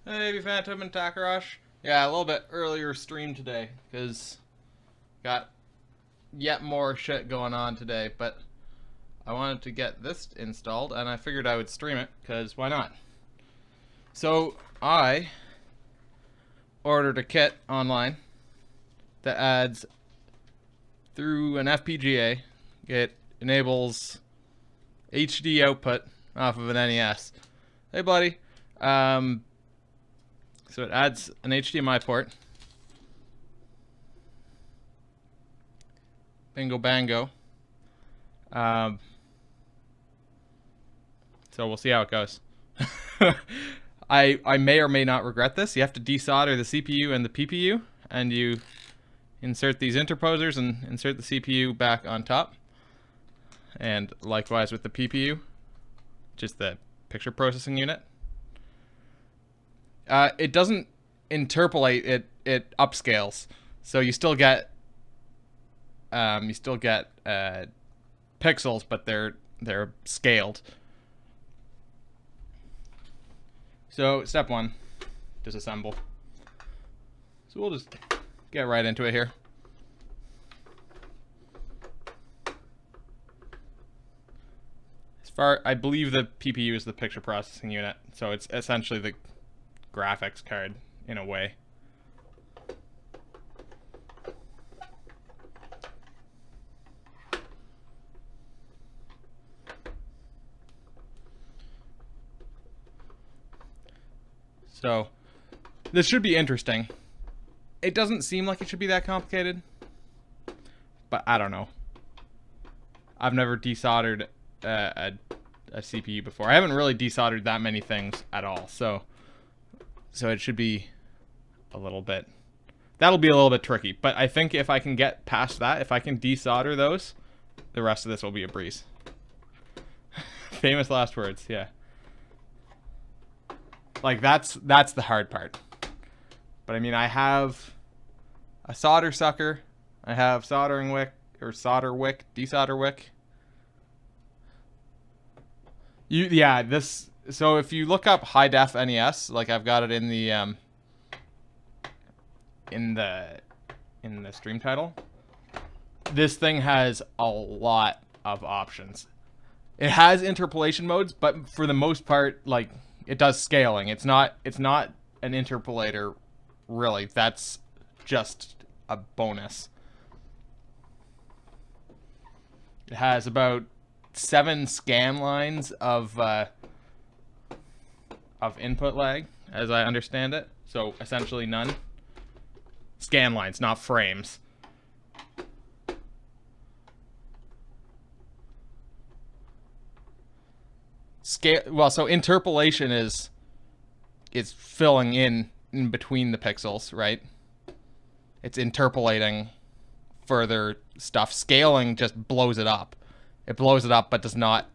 Hey, Phantom and Takarosh. Yeah, a little bit earlier stream today because got yet more shit going on today, but I wanted to get this installed and I figured I would stream it because why not? So I ordered a kit online that adds through an FPGA. It enables HD output off of an NES. Hey, buddy. So it adds an HDMI port. Bingo bango. So we'll see how it goes. I may or may not regret this. You have to desolder the CPU and the PPU, and you insert these interposers and insert the CPU back on top. And likewise with the PPU, just the picture processing unit. It doesn't interpolate, it upscales. So you still get pixels, but they're scaled. So step one, disassemble. So we'll just get right into it here. I believe the PPU is the picture processing unit, so it's essentially the graphics card in a way. So this should be interesting. It doesn't seem like it should be that complicated, but I don't know. I've never desoldered a CPU before. I haven't really desoldered that many things at all, so it should be a little bit. That'll be a little bit tricky, but I think if I can get past that, if I can desolder those, the rest of this will be a breeze. Famous last words, yeah. Like that's the hard part. But I mean, I have a solder sucker, I have soldering wick or solder wick, desolder wick. So if you look up Hi-Def NES, like I've got it in the stream title, this thing has a lot of options. It has interpolation modes, but for the most part, like it does scaling. It's not an interpolator, really. That's just a bonus. It has about 7 scan lines of input lag, as I understand it. So essentially none. Scan lines, not frames. So interpolation is filling in between the pixels, right? It's interpolating further stuff. Scaling just blows it up. It blows it up, but does not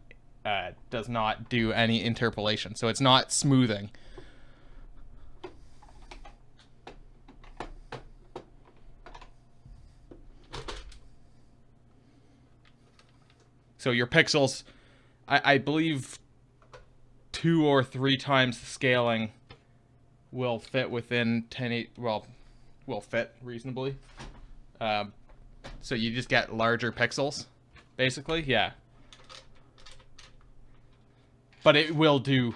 do any interpolation. So it's not smoothing. So your pixels, I believe 2 or 3 times the scaling will fit within 1080. Well, will fit reasonably. So you just get larger pixels, basically, yeah. But it will do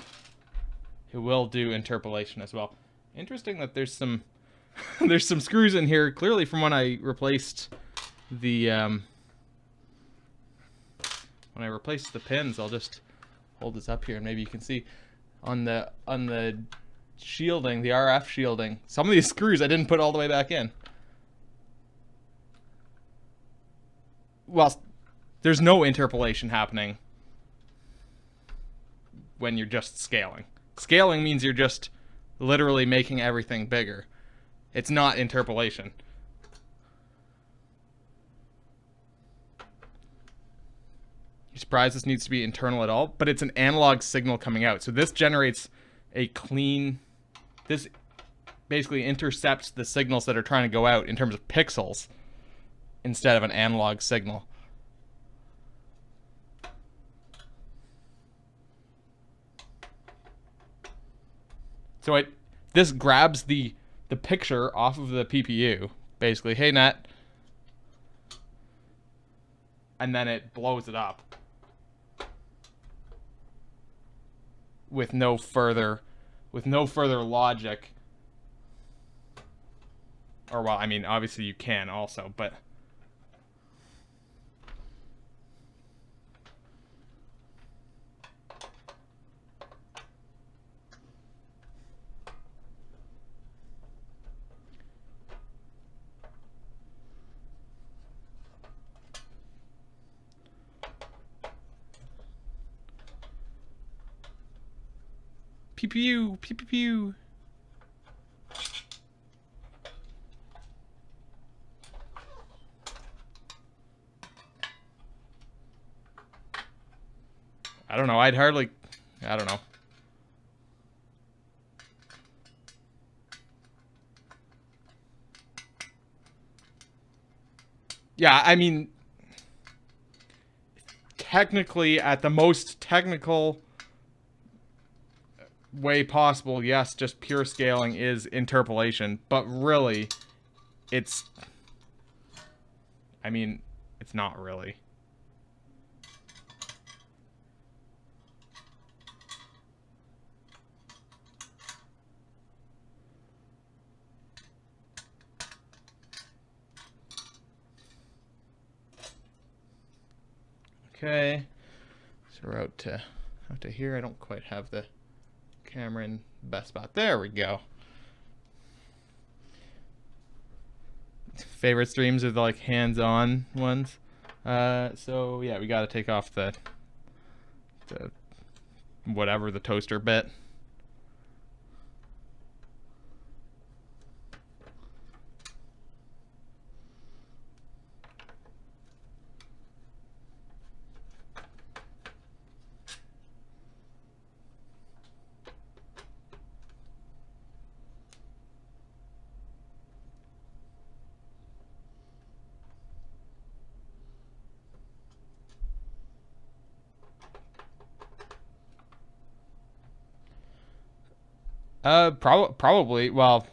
interpolation as well. Interesting that there's some there's some screws in here, clearly from when I replaced the pins. I'll just hold this up here and maybe you can see on the shielding, the RF shielding. Some of these screws I didn't put all the way back in. Well, there's no interpolation happening when you're just scaling. Scaling means you're just literally making everything bigger. It's not interpolation. You surprised this needs to be internal at all? But it's an analog signal coming out. So this generates a clean... This basically intercepts the signals that are trying to go out in terms of pixels instead of an analog signal. So this grabs the picture off of the PPU, basically. Hey, net. And then it blows it up with no further logic. Or, well, I mean, obviously you can also, but pew pew pew pew pew. I don't know. I don't know. Yeah, I mean, technically, at the most technical way possible, yes, just pure scaling is interpolation, but really, it's, I mean, it's not really. Okay, so we're out to here. I don't quite have the camera in the best spot. There we go. Favorite streams are the like hands-on ones. So yeah, we got to take off the whatever, the toaster bit. Probably. Well,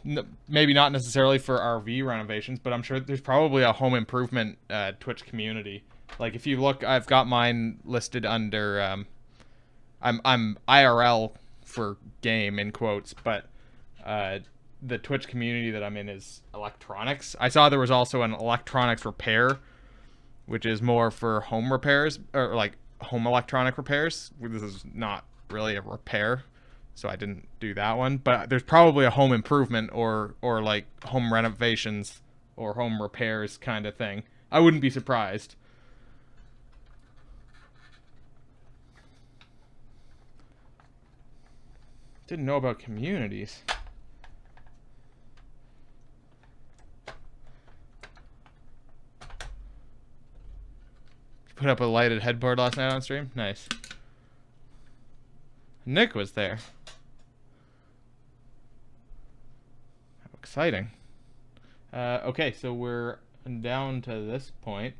maybe not necessarily for RV renovations, but I'm sure there's probably a home improvement Twitch community. Like if you look, I've got mine listed under I'm IRL for game in quotes, but the Twitch community that I'm in is electronics. I saw there was also an electronics repair, which is more for home repairs or like home electronic repairs. This is not really a repair, so I didn't do that one. But there's probably a home improvement or like home renovations or home repairs kind of thing. I wouldn't be surprised. Didn't know about communities. Put up a lighted headboard last night on stream? Nice. Nick was there. How exciting. Okay, so we're down to this point.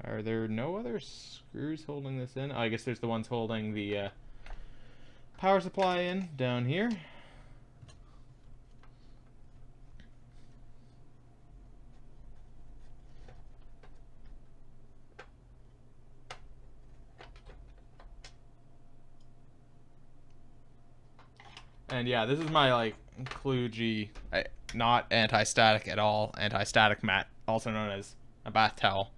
Are there no other screws holding this in? Oh, I guess there's the ones holding the power supply in down here. And yeah, this is my like kludgy, not anti-static at all, anti-static mat, also known as a bath towel.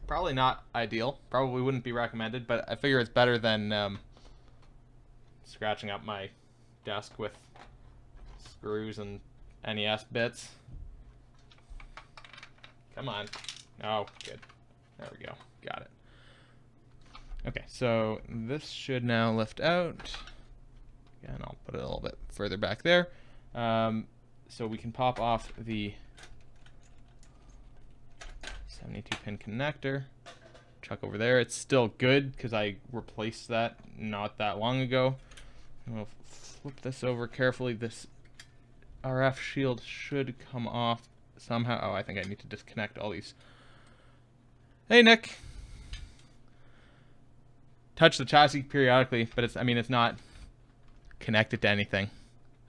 Probably not ideal, probably wouldn't be recommended, but I figure it's better than scratching up my desk with screws and NES bits. Come on. Oh, good. There we go. Got it. Okay, so this should now lift out. And I'll put it a little bit further back there. So we can pop off the 72-pin connector. Chuck over there. It's still good because I replaced that not that long ago. And we'll flip this over carefully. This RF shield should come off somehow. Oh, I think I need to disconnect all these. Hey, Nick. Touch the chassis periodically, but it's, I mean, it's not connected to anything.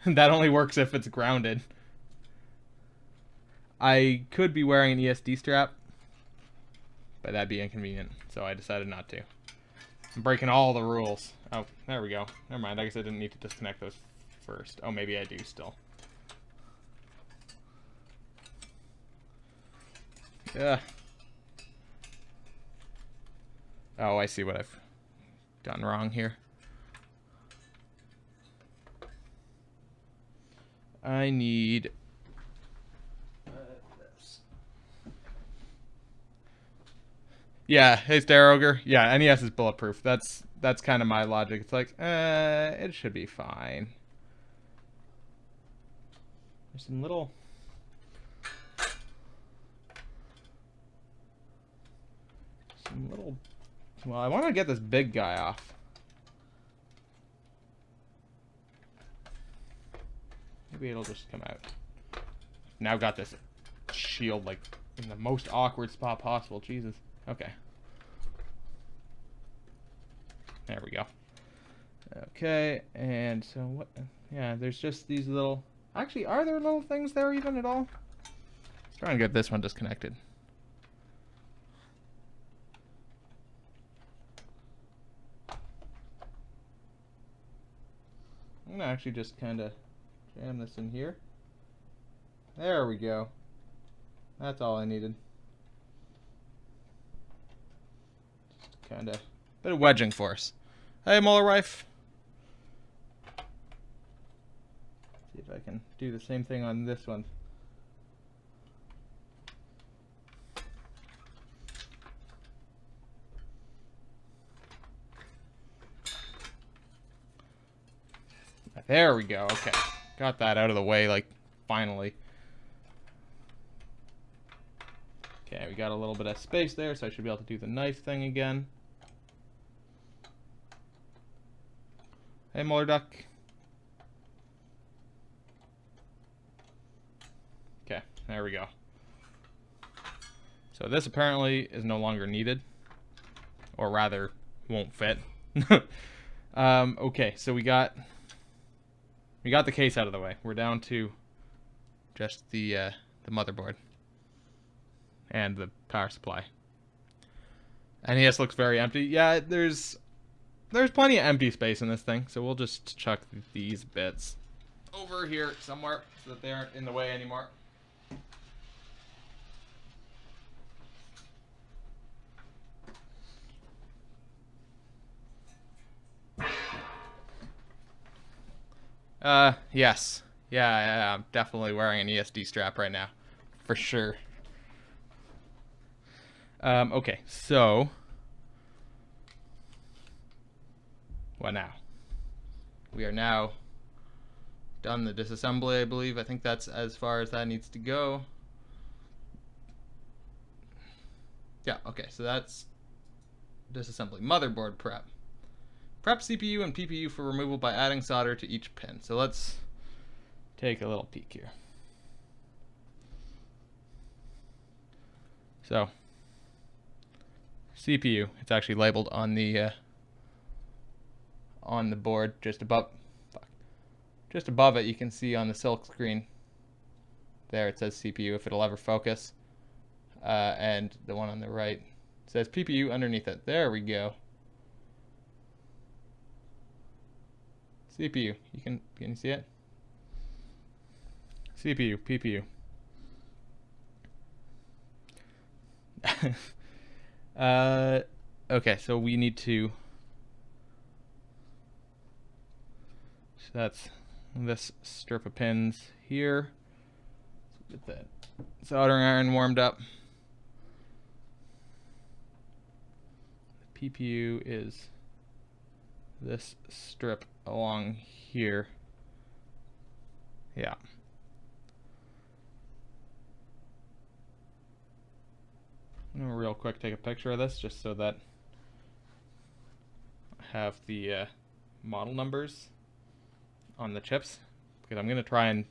That only works if it's grounded. I could be wearing an ESD strap, but that'd be inconvenient, so I decided not to. I'm breaking all the rules. Oh, there we go. Never mind, I guess I didn't need to disconnect those first. Oh, maybe I do still. Yeah. Oh, I see what I've done wrong here. I need this. Yeah, hey Star Ogre. Yeah, NES is bulletproof. That's kind of my logic. It's like, it should be fine. There's some little well, I want to get this big guy off. Maybe it'll just come out. Now got this shield like in the most awkward spot possible. Jesus. Okay. There we go. Okay, and so what? Yeah, there's just these little... Actually, are there little things there even at all? Let's try and get this one disconnected. I'm gonna actually just kind of jam this in here. There we go. That's all I needed. Just kind of bit of wedging force. Hey, Muller wife. See if I can do the same thing on this one. There we go. Okay. Got that out of the way, like, finally. Okay, we got a little bit of space there, so I should be able to do the knife thing again. Hey, Muller duck. Okay, there we go. So this apparently is no longer needed. Or rather, won't fit. Okay, so we got the case out of the way. We're down to just the motherboard and the power supply. NES looks very empty. Yeah, there's plenty of empty space in this thing, so we'll just chuck these bits over here somewhere so that they aren't in the way anymore. Yes. Yeah, I'm definitely wearing an ESD strap right now. For sure. Okay, so... What now? We are now done the disassembly, I believe. I think that's as far as that needs to go. Yeah, okay, so that's disassembly. Motherboard prep. Prep CPU and PPU for removal by adding solder to each pin. So let's take a little peek here. So, CPU, it's actually labeled on the board just above it. You can see on the silk screen there it says CPU if it'll ever focus, and the one on the right says PPU underneath it. There we go. CPU, can you see it? CPU, PPU. Okay, so we need to... So that's this strip of pins here. Let's get that soldering iron warmed up. The PPU is this strip along here. Yeah. I'm gonna real quick take a picture of this just so that I have the model numbers on the chips, because I'm gonna try and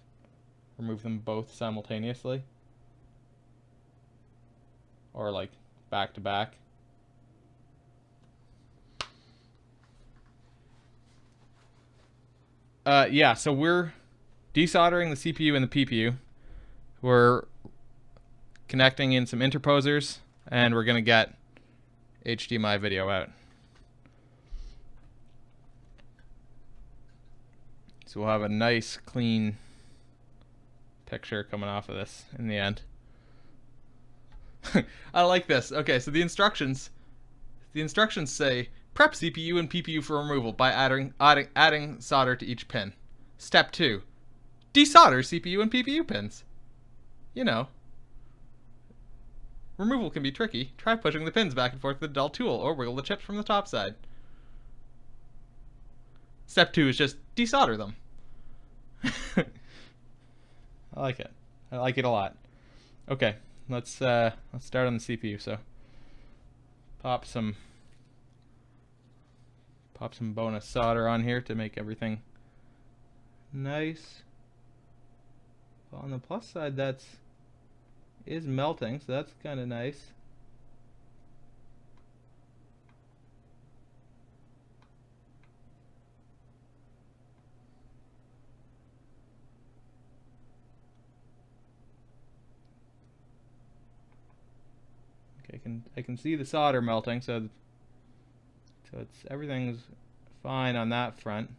remove them both simultaneously, or like back to back. Yeah, so we're desoldering the CPU and the PPU. We're connecting in some interposers, and we're going to get HDMI video out. So we'll have a nice, clean picture coming off of this in the end. I like this. Okay, so the instructions say prep CPU and PPU for removal by adding solder to each pin. Step 2, desolder CPU and PPU pins. You know, removal can be tricky. Try pushing the pins back and forth with a dull tool, or wiggle the chips from the top side. Step 2 is just desolder them. I like it. I like it a lot. Okay, let's start on the CPU. So pop some bonus solder on here to make everything nice. Well, on the plus side, is melting, so that's kind of nice. Okay, I can see the solder melting, so everything's fine on that front.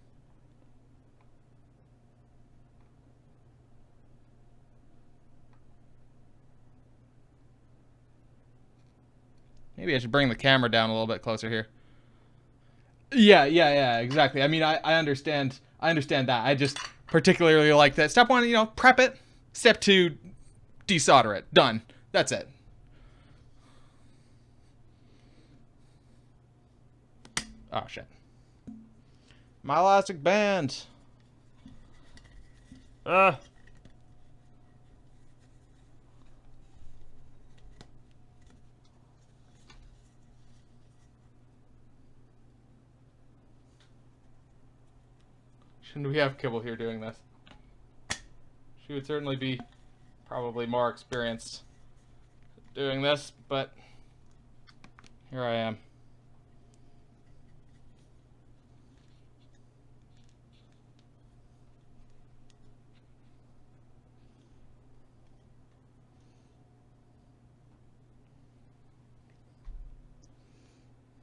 Maybe I should bring the camera down a little bit closer here. Yeah, exactly. I mean, I understand that. I just particularly like that. Step 1, you know, prep it. Step 2, desolder it. Done. That's it. Oh, shit. My elastic band. Shouldn't we have Kibble here doing this? She would certainly be probably more experienced doing this, but here I am.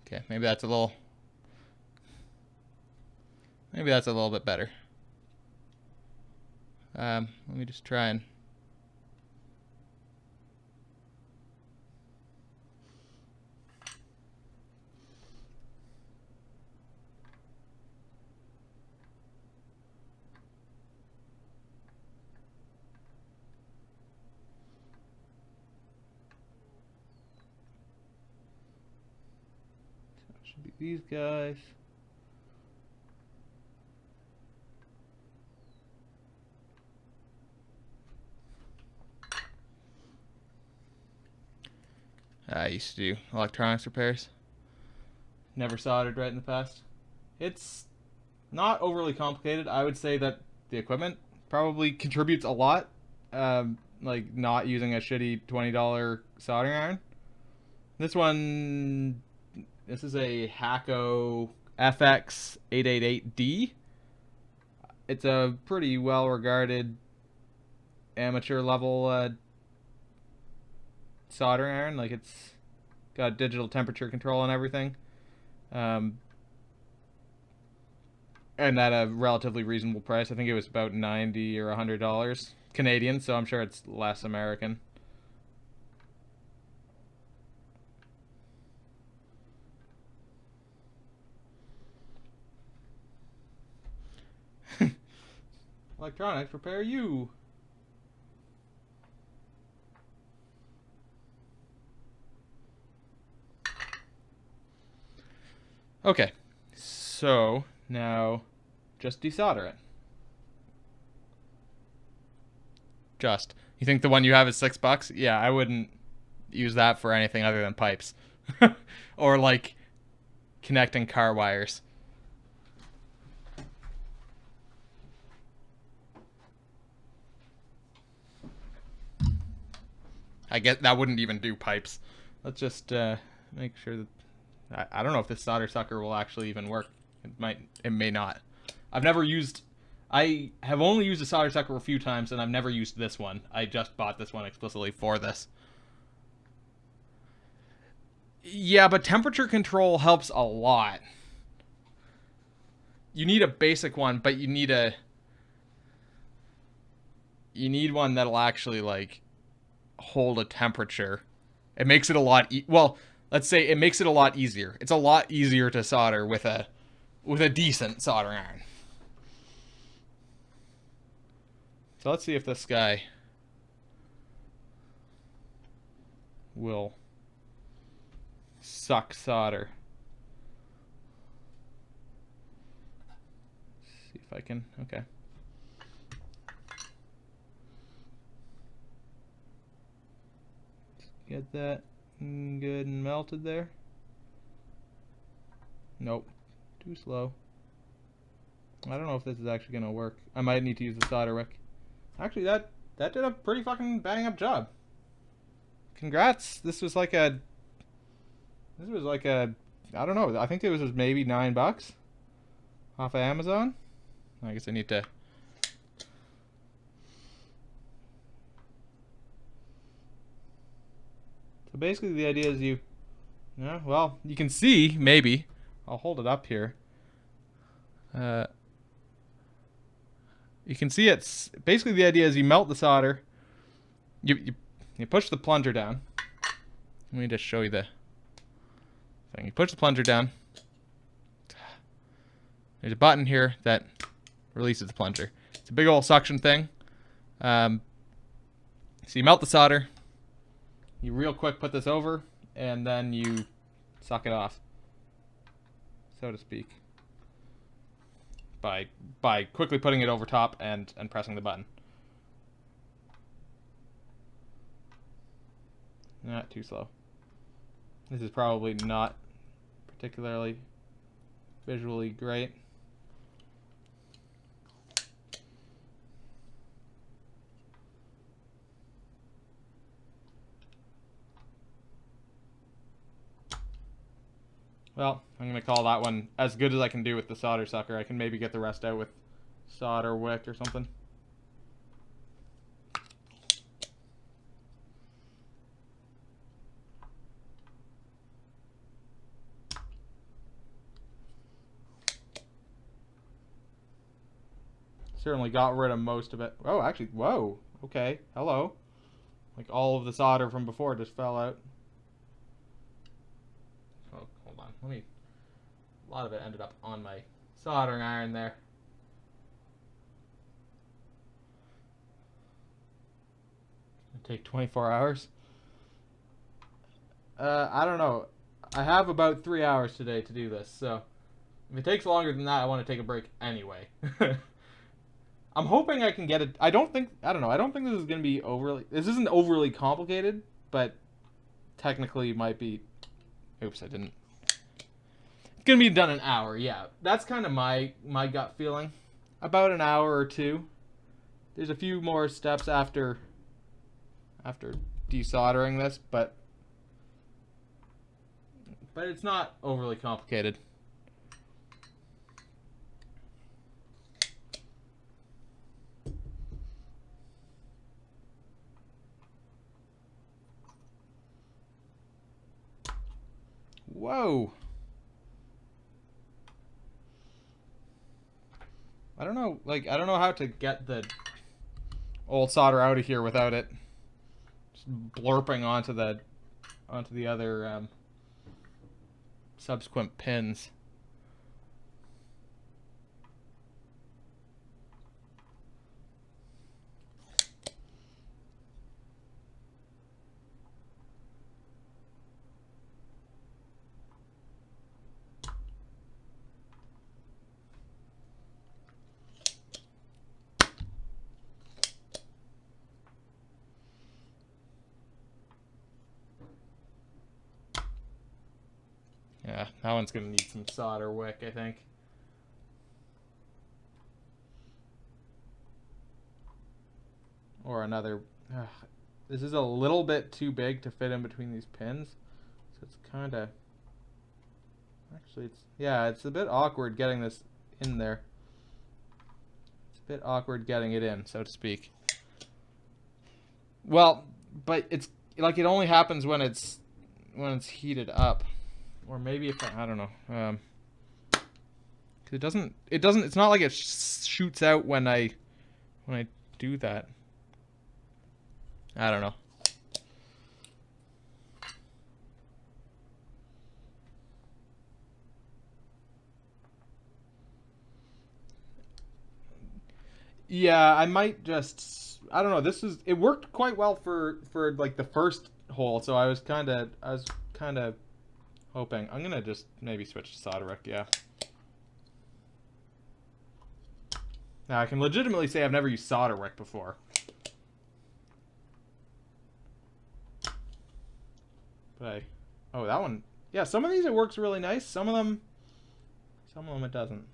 Okay, maybe that's a little bit better. Let me just try and should be these guys. I used to do electronics repairs. Never soldered right in the past. It's not overly complicated. I would say that the equipment probably contributes a lot. Like not using a shitty $20 soldering iron. This is a Hakko FX888D. It's a pretty well regarded amateur level soldering iron. Like, it's got digital temperature control and everything, and at a relatively reasonable price. I think it was about $90 or $100 Canadian, so I'm sure it's less American. Electronics repair you. Okay, so now just desolder it. You think the one you have is $6? Yeah, I wouldn't use that for anything other than pipes. Or like connecting car wires. I guess that wouldn't even do pipes. Let's just make sure that I don't know if this solder sucker will actually even work. It may not. I've never used I have only used a solder sucker a few times, and I've never used this one. I just bought this one explicitly for this. Yeah, but temperature control helps a lot. You need a basic one, but you need one that'll actually like hold a temperature. It makes it a lot well, let's say it makes it a lot easier. It's a lot easier to solder with a decent soldering iron. So let's see if this guy will suck solder. See if I can, okay. Get that good and melted there. Nope, too slow. I don't know if this is actually gonna work. I might need to use the solder wick. Actually, that did a pretty fucking bang up job. Congrats. This was like a I don't know. I think it was maybe $9 off of Amazon. I guess I need to. So basically, the idea is yeah. Well, you can see maybe. I'll hold it up here. You can see it's basically the idea is you melt the solder. You push the plunger down. Let me just show you the thing. You push the plunger down. There's a button here that releases the plunger. It's a big old suction thing. So you melt the solder. You real quick put this over, and then you suck it off, so to speak, by quickly putting it over top and pressing the button. Not too slow. This is probably not particularly visually great. Well, I'm going to call that one as good as I can do with the solder sucker. I can maybe get the rest out with solder wick or something. Certainly got rid of most of it. Oh, actually, whoa. Okay, hello. Like all of the solder from before just fell out. Oh, hold on. A lot of it ended up on my soldering iron there. It'll take 24 hours. I don't know. I have about 3 hours today to do this, so if it takes longer than that, I want to take a break anyway. I'm hoping I can get it. I don't think this is going to be this isn't overly complicated, but technically it might be. Oops, I didn't. It's going to be done in an hour, yeah. That's kind of my gut feeling. About an hour or two. There's a few more steps after desoldering this, but it's not overly complicated. Whoa. I don't know how to get the old solder out of here without it just blurping onto the other subsequent pins. Yeah, that one's going to need some solder wick, I think. Or another. This is a little bit too big to fit in between these pins. So it's kind of. Actually, it's a bit awkward getting this in there. a bit awkward getting it in, so to speak. Well, but it's like it only happens when it's heated up, or maybe if I don't know. 'Cause it doesn't. It's not like it shoots out when I do that. I don't know. Yeah, I might just. I don't know. It worked quite well for like the first hole, so I was kind of hoping. I'm gonna just maybe switch to soldering. Yeah. Now I can legitimately say I've never used solder wick before. But oh, that one. Yeah, some of these it works really nice. Some of them it doesn't.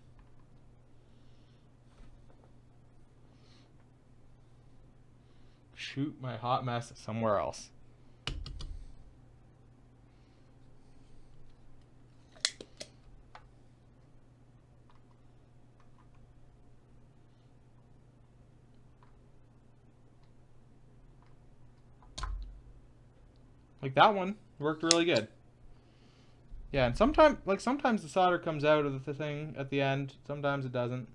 Shoot my hot mess somewhere else. Like that one worked really good. Yeah, and sometimes the solder comes out of the thing at the end. Sometimes it doesn't.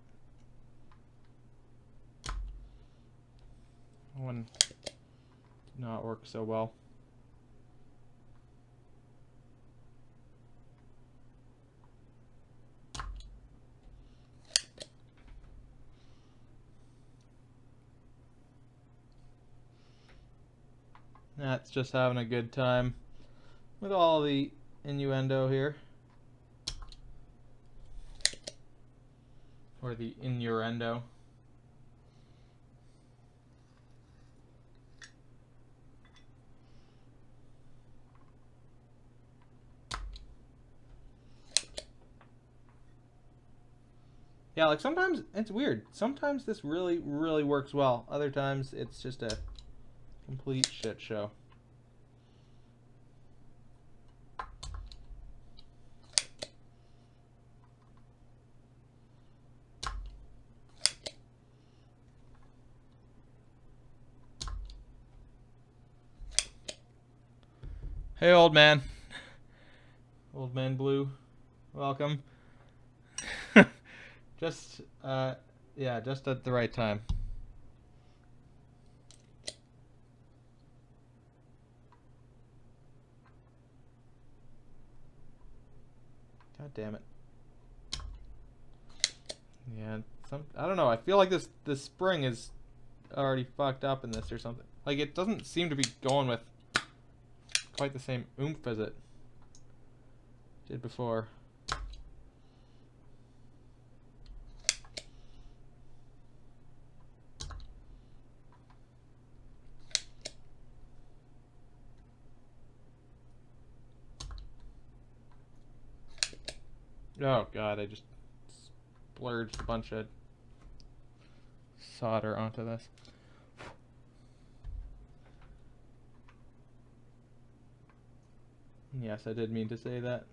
That one did not work so well. That's just having a good time with all the innuendo here. Or the innuendo. Yeah, like sometimes it's weird. Sometimes this really, really works well. Other times it's just a complete shit show. Hey, old man. Old man Blue. Welcome. Just, yeah, just at the right time. God damn it. Yeah, I don't know. I feel like this spring is already fucked up in this or something. Like it doesn't seem to be going with quite the same oomph as it did before. Oh god, I just splurged a bunch of solder onto this. Yes, I did mean to say that.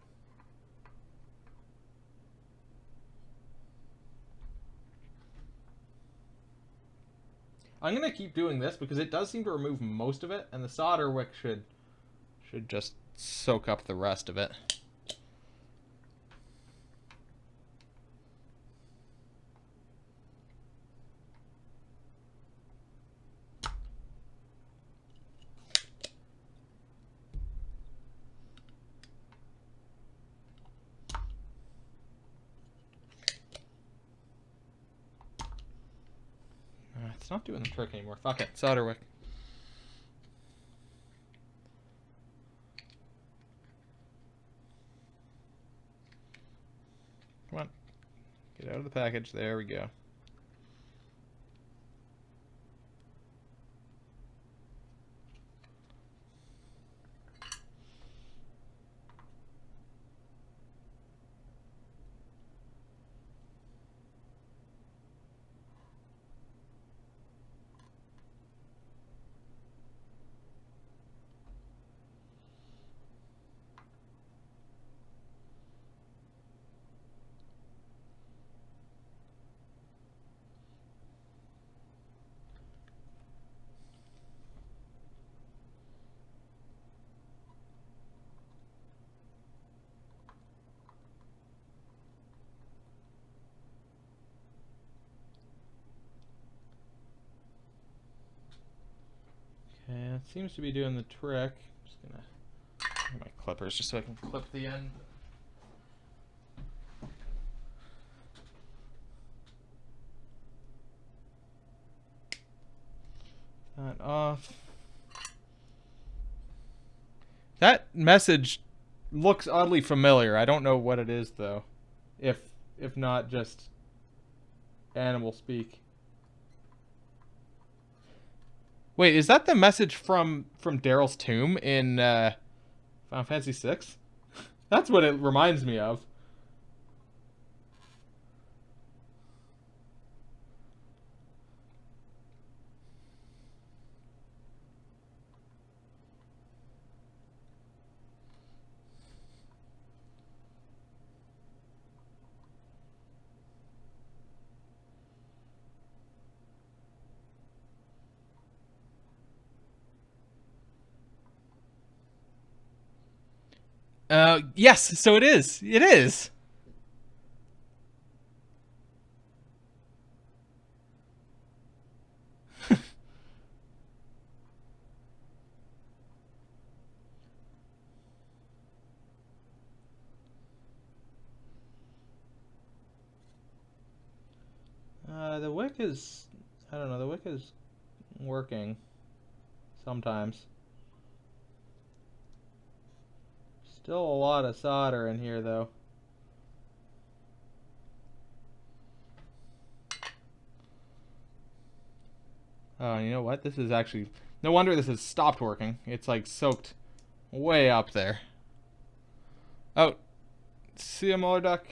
I'm gonna keep doing this because it does seem to remove most of it, and the solder wick should just soak up the rest of it. It's not doing the trick anymore. Fuck it. Solder wick. Come on. Get out of the package. There we go. It seems to be doing the trick. I'm just gonna get my clippers just so I can clip the end. That off. That message looks oddly familiar. I don't know what it is though. If not just animal speak. Wait, is that the message from Daryl's tomb in Final Fantasy VI? That's what it reminds me of. Yes, so it is. It is. The wick is, I don't know, the wick is working sometimes. Still a lot of solder in here though. Oh, you know what? This is actually, no wonder this has stopped working. It's like soaked way up there. Oh, see ya, Muller Duck.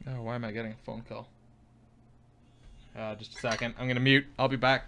Oh, why am I getting a phone call? Just a second. I'm gonna mute. I'll be back.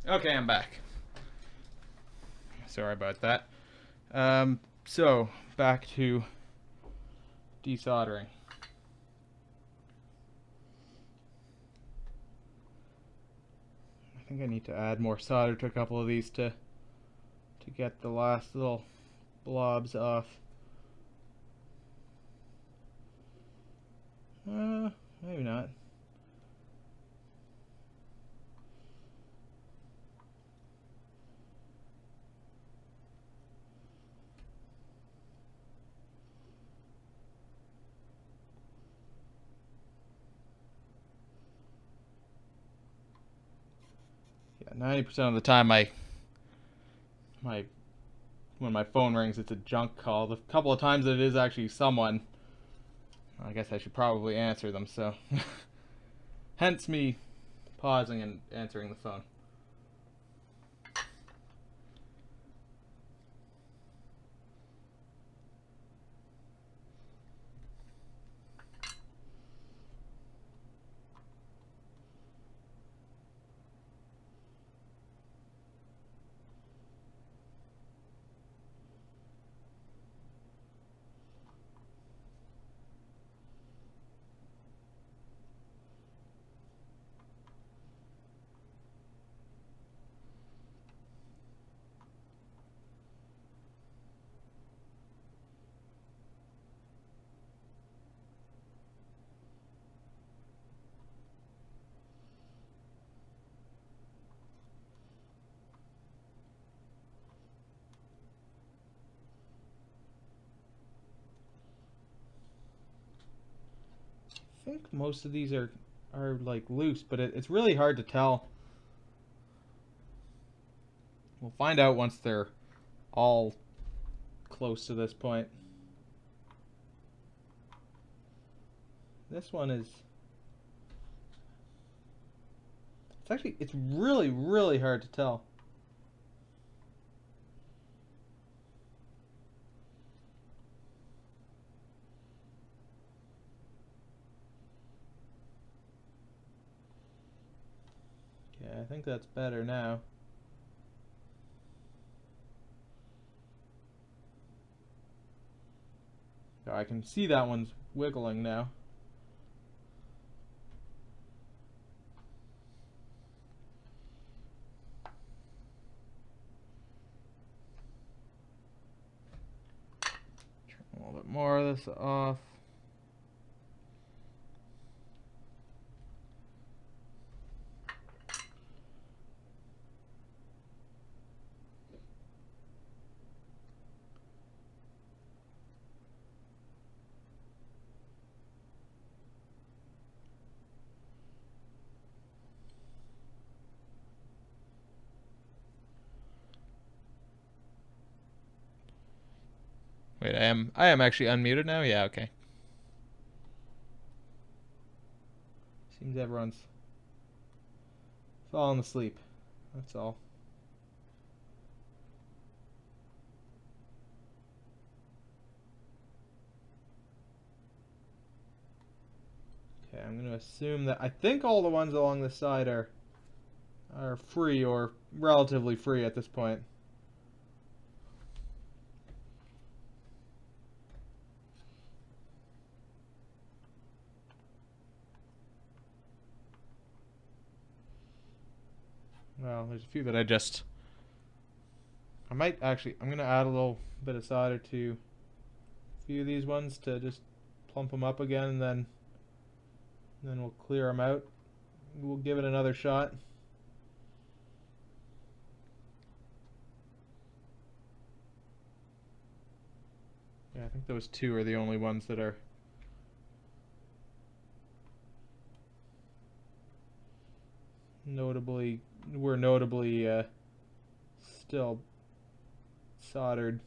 Okay, I'm back. Sorry about that. So, back to desoldering. I think I need to add more solder to a couple of these to get the last little blobs off. Maybe not. Yeah, 90% of the time when my phone rings, it's a junk call. The couple of times that it is actually someone, I guess I should probably answer them, so hence me pausing and answering the phone. I think most of these are like loose, but it's really hard to tell. We'll find out once they're all close to this point. This one is, it's really, really hard to tell. Okay, I think that's better now. I can see that one's wiggling now. Turn a little bit more of this off. Wait, I am actually unmuted now? Yeah, okay. Seems everyone's falling asleep. That's all. Okay, I'm going to assume that I think all the ones along the side are free or relatively free at this point. Well, there's a few that I'm going to add a little bit of solder to a few of these ones to just plump them up again, and then we'll clear them out. We'll give it another shot. Yeah, I think those two are the only ones that are notably still soldered.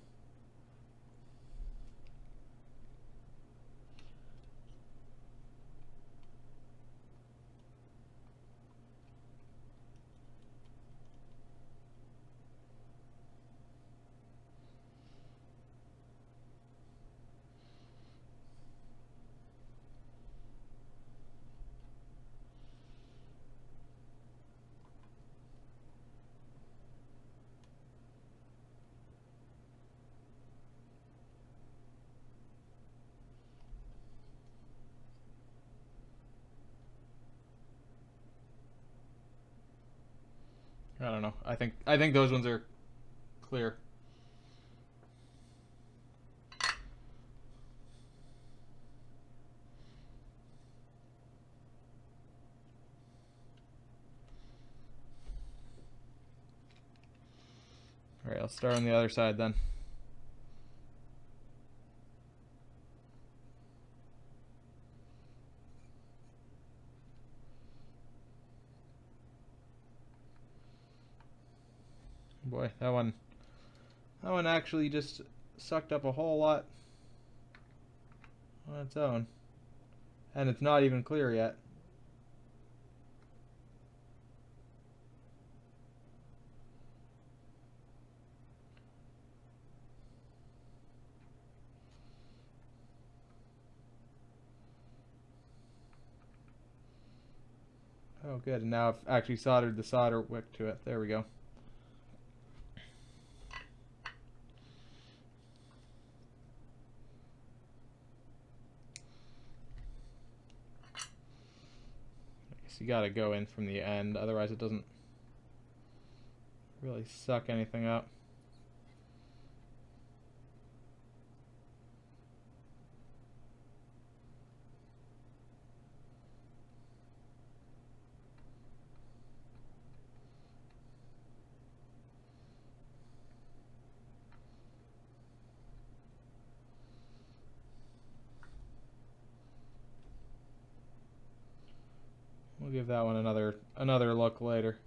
don't know. I think those ones are clear. All right, I'll start on the other side then. Boy, that one actually just sucked up a whole lot on its own. And it's not even clear yet. Oh good, and now I've actually soldered the solder wick to it. There we go. I guess you gotta go in from the end, otherwise it doesn't really suck anything up. We'll give that one another look later.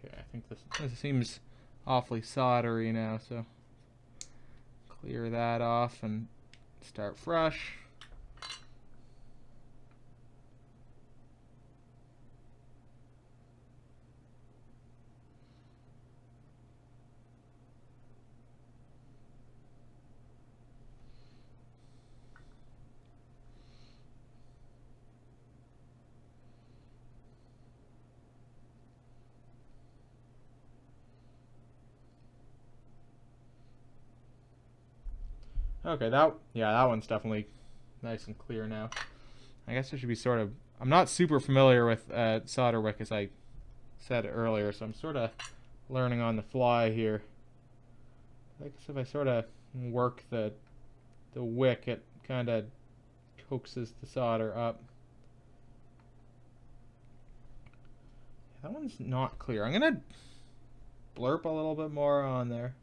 Okay, I think this seems awfully soldery now, so clear that off and start fresh. Okay, that one's definitely nice and clear now. I guess I should be sort of... I'm not super familiar with solder wick, as I said earlier, so I'm sort of learning on the fly here. I guess if I sort of work the wick, it kind of coaxes the solder up. That one's not clear. I'm going to blurb a little bit more on there.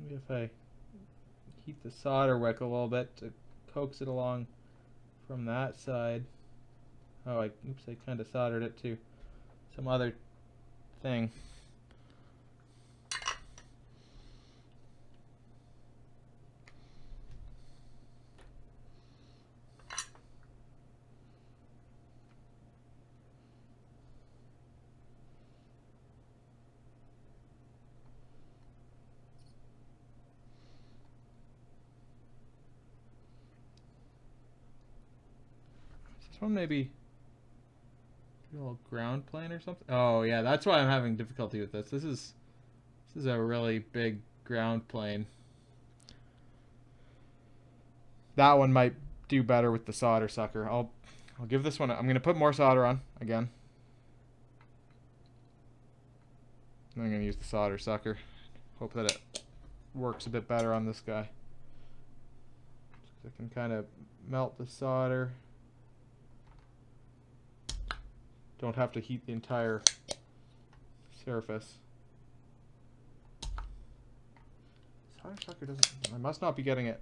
Maybe if I heat the solder wick a little bit to coax it along from that side. Oh, oops, I kind of soldered it to some other thing. This one maybe a little ground plane or something. Oh yeah, that's why I'm having difficulty with this. This is a really big ground plane. That one might do better with the solder sucker. I'll give this one. I'm gonna put more solder on again. And I'm gonna use the solder sucker. Hope that it works a bit better on this guy. I can kind of melt the solder. Don't have to heat the entire surface. Solder sucker doesn't... I must not be getting it.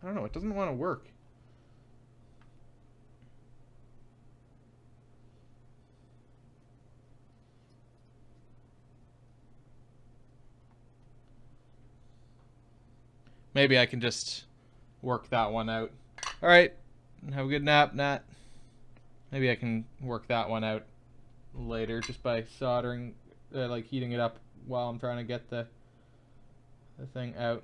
I don't know, it doesn't want to work. Maybe I can just work that one out. Alright, have a good nap, Nat. Maybe I can work that one out later just by soldering, like heating it up while I'm trying to get the thing out.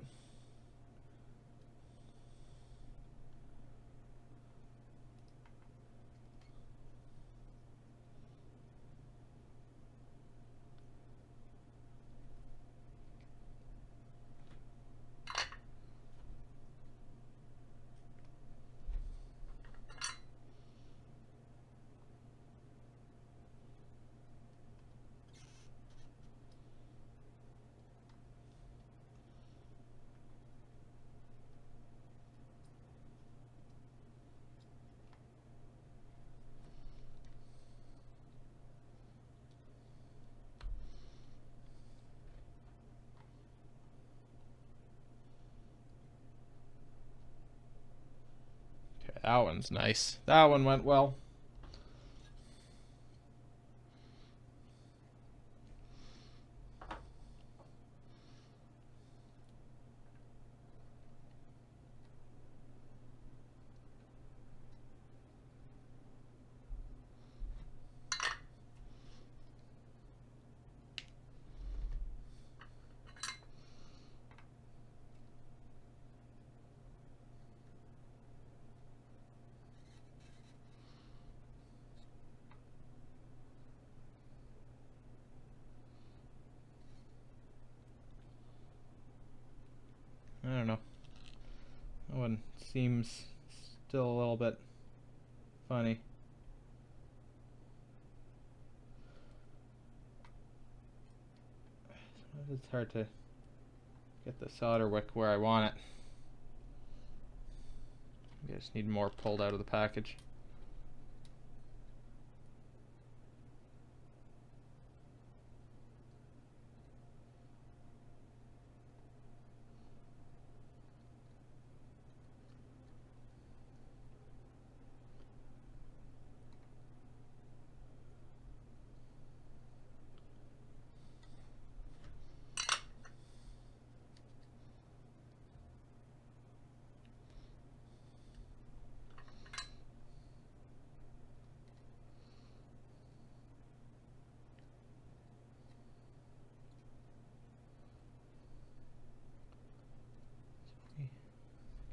Okay, that one's nice. That one went well. I don't know. That one seems still a little bit funny. It's hard to get the solder wick where I want it. I just need more pulled out of the package.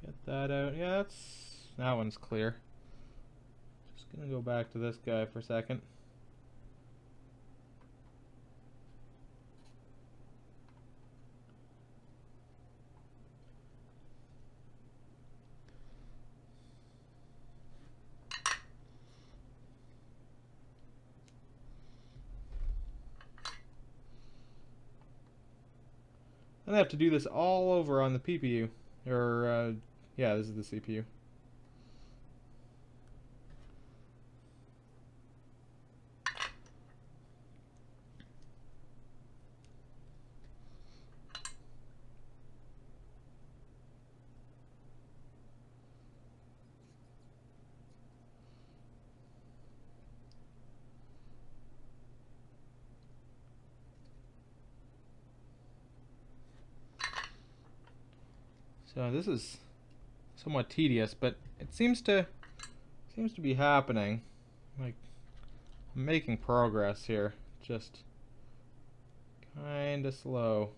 Get that out. Yeah, that one's clear. Just gonna go back to this guy for a second. And I have to do this all over on the PPU. Or, yeah, this is the CPU. So this is somewhat tedious, but it seems to be happening. Like, I'm making progress here, just kinda slow.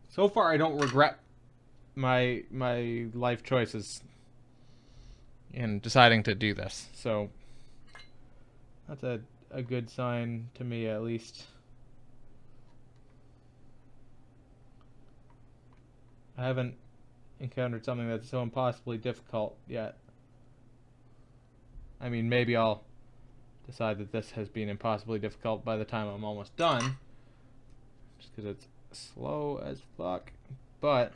So far, I don't regret my life choices in deciding to do this. So that's a good sign to me, at least. I haven't encountered something that's so impossibly difficult yet. I mean, maybe I'll decide that this has been impossibly difficult by the time I'm almost done. Just because it's slow as fuck. But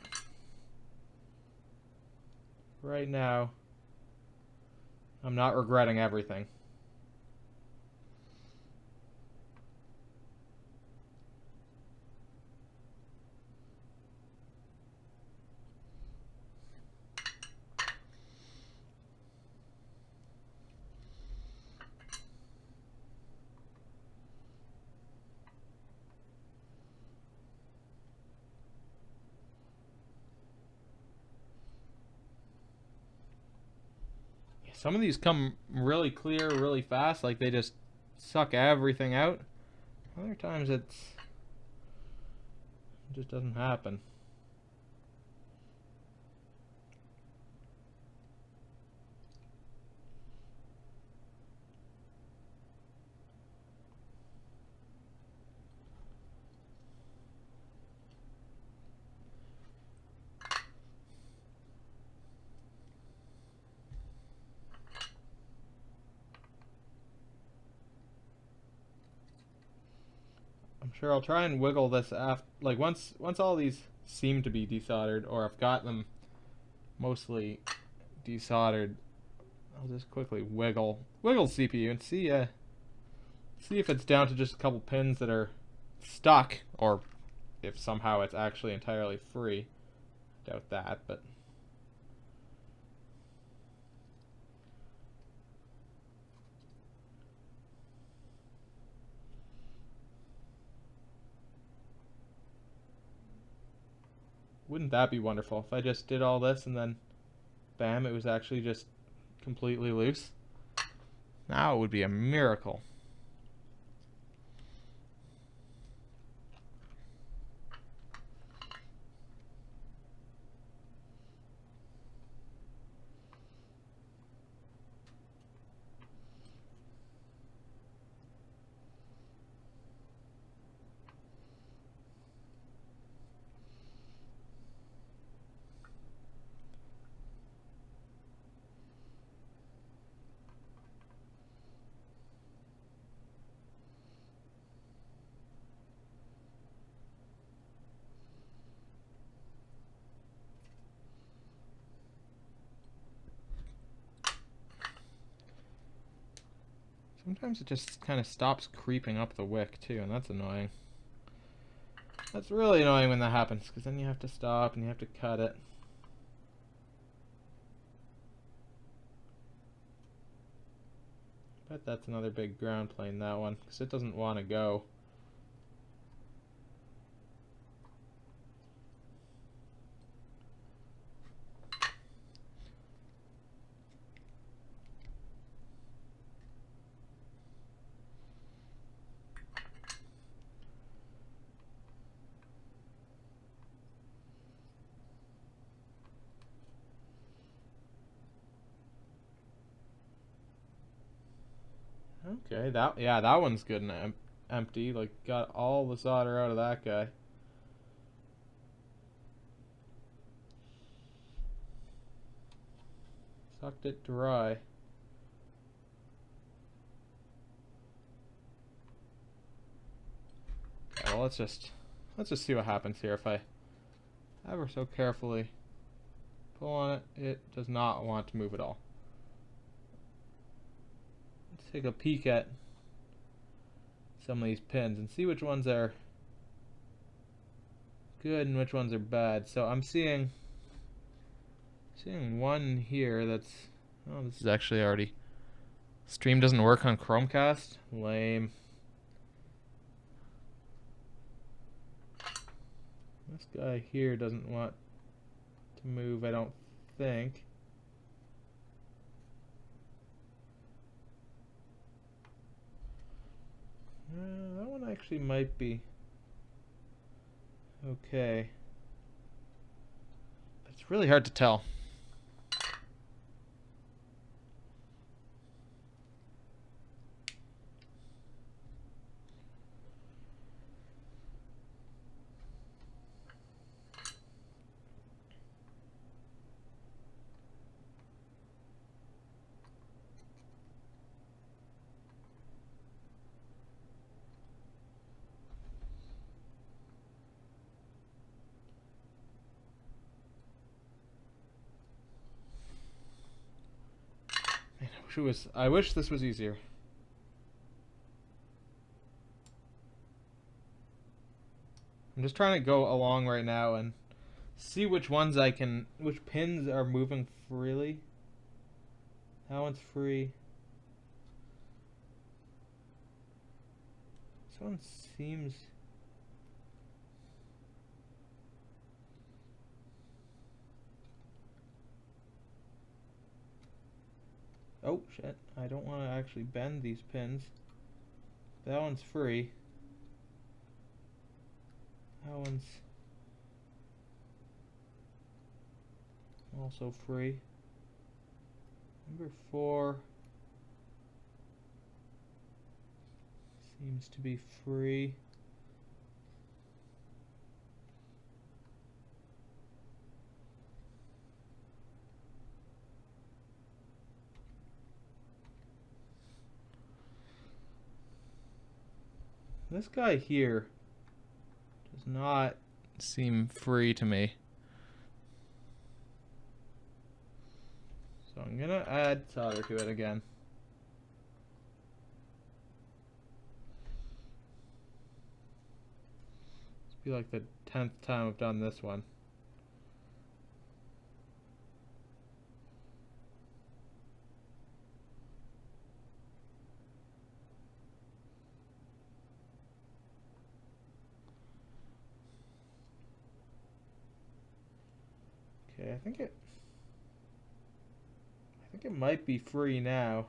right now, I'm not regretting everything. Some of these come really clear, really fast, like they just suck everything out. Other times it just doesn't happen. I'm sure I'll try and wiggle this after, like once all these seem to be desoldered, or I've got them mostly desoldered, I'll just quickly wiggle CPU and see if it's down to just a couple pins that are stuck, or if somehow it's actually entirely free. Doubt that, but wouldn't that be wonderful if I just did all this and then bam, it was actually just completely loose? Now it would be a miracle. Sometimes it just kind of stops creeping up the wick too, and that's annoying. That's really annoying when that happens, because then you have to stop and you have to cut it. Bet that's another big ground plane, that one, because it doesn't want to go. Okay, that one's good and empty. Like, got all the solder out of that guy. Sucked it dry. Okay, well, let's just see what happens here. If I ever so carefully pull on it, it does not want to move at all. Let's take a peek at some of these pins and see which ones are good and which ones are bad. So I'm seeing one here that's, oh, this is actually already, stream doesn't work on Chromecast. Lame. This guy here doesn't want to move, I don't think. That one actually might be okay. It's really hard to tell. I wish this was easier. I'm just trying to go along right now and see which pins are moving freely. That one's free. This one seems... Oh, shit. I don't want to actually bend these pins. That one's free. That one's also free. Number 4 seems to be free. This guy here does not seem free to me. So I'm gonna add solder to it again. This will be like the 10th time I've done this one. Okay, I think it might be free now.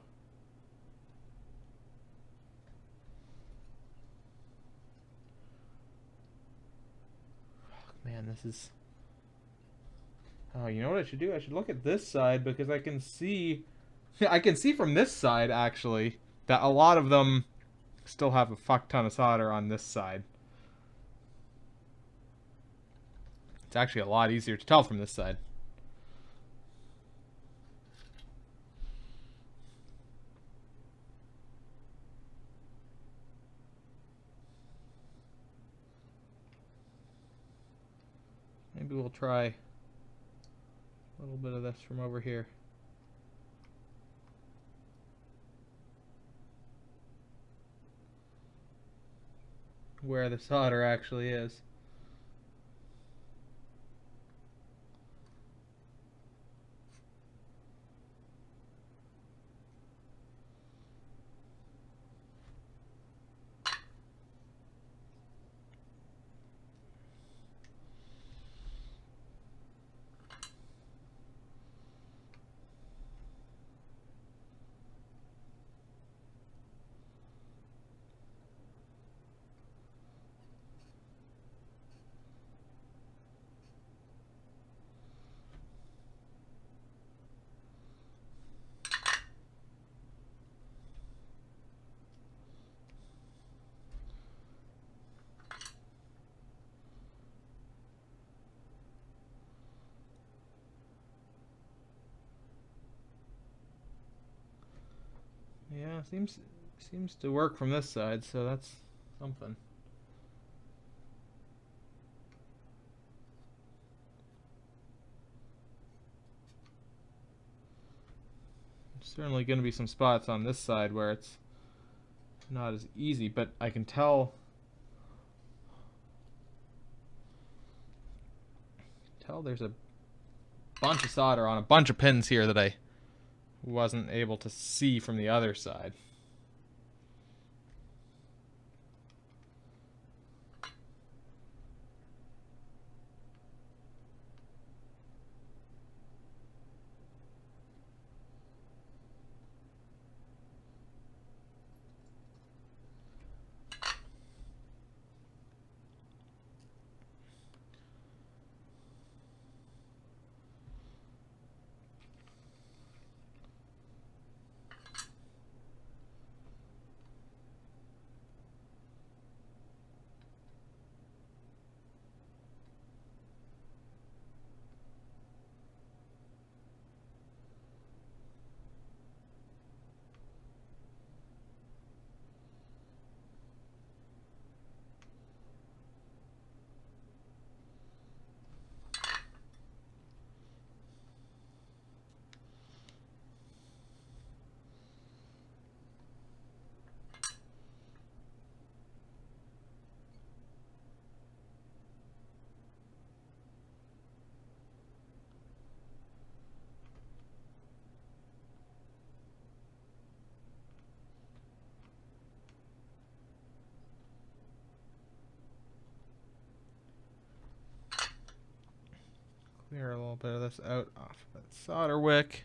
Oh, man, this is... Oh, you know what I should do? I should look at this side because I can see... I can see from this side, actually, that a lot of them still have a fuck ton of solder on this side. It's actually a lot easier to tell from this side. Maybe we'll try a little bit of this from over here. Where the solder actually is. Yeah, seems to work from this side, so that's something. There's certainly going to be some spots on this side where it's not as easy, but I can tell there's a bunch of solder on a bunch of pins here that I wasn't able to see from the other side. little bit of this out off that solder wick.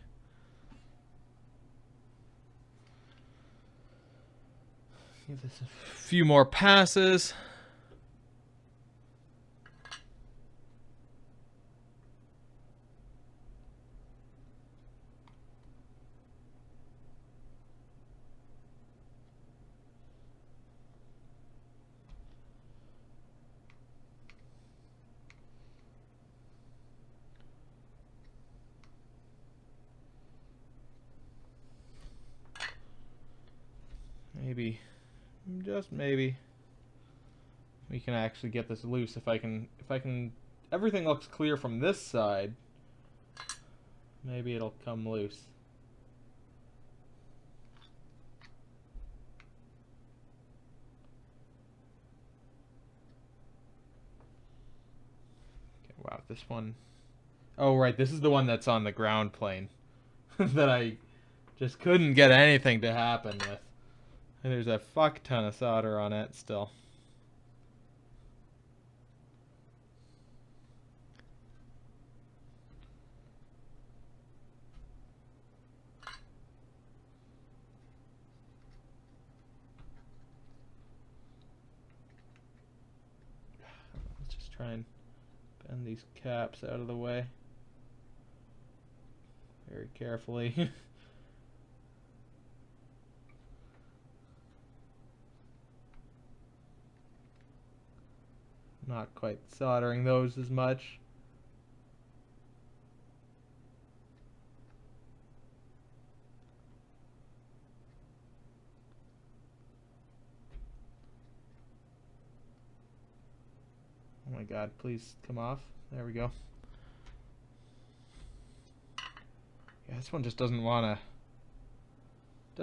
Give this a few more passes. Maybe, just maybe, we can actually get this loose if I can, everything looks clear from this side, maybe it'll come loose. Okay, wow, this one, oh right, this is the one that's on the ground plane that I just couldn't get anything to happen with. And there's a fuck ton of solder on it still. Let's just try and bend these caps out of the way very carefully. Not quite soldering those as much. Oh my god, please come off. There we go. Yeah, this one just does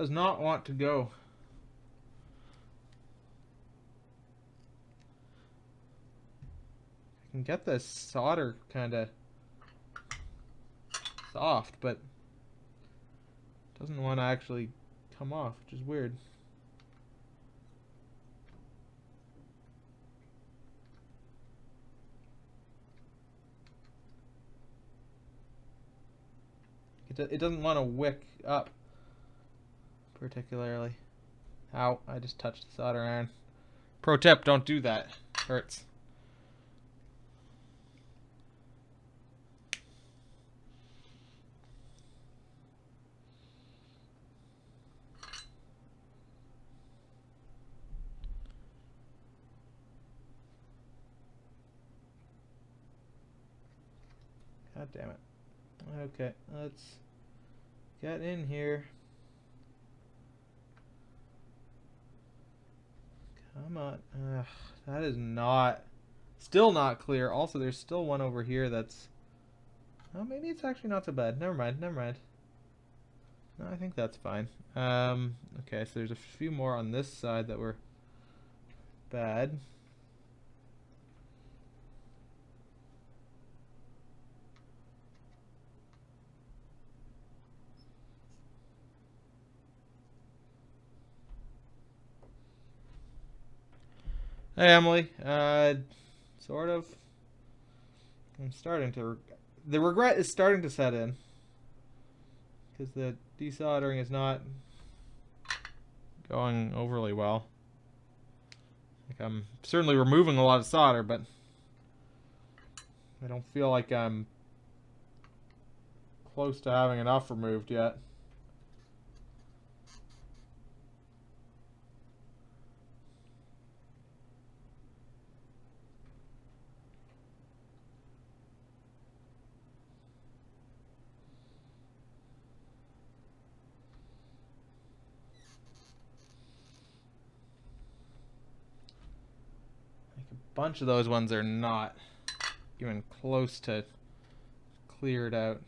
not want to go. I can get this solder kind of soft, but it doesn't want to actually come off, which is weird. It doesn't want to wick up particularly. Ow, I just touched the solder iron. Pro tip, don't do that. Hurts. God damn it. Okay, let's get in here. Come on. Ugh, that is still not clear. Also, there's still one over here that's... Oh, maybe it's actually not so bad. Never mind, never mind. No, I think that's fine. Okay, so there's a few more on this side that were bad. Hey Emily, sort of. I'm starting to. The regret is starting to set in because the desoldering is not going overly well. Like I'm certainly removing a lot of solder, but I don't feel like I'm close to having enough removed yet. Bunch of those ones are not even close to cleared out.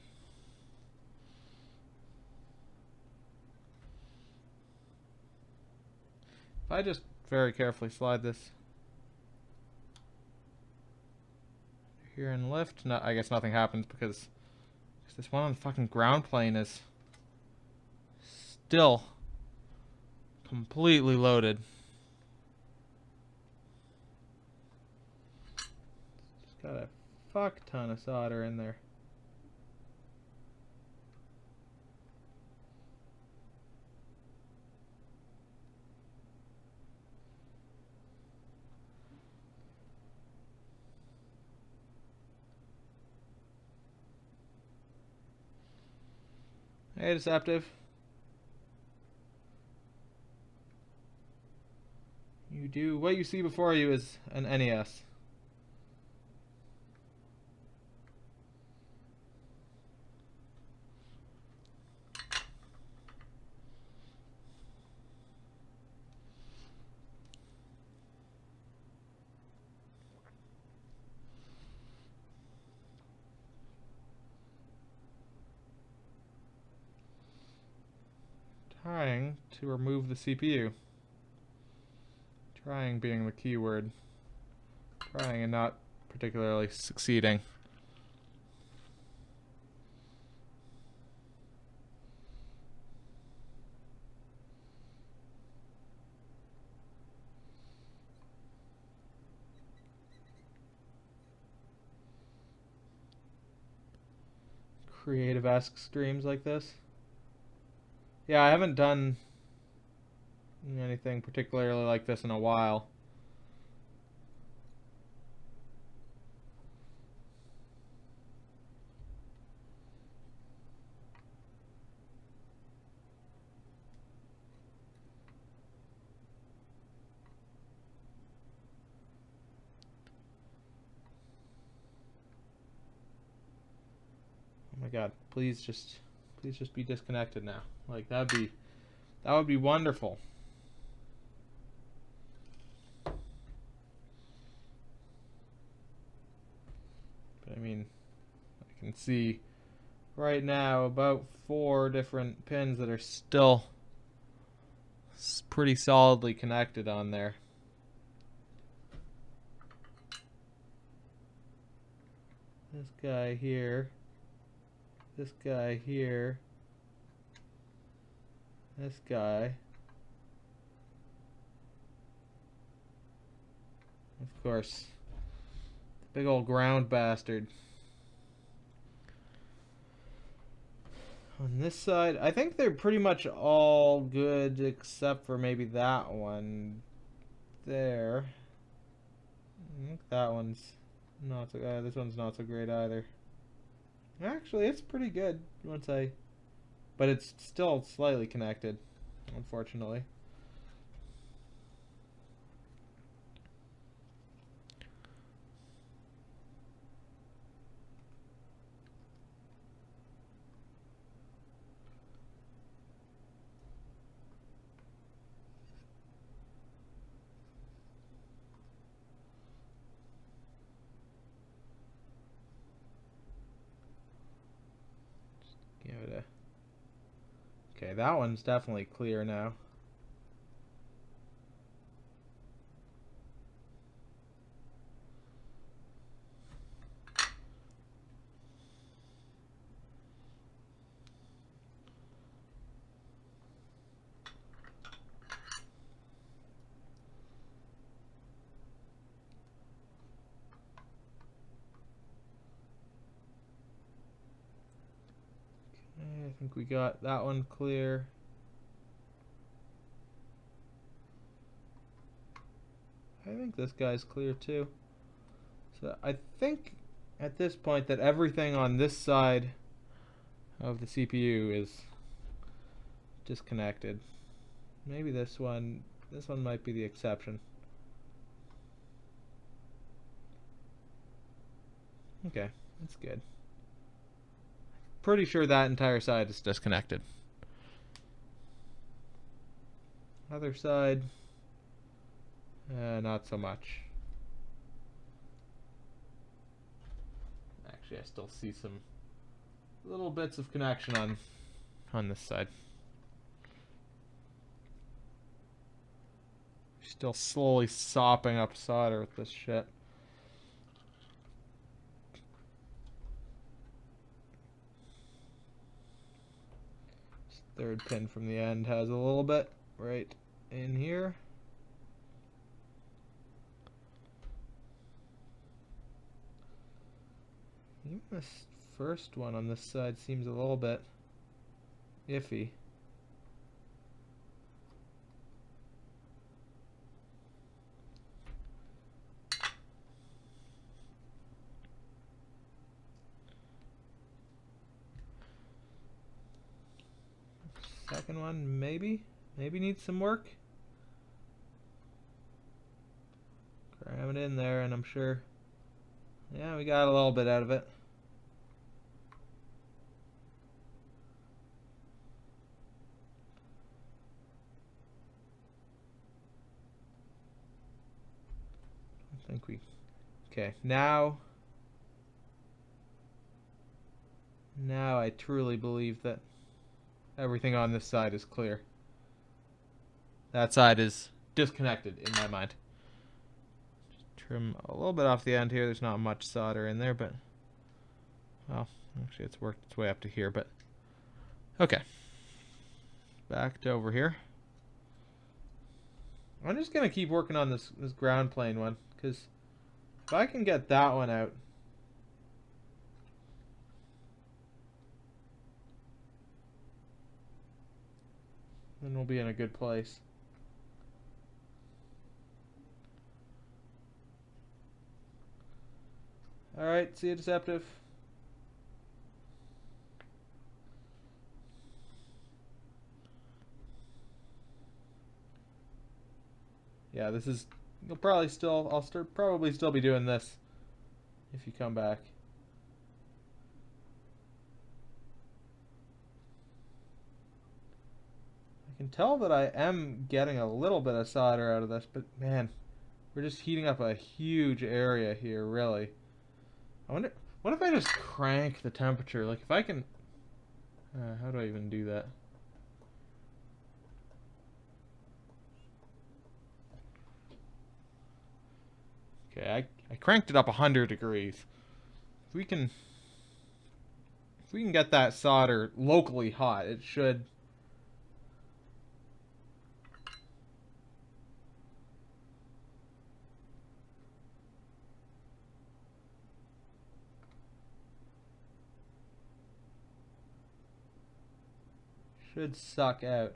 If I just very carefully slide this here and lift, no, I guess nothing happens because this one on the fucking ground plane is still completely loaded. Got a fuck ton of solder in there. Hey, Deceptive. You do what you see before you is an NES. Trying to remove the CPU. Trying being the key word. Trying and not particularly succeeding. Creative-esque streams like this. Yeah, I haven't done anything particularly like this in a while. Oh my god, please just be disconnected now. Like that would be wonderful. But I mean, I can see right now about 4 different pins that are still pretty solidly connected on there. This guy here. This guy here. This guy. Of course. The big old ground bastard. On this side, I think they're pretty much all good except for maybe that one there. I think that one's not so this one's not so great either. Actually, it's pretty good once but it's still slightly connected, unfortunately. Give it a... Okay, that one's definitely clear now. I think we got that one clear. I think this guy's clear too. So I think at this point that everything on this side of the CPU is disconnected. Maybe this one might be the exception. Okay, that's good. Pretty sure that entire side is disconnected. Other side, not so much. Actually, I still see some little bits of connection on this side. Still slowly sopping up solder with this shit. This third pin from the end has a little bit right in here. Even this first one on this side seems a little bit iffy. Second one, maybe needs some work. Cram it in there, and I'm sure, yeah, we got a little bit out of it. I think we, okay, now I truly believe that everything on this side is clear. That side is disconnected in my mind. Just trim a little bit off the end here. There's not much solder in there, but, well, actually it's worked its way up to here, but okay. Back to over here. I'm just gonna keep working on this ground plane one, because if I can get that one out, then we'll be in a good place. Alright, see you, Deceptive. Yeah, this is, you'll probably still, probably still be doing this if you come back. I can tell that I am getting a little bit of solder out of this, but man, we're just heating up a huge area here, really. I wonder, what if I just crank the temperature? Like, if I can, how do I even do that? Okay, I cranked it up 100 degrees. If we can get that solder locally hot, it should suck out.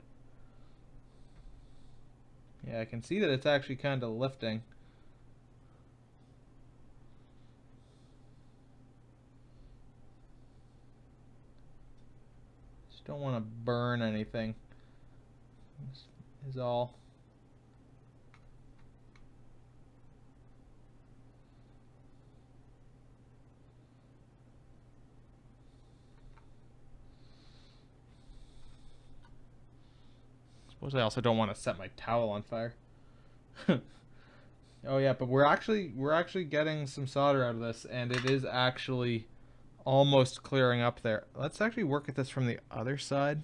Yeah, I can see that it's actually kind of lifting. Just don't want to burn anything. This is all. Suppose I also don't want to set my towel on fire. Oh yeah, but we're actually getting some solder out of this, and it is actually almost clearing up there. Let's actually work at this from the other side.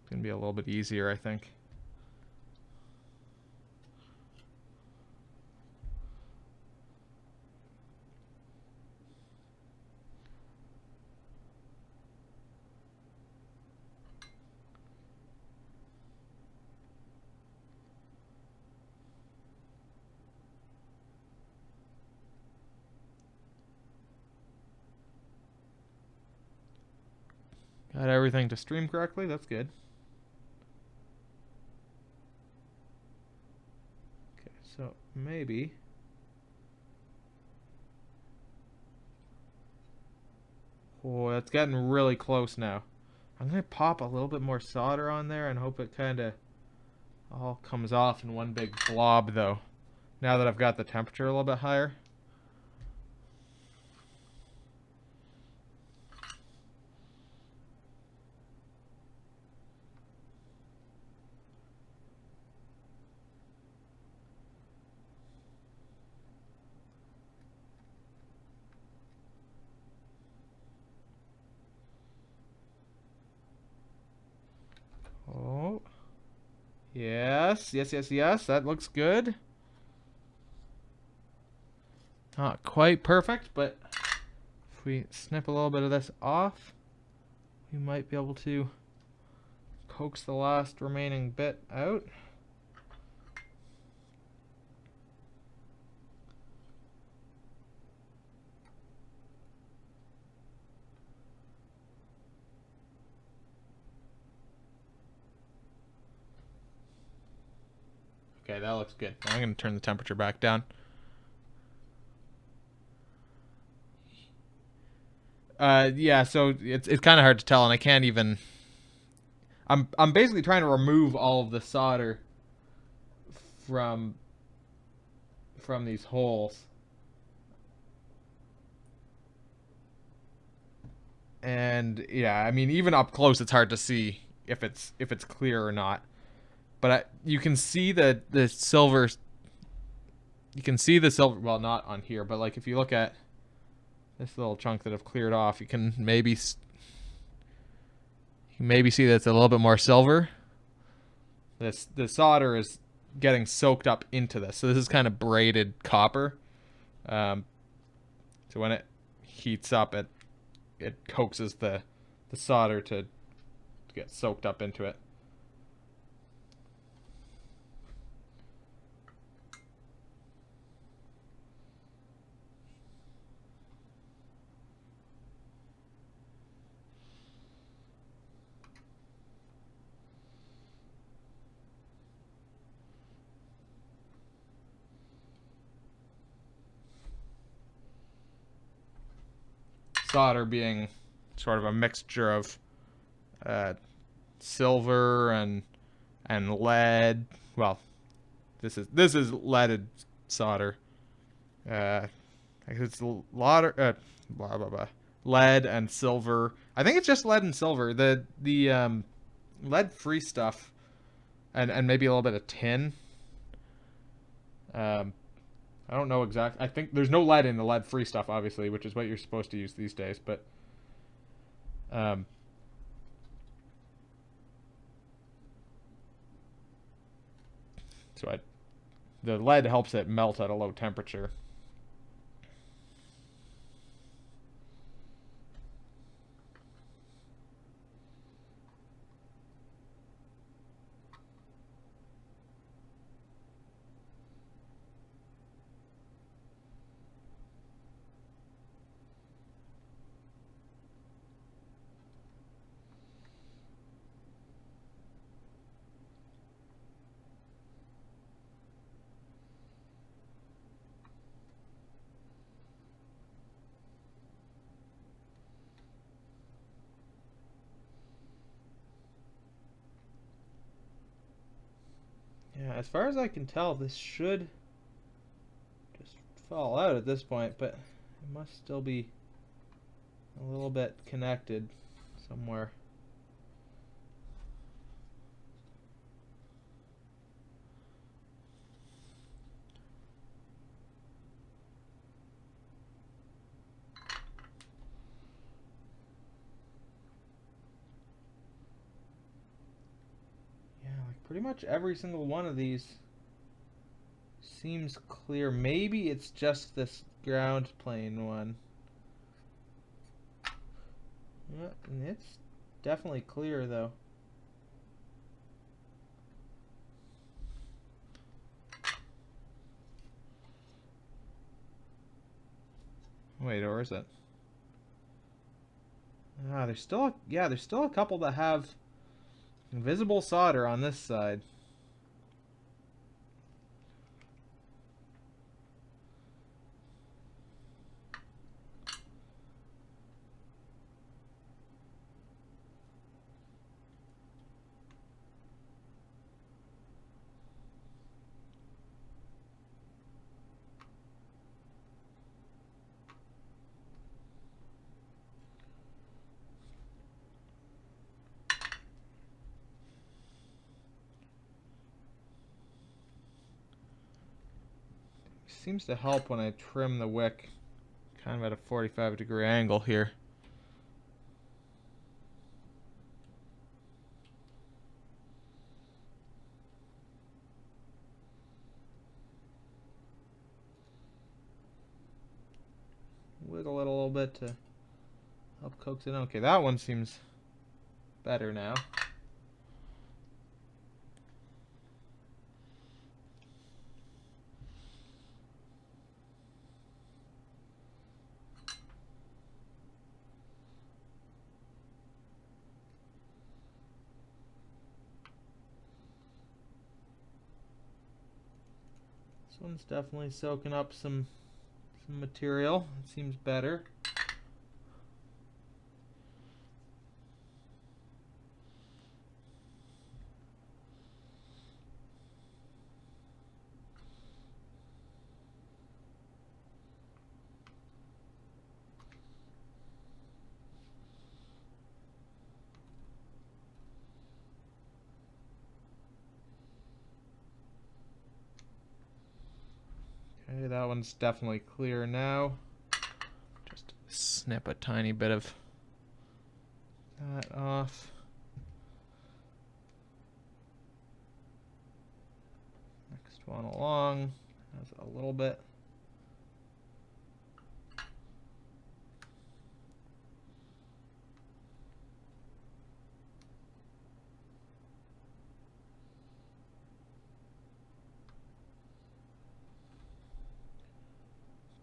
It's gonna be a little bit easier, I think. Got everything to stream correctly, that's good. Okay, so maybe oh, that's getting really close now. I'm gonna pop a little bit more solder on there and hope it kinda all comes off in one big blob though. Now that I've got the temperature a little bit higher. Oh. Yes, yes, yes, yes. That looks good. Not quite perfect, but if we snip a little bit of this off, we might be able to coax the last remaining bit out. Okay, that looks good. I'm going to turn the temperature back down. Yeah, so it's kind of hard to tell, and I can't even. I'm basically trying to remove all of the solder from these holes, and yeah, I mean even up close, it's hard to see if it's clear or not. But you can see the silver. You can see the silver. Well, not on here, but like if you look at this little chunk that I've cleared off, you can maybe see that it's a little bit more silver. The solder is getting soaked up into this, so this is kind of braided copper. So when it heats up, it coaxes the solder to get soaked up into it. Solder being sort of a mixture of silver and lead. Well, this is leaded solder. It's blah blah blah. Lead and silver. I think it's just lead and silver. The lead free stuff, and maybe a little bit of tin. I don't know exactly. I think there's no lead in the lead free stuff, obviously, which is what you're supposed to use these days. But the lead helps it melt at a low temperature. Yeah, as far as I can tell, this should just fall out at this point, but it must still be a little bit connected somewhere. Pretty much every single one of these seems clear. Maybe it's just this ground plane one. Yeah, it's definitely clear though. Wait, or is it? Ah, there's still a couple that have invisible solder on this side. Seems to help when I trim the wick kind of at a 45-degree angle here. Wiggle it a little bit to help coax it in. Okay, that one seems better now. This one's definitely soaking up some material. It seems better. one's definitely clear now. Just snip a tiny bit of that off. Next one along has a little bit.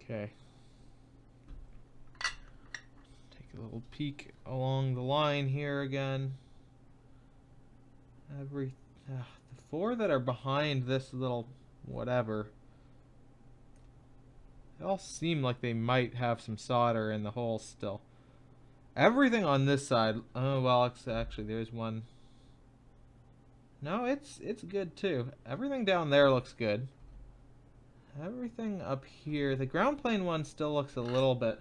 Okay. Take a little peek along the line here again. The four that are behind this little whatever, they all seem like they might have some solder in the hole still. Everything on this side, oh well, actually there's one. No, it's good too. Everything down there looks good. Everything up here, the ground plane one still looks a little bit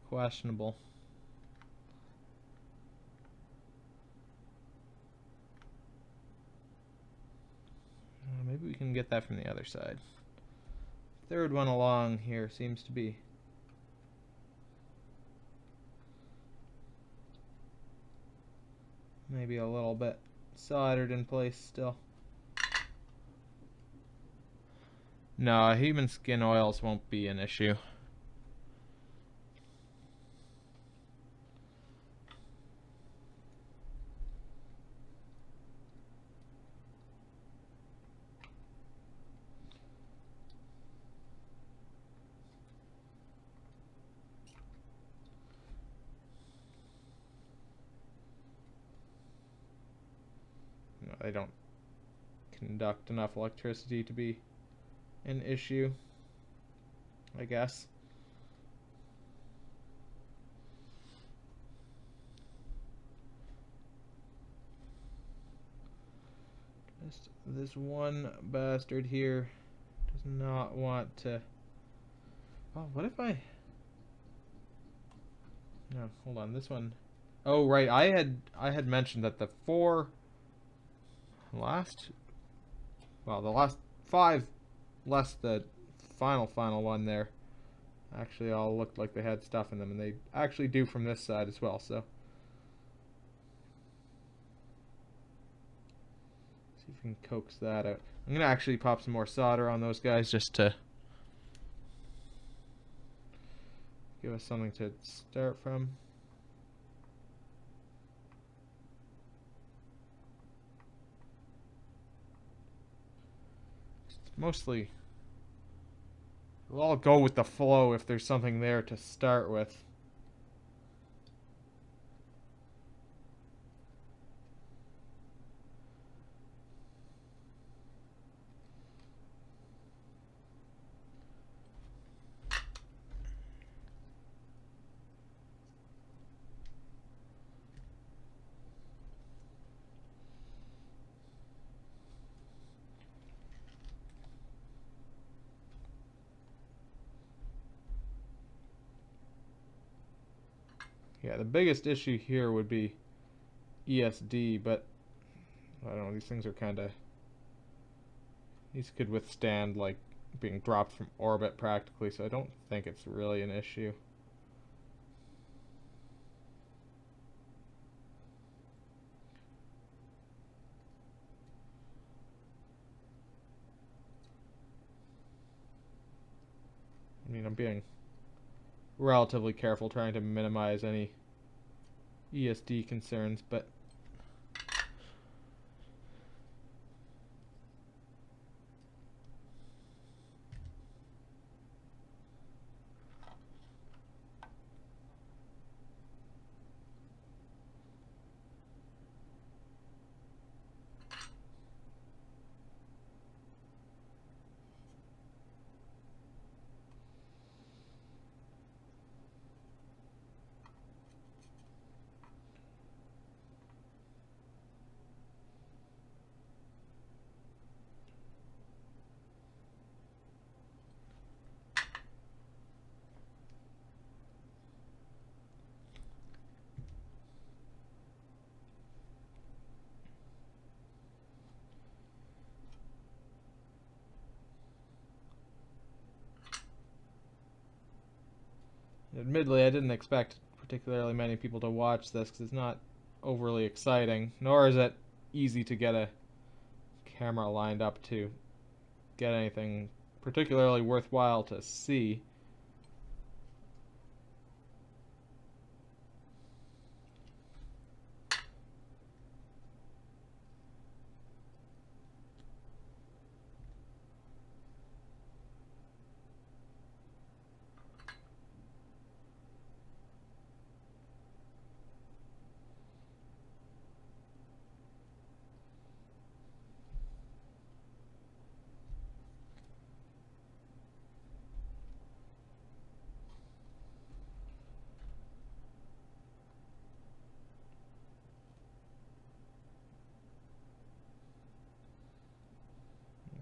questionable. Maybe we can get that from the other side. Third one along here seems to be maybe a little bit soldered in place still. No, human skin oils won't be an issue. No, they don't conduct enough electricity to be an issue, I guess. Just this one bastard here does not want to. Oh, what if I? No, hold on. This one. Oh, right. I had mentioned that the the last 5 less the final one there actually all looked like they had stuff in them, and they actually do from this side as well. So see if we can coax that out. I'm gonna actually pop some more solder on those guys just to give us something to start from. Mostly, we'll all go with the flow if there's something there to start with. Yeah, the biggest issue here would be ESD, but I don't know, these things are these could withstand like being dropped from orbit practically, so I don't think it's really an issue. I mean, I'm being relatively careful, trying to minimize any ESD concerns, but Admittedly, I didn't expect particularly many people to watch this because it's not overly exciting, nor is it easy to get a camera lined up to get anything particularly worthwhile to see.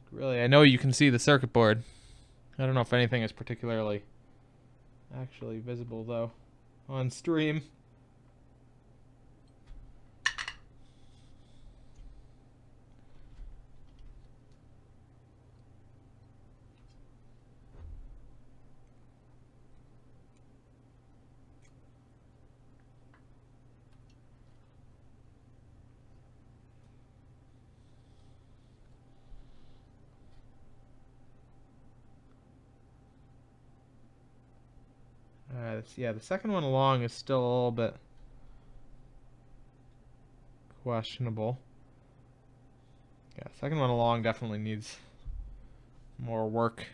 Really, I know you can see the circuit board. I don't know if anything is particularly actually visible though on stream. Yeah, the second one along is still a little bit questionable. Yeah, second one along definitely needs more work.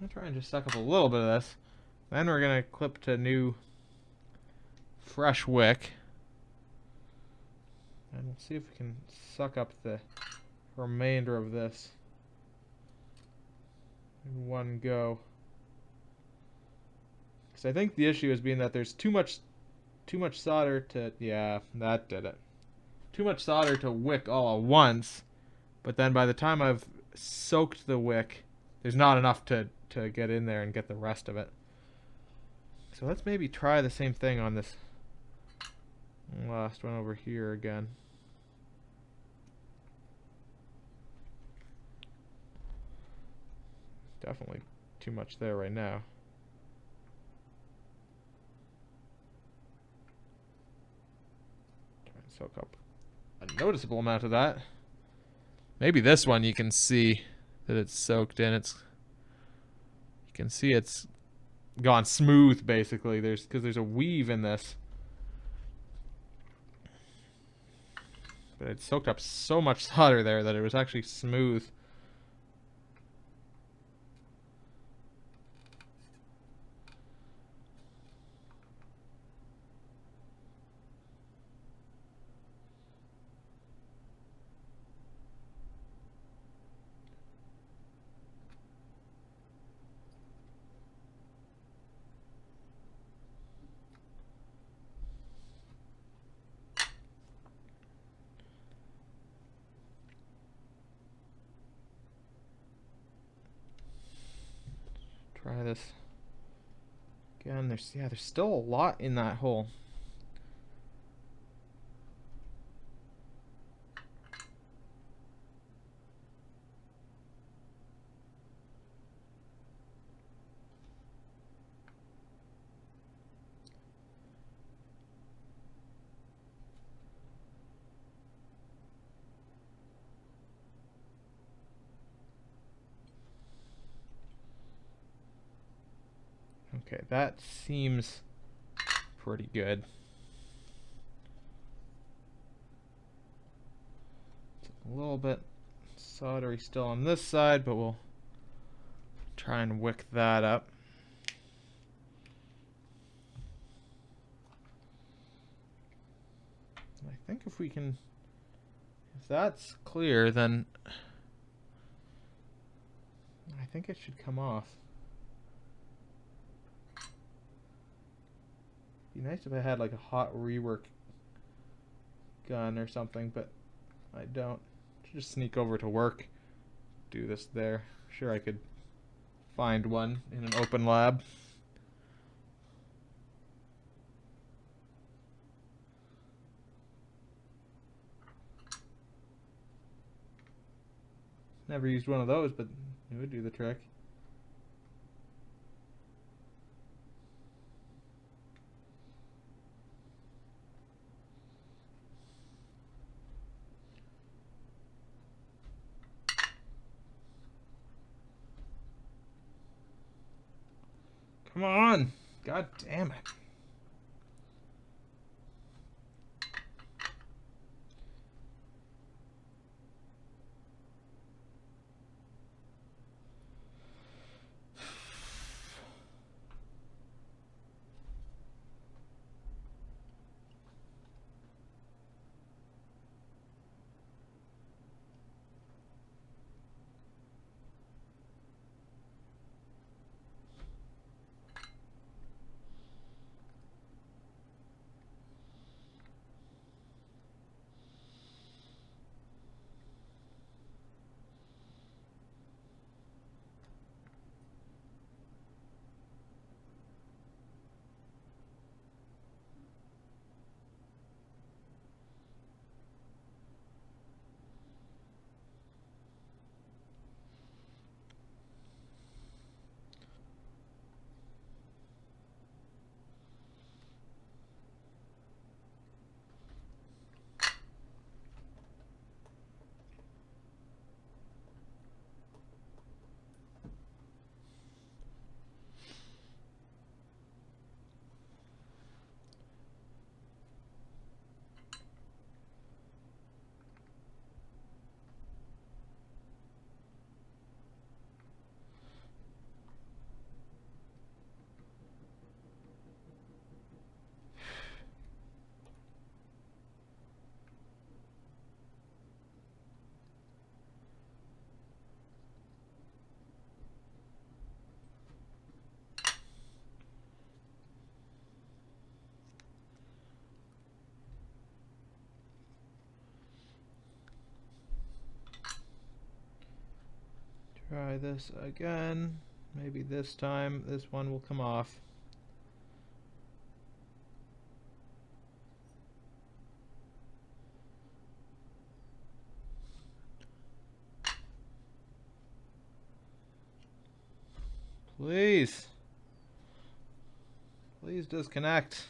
I'm gonna try and just suck up a little bit of this. Then we're gonna clip to new fresh wick. And we'll see if we can suck up the remainder of this in one go. Because I think the issue has been that there's too much solder to, yeah, that did it. Too much solder to wick all at once, but then by the time I've soaked the wick, there's not enough to get in there and get the rest of it. So let's maybe try the same thing on this last one over here again. Definitely too much there right now. Try and soak up a noticeable amount of that. Maybe this one you can see that it's soaked in. You can see it's gone smooth basically. Because there's a weave in this. But it soaked up so much solder there that it was actually smooth. Try this again. There's still a lot in that hole. Okay, that seems pretty good. It's a little bit soldery still on this side, but we'll try and wick that up. I think if that's clear, then I think it should come off. Be nice if I had like a hot rework gun or something, but I don't. Just sneak over to work, do this there. Sure, I could find one in an open lab. Never used one of those, but it would do the trick. Come on! God damn it. Try this again. Maybe this time this one will come off. Please. Please disconnect.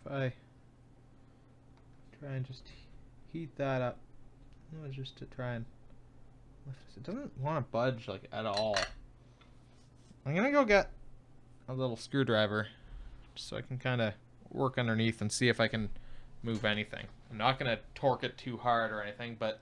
What if I try and just heat that up? No, just to try and lift this. It doesn't want to budge like at all. I'm gonna go get a little screwdriver so I can kind of work underneath and see if I can move anything. I'm not gonna torque it too hard or anything, but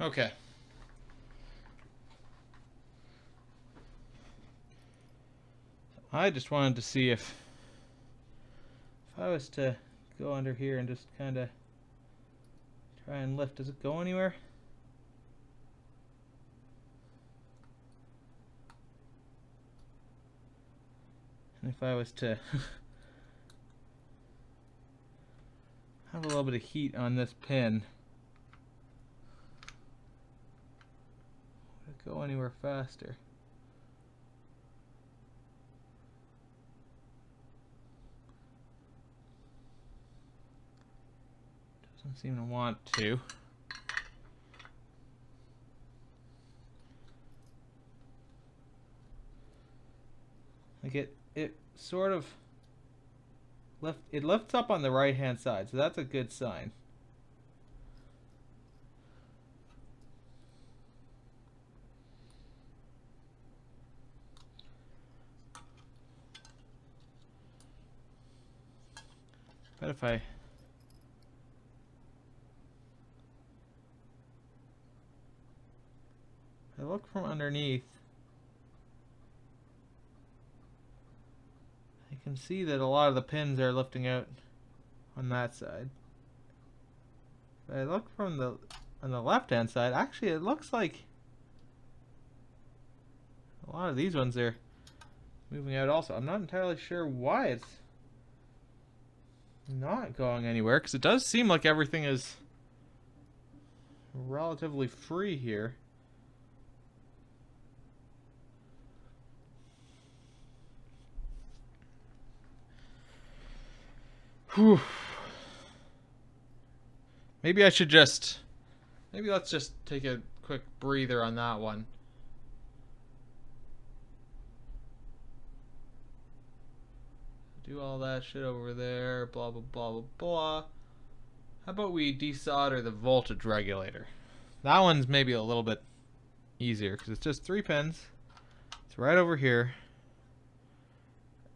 Okay. I just wanted to see if I was to go under here and just kind of try and lift, does it go anywhere? And if I was to have a little bit of heat on this pin, would it go anywhere faster? Doesn't seem to want to. Like it sort of lifts up on the right hand side, so that's a good sign. But if I look from underneath, I can see that a lot of the pins are lifting out on that side. If I look from on the left hand side, actually it looks like a lot of these ones are moving out also. I'm not entirely sure why it's not going anywhere, because it does seem like everything is relatively free here. Whew. Maybe I should just... Maybe let's just take a quick breather on that one. Do all that shit over there, blah, blah, blah, blah, blah. How about we desolder the voltage regulator? That one's maybe a little bit easier, because it's just 3 pins. It's right over here.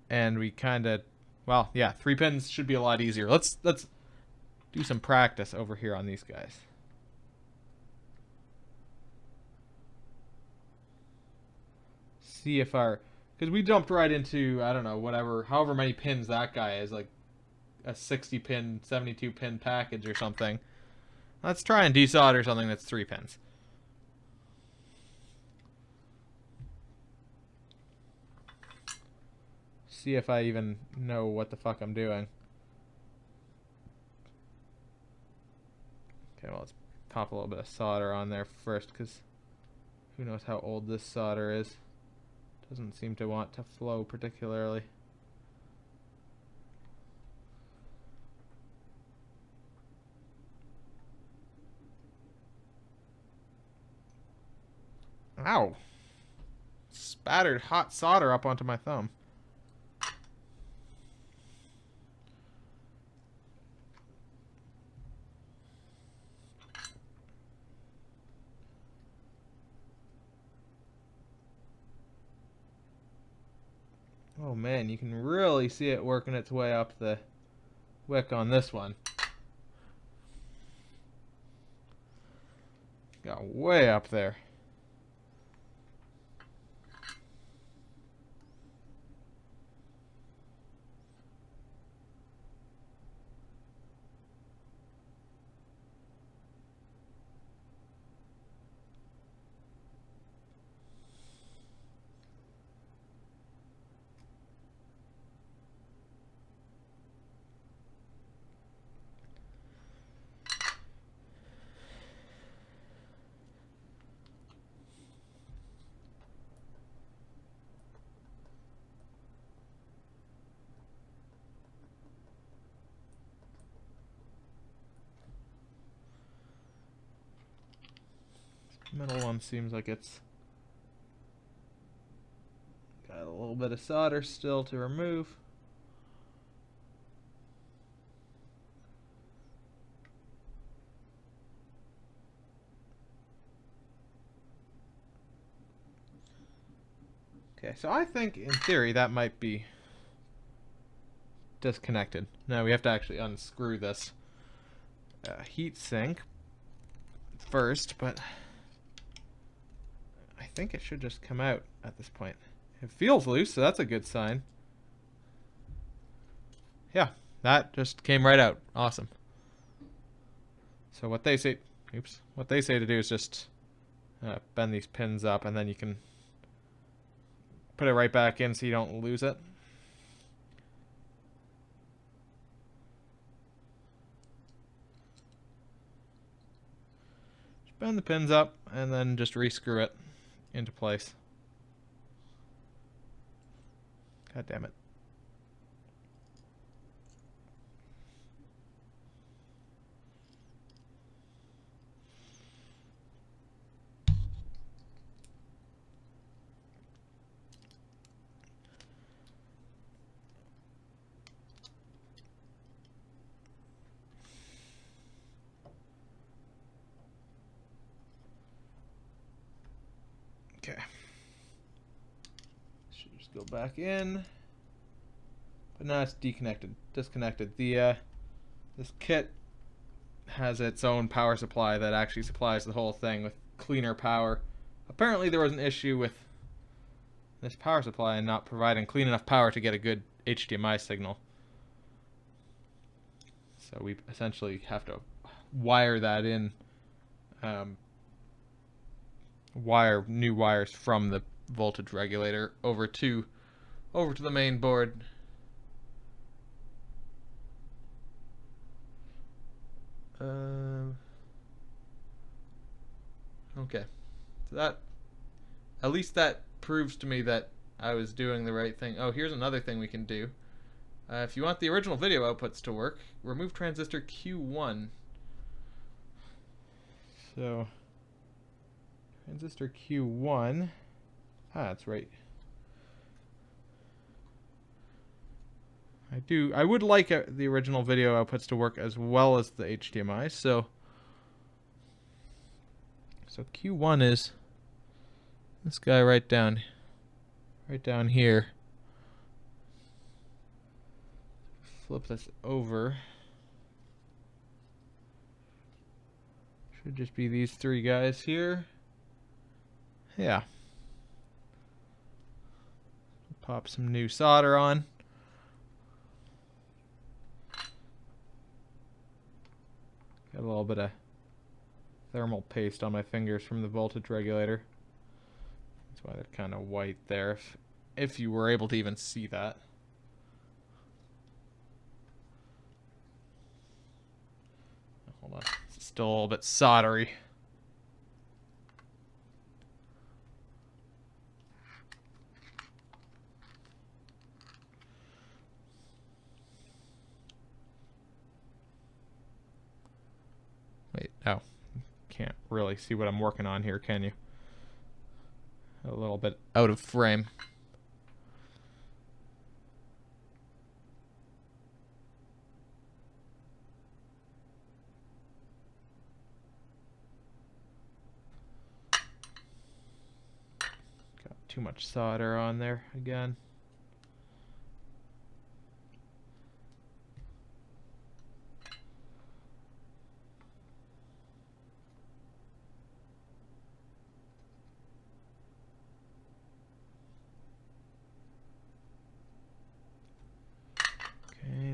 And we kind of... Well, yeah, 3 pins should be a lot easier. Let's do some practice over here on these guys. See if our... Because we jumped right into, I don't know, whatever, however many pins that guy is, like a 60 pin, 72 pin package or something. Let's try and desolder something that's 3 pins. See if I even know what the fuck I'm doing. Okay, well, let's pop a little bit of solder on there first, because who knows how old this solder is. Doesn't seem to want to flow particularly. Ow! Spattered hot solder up onto my thumb. Oh man, you can really see it working its way up the wick on this one. Got way up there. Middle one seems like it's got a little bit of solder still to remove. Okay, so I think in theory that might be disconnected. Now we have to actually unscrew this heat sink. first, but I think it should just come out at this point. It feels loose, so that's a good sign. Yeah, that just came right out. Awesome. So what they say, what they say to do is just bend these pins up, and then you can put it right back in so you don't lose it. Just bend the pins up, and then just rescrew it into place. God damn it. Okay. Should just go back in. But now it's disconnected. The this kit has its own power supply that actually supplies the whole thing with cleaner power. Apparently there was an issue with this power supply and not providing clean enough power to get a good HDMI signal. So we essentially have to wire that in, wire new wires from the voltage regulator over to the main board. Okay, so that, at least that proves to me that I was doing the right thing. Oh, here's another thing we can do. If you want the original video outputs to work, remove transistor Q1. So, transistor Q1. That's right. I would like the original video outputs to work as well as the HDMI. So Q1 is this guy right down here. Flip this over. Should just be these three guys here. Yeah. Pop some new solder on. Got a little bit of thermal paste on my fingers from the voltage regulator. That's why they're kind of white there, if you were able to even see that. Hold on, it's still a little bit soldery. Wait, oh, can't really see what I'm working on here, can you? A little bit out of frame. Got too much solder on there again.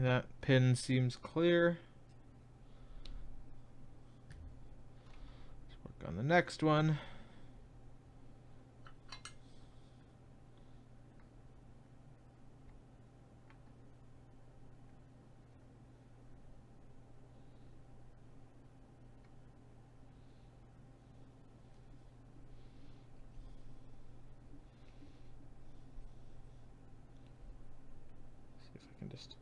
That pin seems clear. Let's work on the next one. See if I can just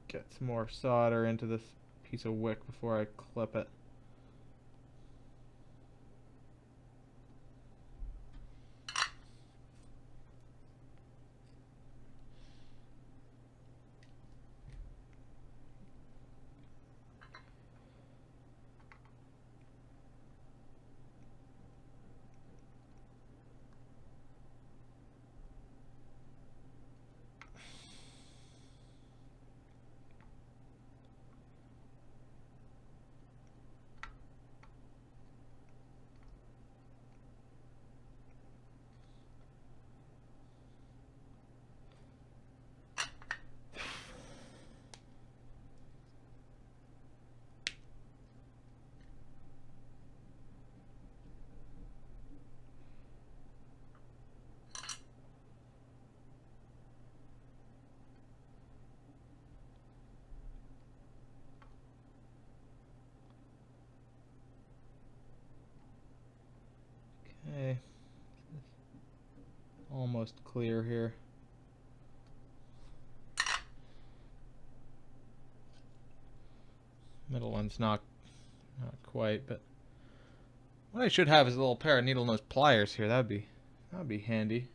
get some more solder into this piece of wick before I clip it. almost clear here. Middle one's not quite, but what I should have is a little pair of needle nose pliers here. That'd be handy.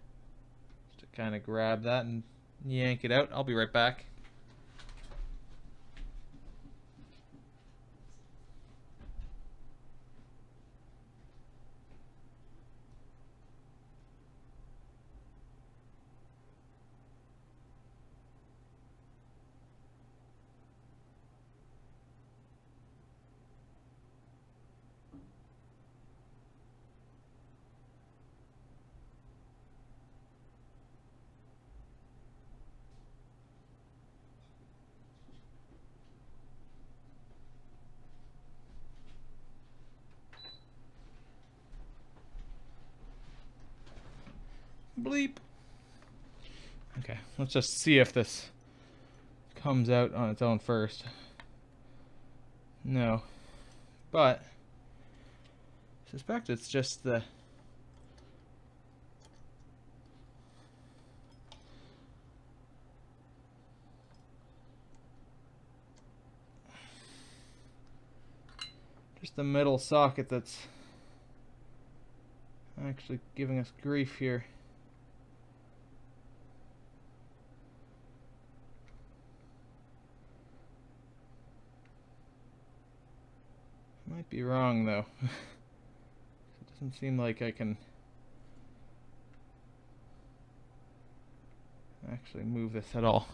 Just to kind of grab that and yank it out. I'll be right back. Bleep. Okay, let's just see if this comes out on its own first. No, but I suspect it's just the middle socket that's actually giving us grief here. Might be wrong though. It doesn't seem like I can actually move this at all.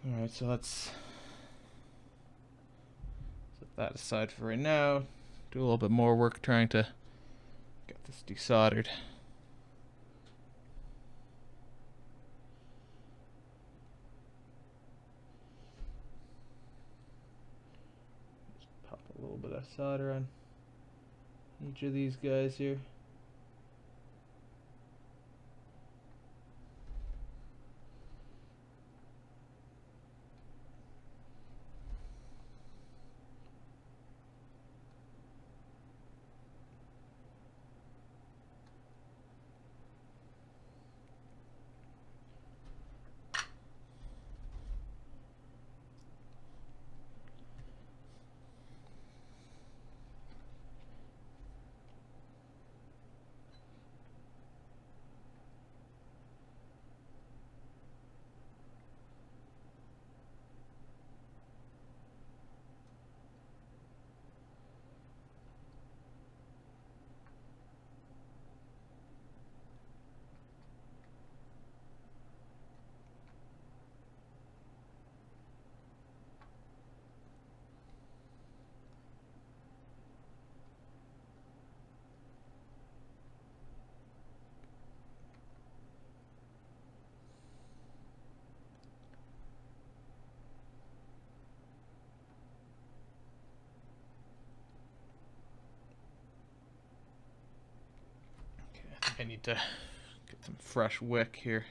Alright, so let's set that aside for right now. Do a little bit more work trying to get this desoldered. Just pop a little bit of solder on each of these guys here. I need to get some fresh wick here.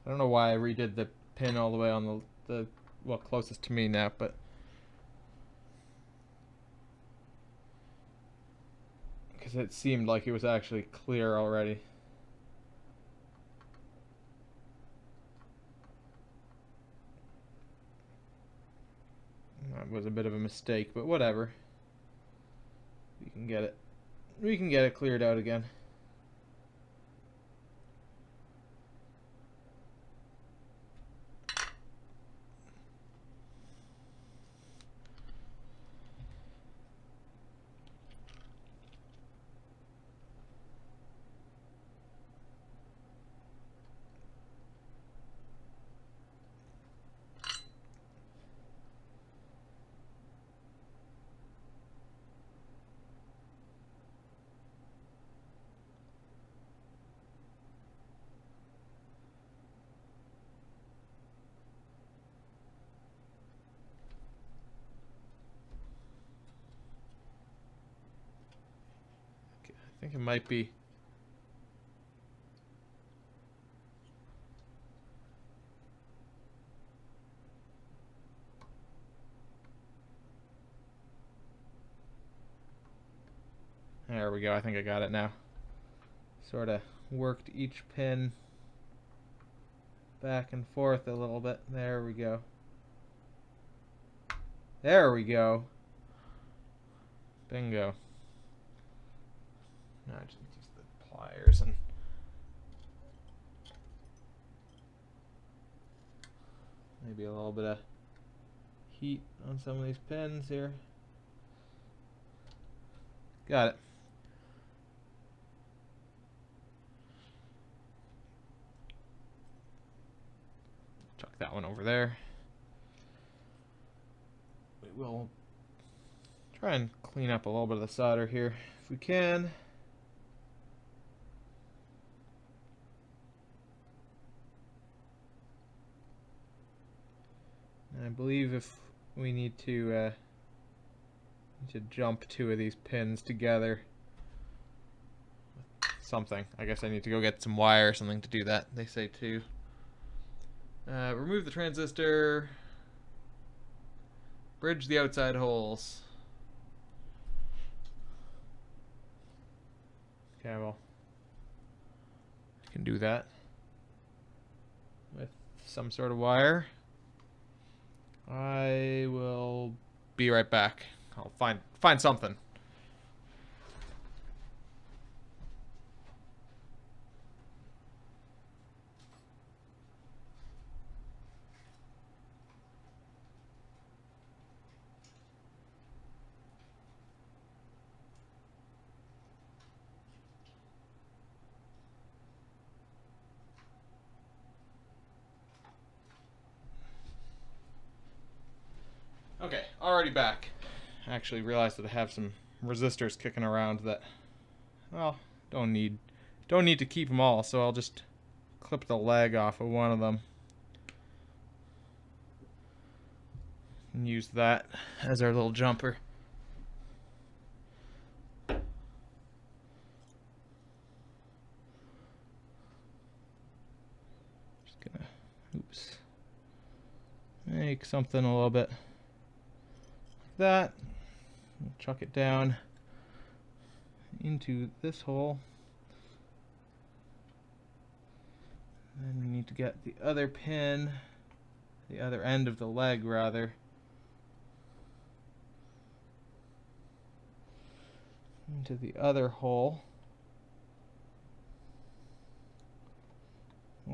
I don't know why I redid the pin all the way on the well, closest to me now, but because it seemed like it was actually clear already. That was a bit of a mistake, but whatever. We can get it cleared out again. I think it might be There we go. I think I got it now. Sort of worked each pin back and forth a little bit. There we go. There we go. Bingo. Now I just need to use the pliers and maybe a little bit of heat on some of these pins here. Got it. Chuck that one over there. We will try and clean up a little bit of the solder here if we can. And I believe if we need to jump two of these pins together with something. I guess I need to go get some wire or something to do that. They say to remove the transistor, bridge the outside holes. Okay, well, I can do that with some sort of wire. I will be right back. I'll find something. Okay, already back. I actually realized that I have some resistors kicking around that, well, don't need to keep them all, so I'll just clip the leg off of one of them and use that as our little jumper. Just gonna, oops, make something a little bit that. We'll chuck it down into this hole. Then we need to get the other pin, the other end of the leg rather, into the other hole.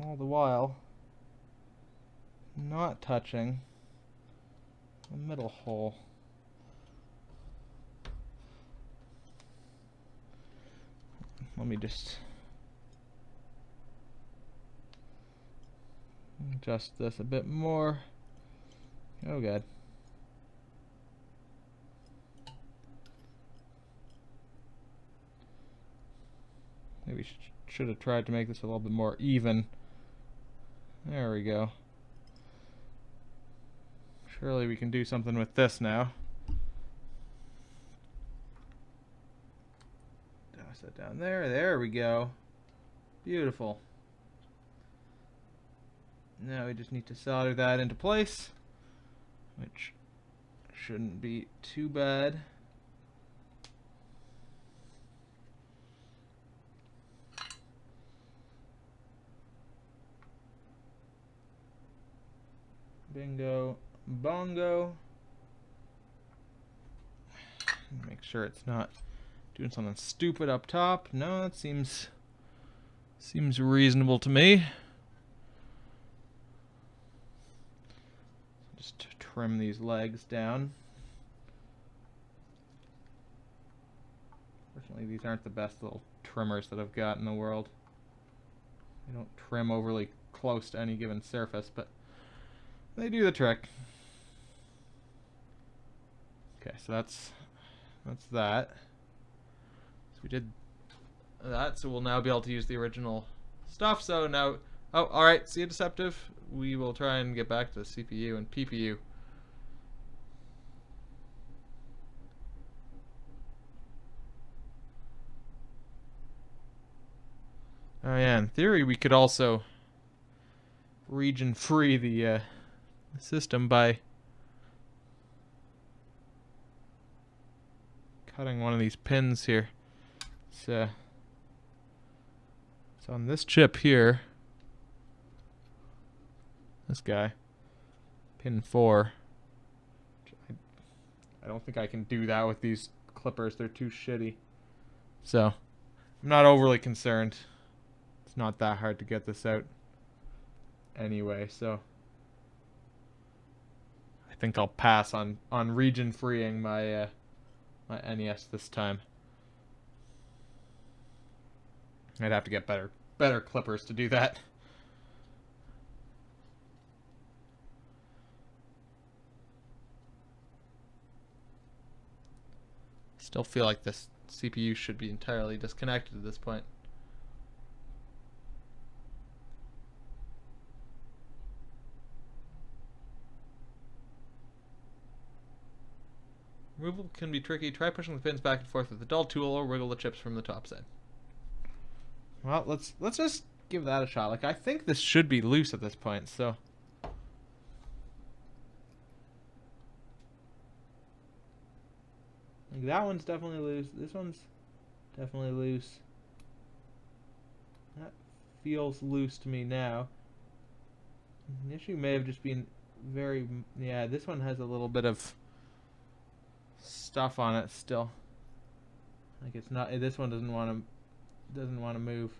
All the while not touching the middle hole. Let me just adjust this a bit more. Oh god. Maybe should have tried to make this a little bit more even. There we go. Surely we can do something with this now. That down there. There we go. Beautiful. Now we just need to solder that into place, which shouldn't be too bad. Bingo, bongo. Make sure it's not doing something stupid up top. No, that seems reasonable to me. Just trim these legs down. Fortunately, these aren't the best little trimmers that I've got in the world. They don't trim overly close to any given surface, but they do the trick. Okay, so that's that. So we did that, so we'll now be able to use the original stuff. So now, oh, alright, see you, Deceptive. We will try and get back to the CPU and PPU. Oh yeah, in theory we could also region free the system by cutting one of these pins here. It's on this chip here. This guy. Pin 4. I don't think I can do that with these clippers. They're too shitty. So, I'm not overly concerned. It's not that hard to get this out anyway, so I think I'll pass on region freeing my my NES this time. I'd have to get better clippers to do that. Still feel like this CPU should be entirely disconnected at this point. Removal can be tricky. Try pushing the pins back and forth with a dull tool or wiggle the chips from the top side. Well, let's just give that a shot. Like, I think this should be loose at this point, so like that one's definitely loose. This one's definitely loose. That feels loose to me now. The issue may have just been very, yeah, this one has a little bit of stuff on it still. Like it's not, this one doesn't want to move.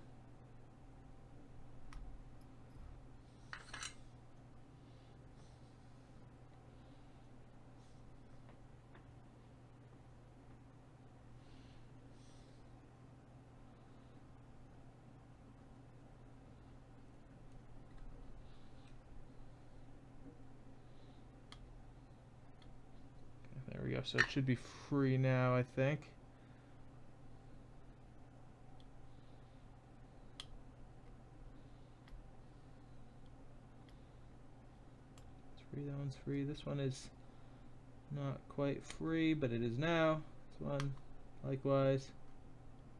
There we go. So it should be free now, I think. It's free. That one's free. This one is not quite free, but it is now. This one, likewise.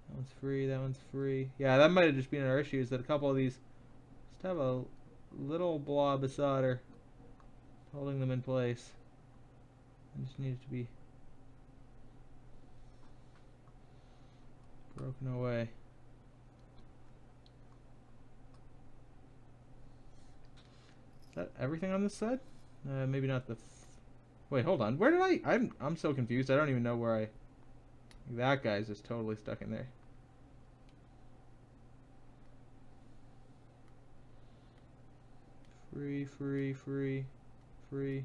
That one's free. That one's free. Yeah, that might have just been our issue, is that a couple of these just have a little blob of solder holding them in place. I just need it to be broken away. Is that everything on this side? Maybe not the. Wait, hold on. Where did I'm so confused. I don't even know where I. That guy's just totally stuck in there. Free, free, free, free,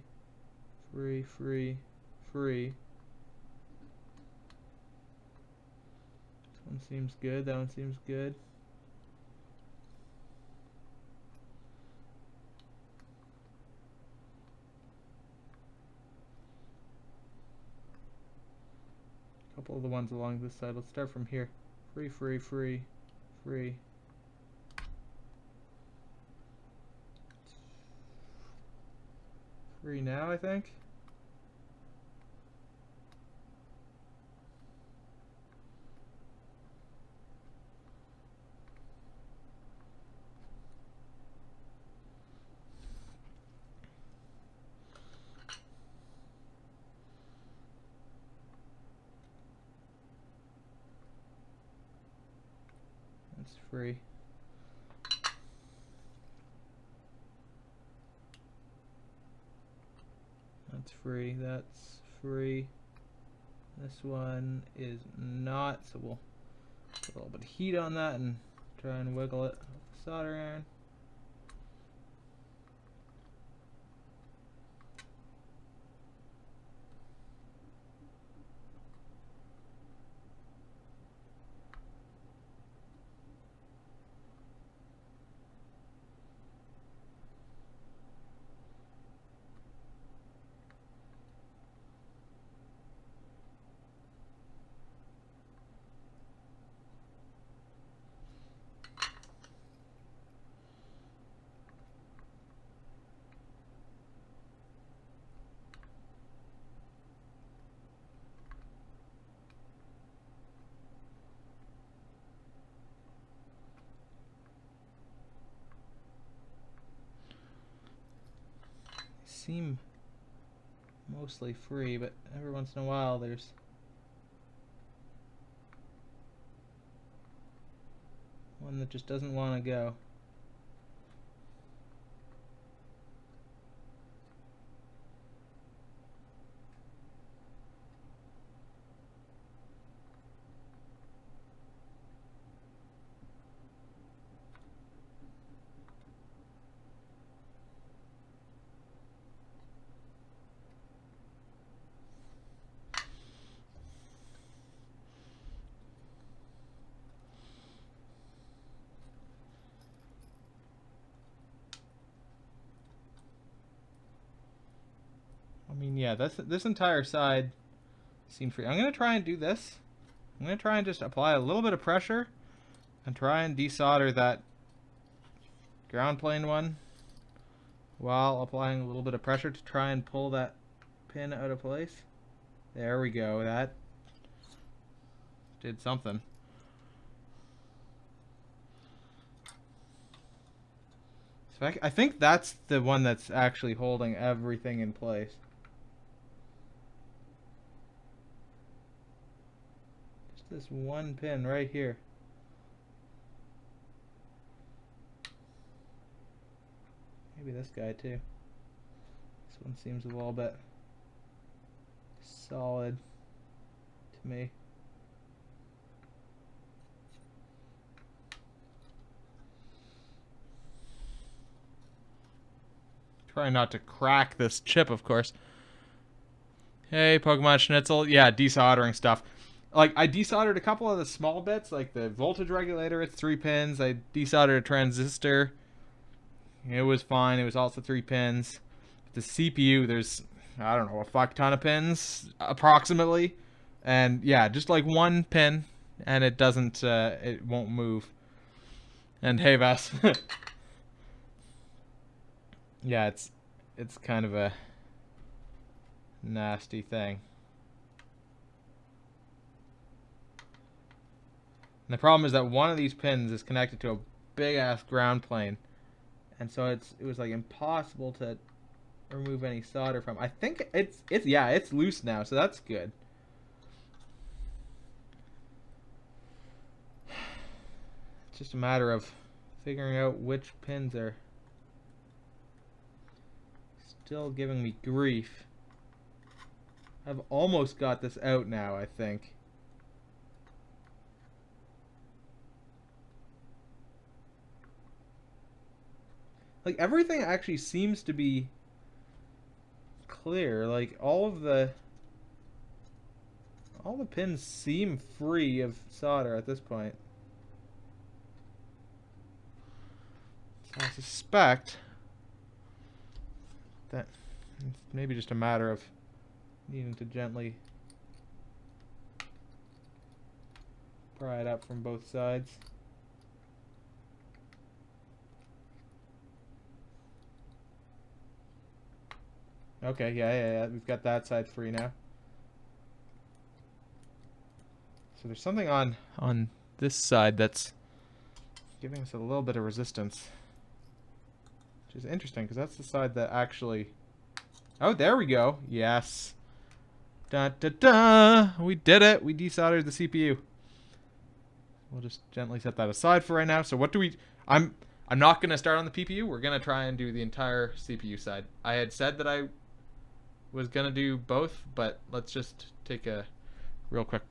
free, free, free. This one seems good. That one seems good. A couple of the ones along this side. Let's start from here. Free, free, free, free. Free now, I think. That's free. That's free. That's free. This one is not, so we'll put a little bit of heat on that and try and wiggle it with the soldering iron. Seem mostly free, but every once in a while there's One that just doesn't want to go. I mean, yeah, this entire side seemed free. I'm going to try and do this. I'm going to try and just apply a little bit of pressure and try and desolder that ground plane one while applying a little bit of pressure to try and pull that pin out of place. There we go. That did something. So I think that's the one that's actually holding everything in place. This one pin right here. Maybe this guy too. This one seems a little bit solid to me. Try not to crack this chip, of course. Hey, Pokemon Schnitzel. Yeah, desoldering stuff. Like, I desoldered a couple of the small bits, like the voltage regulator, it's 3 pins. I desoldered a transistor. It was fine. It was also 3 pins. The CPU, there's, I don't know, a fuck ton of pins, approximately. And, yeah, just like one pin, and it doesn't, it won't move. And hey, Vess. Yeah, it's kind of a nasty thing. And the problem is that one of these pins is connected to a big ass ground plane, and so it was like impossible to remove any solder from. I think it's loose now, so that's good. It's just a matter of figuring out which pins are still giving me grief. I've almost got this out now, I think. Like, everything actually seems to be clear. Like, all the pins seem free of solder at this point. So I suspect that it's maybe just a matter of needing to gently pry it up from both sides. Okay, yeah. We've got that side free now. So there's something on this side that's giving us a little bit of resistance, which is interesting because that's the side that actually. Oh, there we go. Yes. Da da da. We did it. We desoldered the CPU. We'll just gently set that aside for right now. So what do we? I'm not gonna start on the PPU. We're gonna try and do the entire CPU side. I had said that I was gonna do both, but let's just take a real quick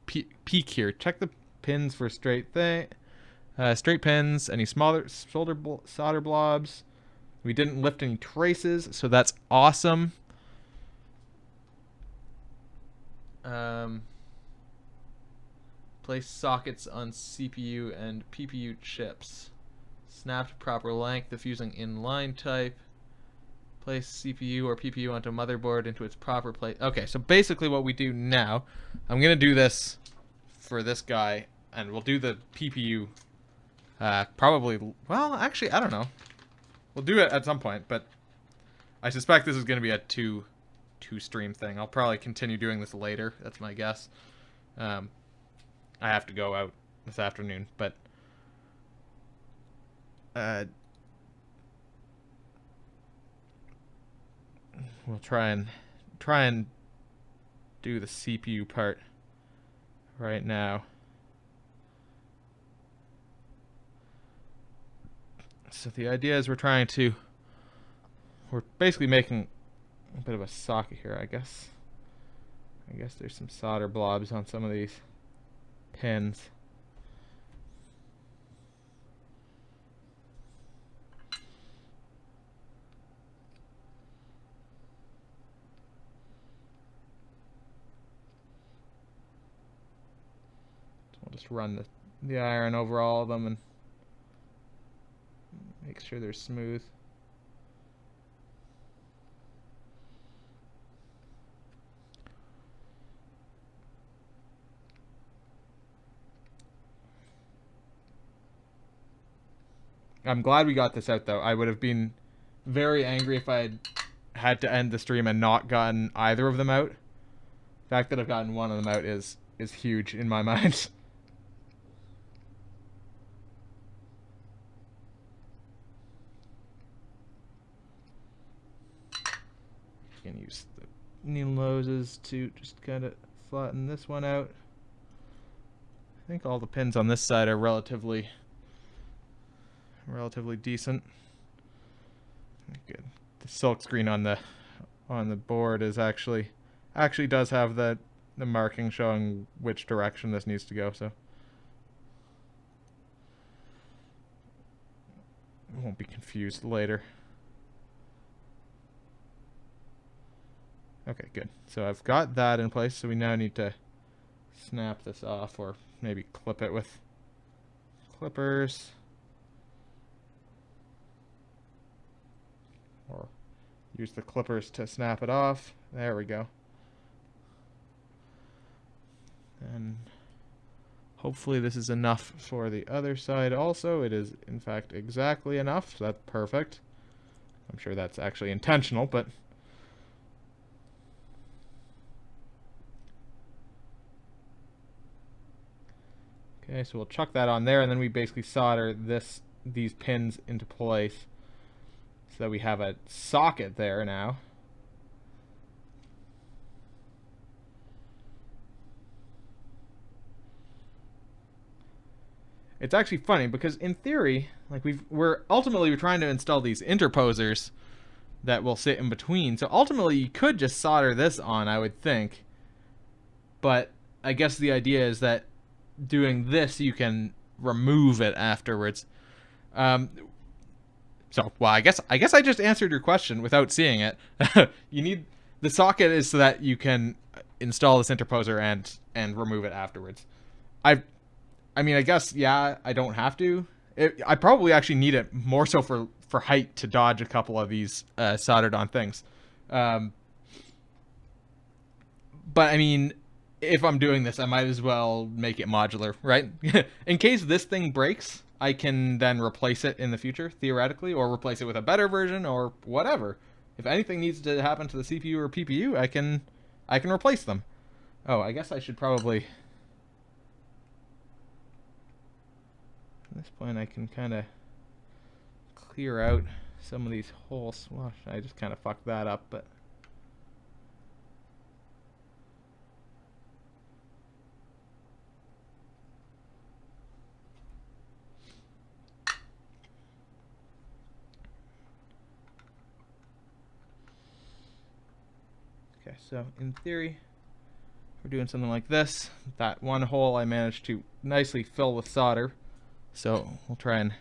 peek here. Check the pins for straight pins. Any smaller solder blobs. We didn't lift any traces, so that's awesome. Place sockets on CPU and PPU chips. Snapped proper length if using inline type. Place CPU or PPU onto motherboard into its proper place. Okay, so basically what we do now, I'm going to do this for this guy, and we'll do the PPU probably, well, actually, I don't know. We'll do it at some point, but I suspect this is going to be a two stream thing. I'll probably continue doing this later. That's my guess. I have to go out this afternoon, but we'll try and do the CPU part right now. So the idea is we're basically making a bit of a socket here, I guess. I guess there's some solder blobs on some of these pins. So we'll just run the iron over all of them and make sure they're smooth. I'm glad we got this out, though. I would have been very angry if I had to end the stream and not gotten either of them out. The fact that I've gotten one of them out is huge in my mind. You can use the needle noses to just kind of flatten this one out. I think all the pins on this side are relatively decent. Good. The silk screen on the board is actually does have the marking showing which direction this needs to go, so I won't be confused later. Okay, good. So I've got that in place, so we now need to snap this off, or maybe clip it with clippers. Or use the clippers to snap it off. There we go. And hopefully this is enough for the other side also. It is, in fact, exactly enough, so that's perfect. I'm sure that's actually intentional, but okay, so we'll chuck that on there, and then we basically solder these pins into place so that we have a socket there now. It's actually funny because in theory, like we're ultimately trying to install these interposers that will sit in between. So ultimately you could just solder this on, I would think. But I guess the idea is that doing this you can remove it afterwards. So, well, I guess I just answered your question without seeing it. You need the socket is so that you can install this interposer and remove it afterwards. I mean, I guess, yeah, I don't have to. I probably actually need it more so for height to dodge a couple of these soldered on things. But I mean, if I'm doing this, I might as well make it modular, right? In case this thing breaks, I can then replace it in the future, theoretically, or replace it with a better version, or whatever. If anything needs to happen to the CPU or PPU, I can replace them. Oh, I guess I should probably... At this point, I can kind of clear out some of these holes. Well, I just kind of fucked that up, but... Okay, so in theory, we're doing something like this. That one hole I managed to nicely fill with solder. So we'll try and heat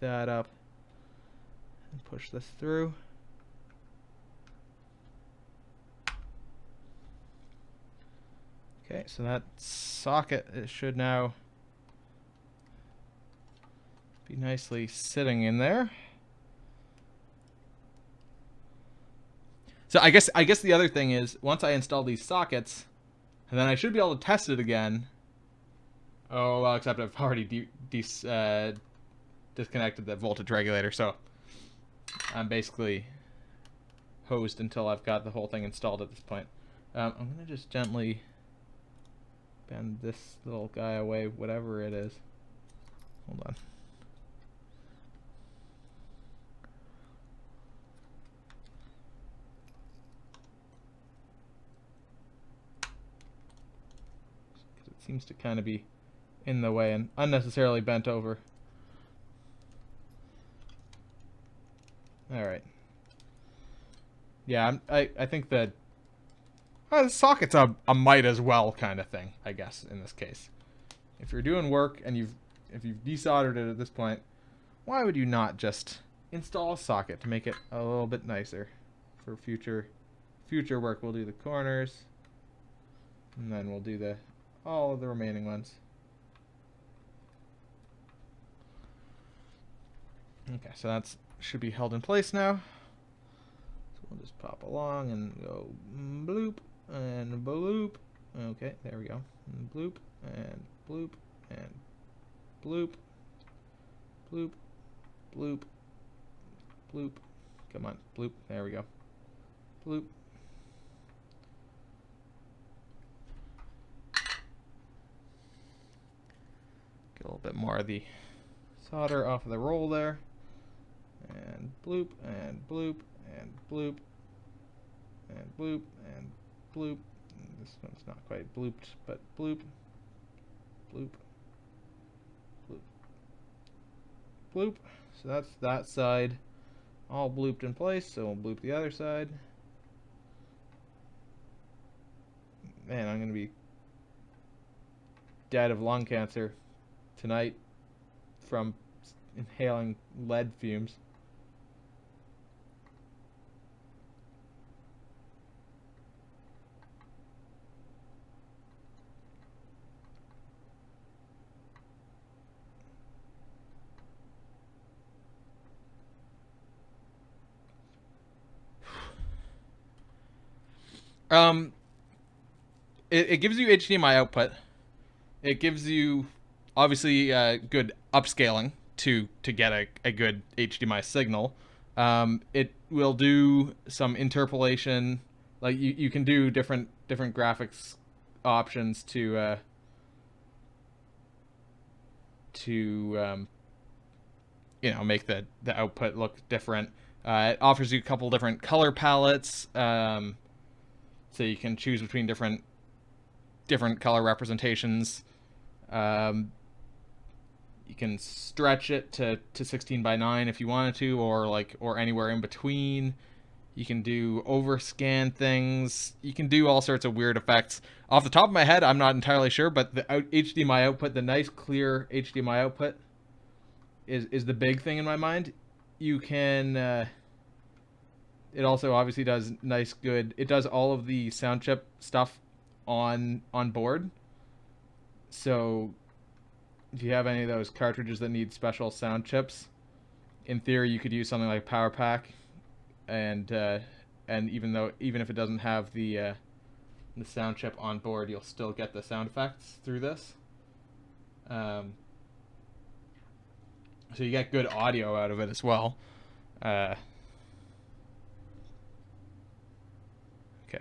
that up and push this through. Okay, so that socket, it should now be nicely sitting in there. So I guess the other thing is, once I install these sockets, and then I should be able to test it again. Oh, well, except I've already disconnected the voltage regulator, so I'm basically hosed until I've got the whole thing installed at this point. I'm going to just gently bend this little guy away, whatever it is. Hold on. Because it seems to kind of be in the way and unnecessarily bent over. All right. Yeah, I think that the socket's a might as well kind of thing, I guess, in this case. If you're doing work and if you've desoldered it at this point, why would you not just install a socket to make it a little bit nicer for future work? We'll do the corners, and then we'll do all of the remaining ones. Okay, so that's should be held in place now. So we'll just pop along and go bloop and bloop. Okay, there we go. And bloop and bloop and bloop, bloop, bloop, bloop. Come on, bloop. There we go. Bloop. Get a little bit more of the solder off of the roll there. And bloop, and bloop, and bloop, and bloop, and bloop. And this one's not quite blooped, but bloop, bloop, bloop, bloop. So that's that side all blooped in place, so we'll bloop the other side. Man, I'm going to be dead of lung cancer tonight from inhaling lead fumes. It gives you HDMI output. It gives you obviously good upscaling to get a good HDMI signal. It will do some interpolation, like you can do different graphics options to you know, make the output look different. It offers you a couple different color palettes, so you can choose between different color representations. You can stretch it to 16:9 if you wanted to, or anywhere in between. You can do overscan things. You can do all sorts of weird effects. Off the top of my head, I'm not entirely sure, but the HDMI output, the nice clear HDMI output, is the big thing in my mind. You can it also obviously does nice good, it does all of the sound chip stuff on board. So if you have any of those cartridges that need special sound chips, in theory you could use something like Power Pack, and even if it doesn't have the sound chip on board, you'll still get the sound effects through this. So you get good audio out of it as well. Okay,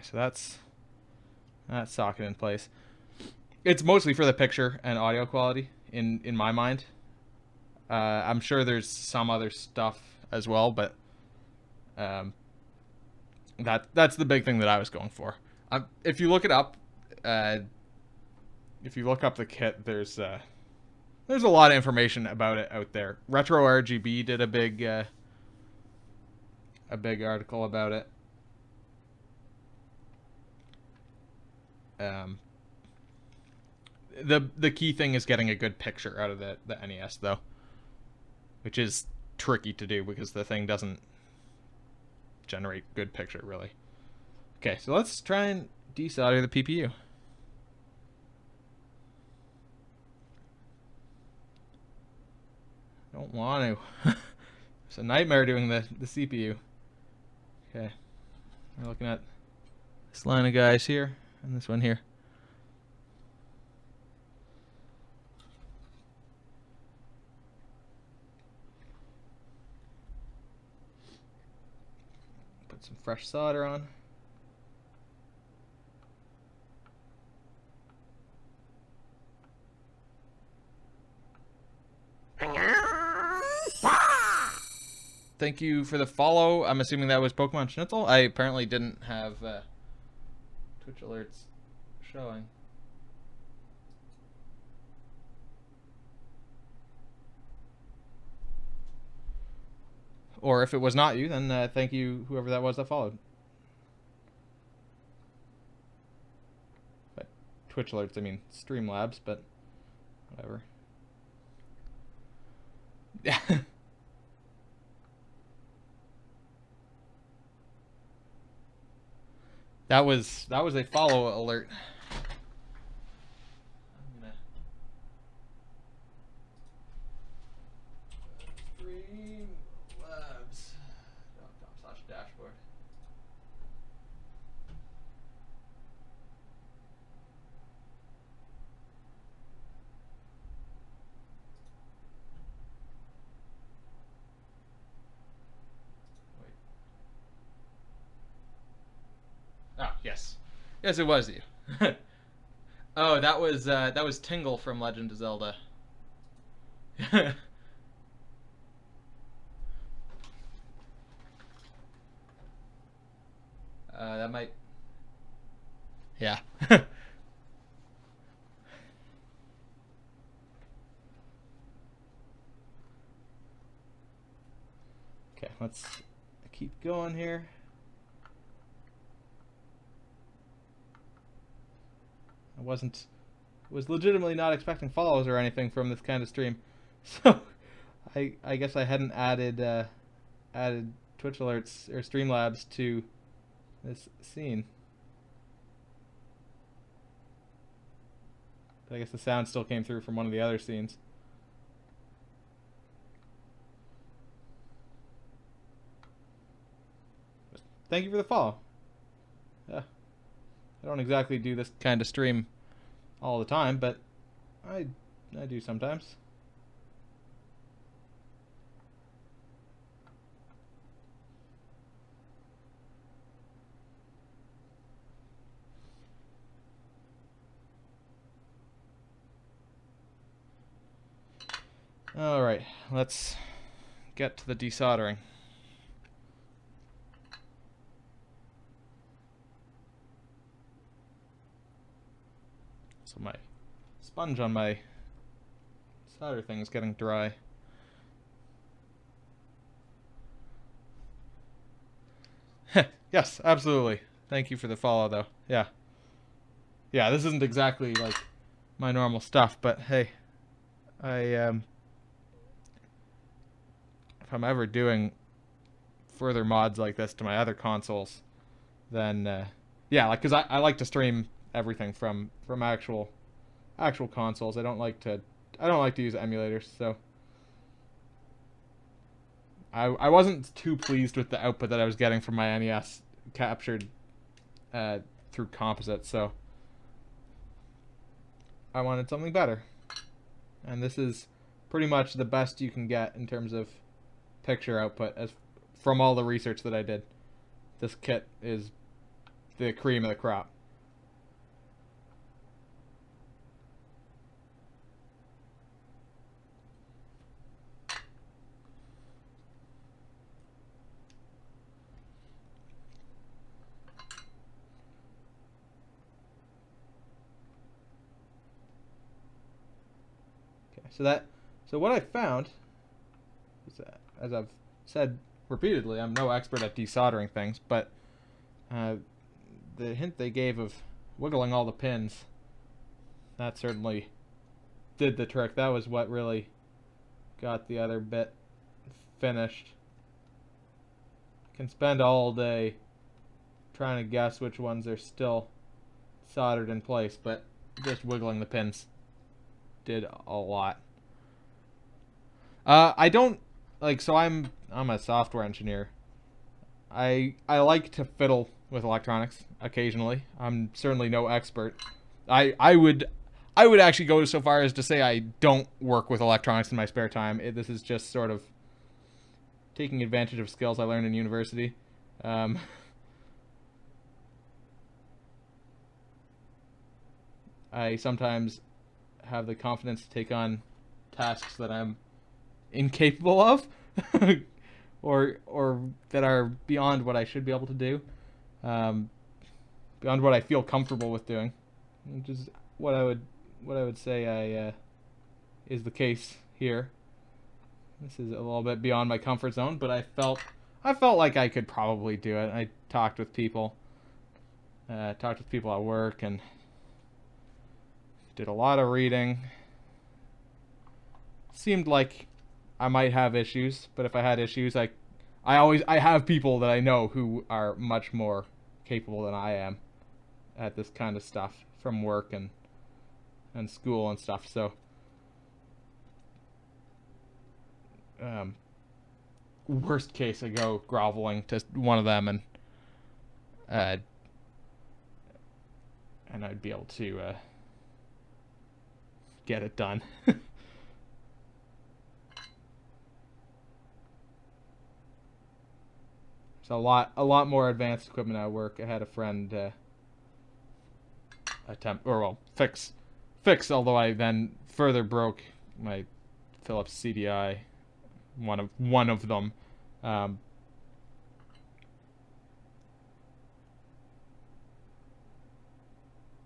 so that's that socket in place. It's mostly for the picture and audio quality in my mind. I'm sure there's some other stuff as well, but that's the big thing that I was going for. If you look it up, if you look up the kit, there's a lot of information about it out there. Retro RGB did a big article about it. The key thing is getting a good picture out of the NES, though, which is tricky to do because the thing doesn't generate good picture, really. Okay, so let's try and desolder the PPU. Don't want to. It's a nightmare doing the CPU. Okay, we're looking at this line of guys here and this one here. Put some fresh solder on. Thank you for the follow. I'm assuming that was Pokemon Schnitzel. I apparently didn't have Twitch alerts showing. Or if it was not you, then thank you, whoever that was that followed. But Twitch alerts, I mean Streamlabs, but whatever. Yeah. That was a follow alert. Streamlabs.com/dashboard. Oh, yes. Yes, it was you. Oh, that was Tingle from Legend of Zelda. That might... Yeah. Okay, let's keep going here. Was legitimately not expecting follows or anything from this kind of stream, so I guess I hadn't added Twitch alerts or Streamlabs to this scene. But I guess the sound still came through from one of the other scenes. But thank you for the follow. Yeah. I don't exactly do this kind of stream all the time, but I do sometimes. Alright, let's get to the desoldering. So my sponge on my solder thing is getting dry. Yes, absolutely. Thank you for the follow, though. Yeah. Yeah, this isn't exactly like my normal stuff, but hey, if I'm ever doing further mods like this to my other consoles, then yeah, like, because I like to stream everything from actual consoles. I don't like to use emulators, so I wasn't too pleased with the output that I was getting from my NES captured through composite, so I wanted something better. And this is pretty much the best you can get in terms of picture output as from all the research that I did. This kit is the cream of the crop. So what I found is that, as I've said repeatedly, I'm no expert at desoldering things, but the hint they gave of wiggling all the pins, that certainly did the trick. That was what really got the other bit finished. Can spend all day trying to guess which ones are still soldered in place, but just wiggling the pins did a lot. I don't like, so I'm a software engineer. I like to fiddle with electronics occasionally. I'm certainly no expert. I would actually go so far as to say I don't work with electronics in my spare time. This is just sort of taking advantage of skills I learned in university. I sometimes have the confidence to take on tasks that I'm incapable of, or that are beyond what I should be able to do, beyond what I feel comfortable with doing, which is what I would say is the case here. This is a little bit beyond my comfort zone, but I felt like I could probably do it. I talked with people at work, and did a lot of reading. Seemed like I might have issues, but if I had issues, I have people that I know who are much more capable than I am at this kind of stuff from work and school and stuff. So worst case, I go groveling to one of them, and I'd be able to get it done. So a lot more advanced equipment at work. I had a friend fix, although I then further broke my Philips CDI, one of them.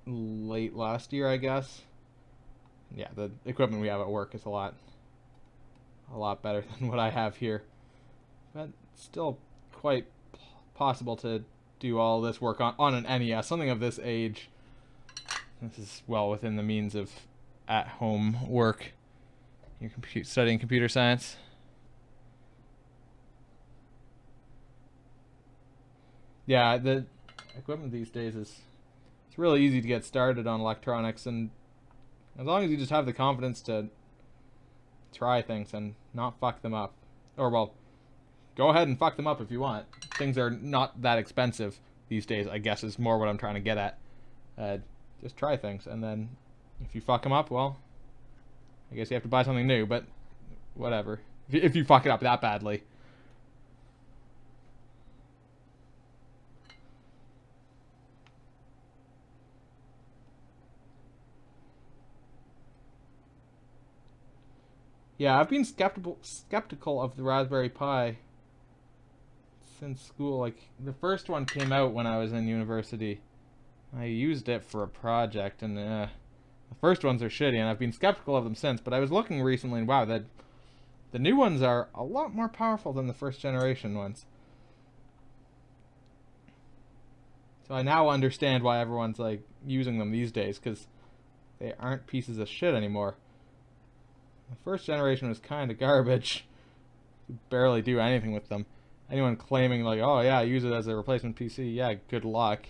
Late last year, I guess. Yeah, the equipment we have at work is a lot better than what I have here, but still quite possible to do all this work on an NES, something of this age. This is well within the means of at-home work. You're studying computer science. Yeah, the equipment these days it's really easy to get started on electronics, and as long as you just have the confidence to try things and not fuck them up, or well, go ahead and fuck them up if you want. Things are not that expensive these days, I guess, is more what I'm trying to get at. Just try things, and then if you fuck them up, well, I guess you have to buy something new, but whatever. If you fuck it up that badly. Yeah, I've been skeptical of the Raspberry Pi since school. Like, the first one came out when I was in university. I used it for a project, and the first ones are shitty, and I've been skeptical of them since. But I was looking recently, and wow, the new ones are a lot more powerful than the first generation ones. So I now understand why everyone's like using them these days, because they aren't pieces of shit anymore. The first generation was kind of garbage. You barely do anything with them. Anyone claiming like, oh yeah, use it as a replacement PC, yeah, good luck.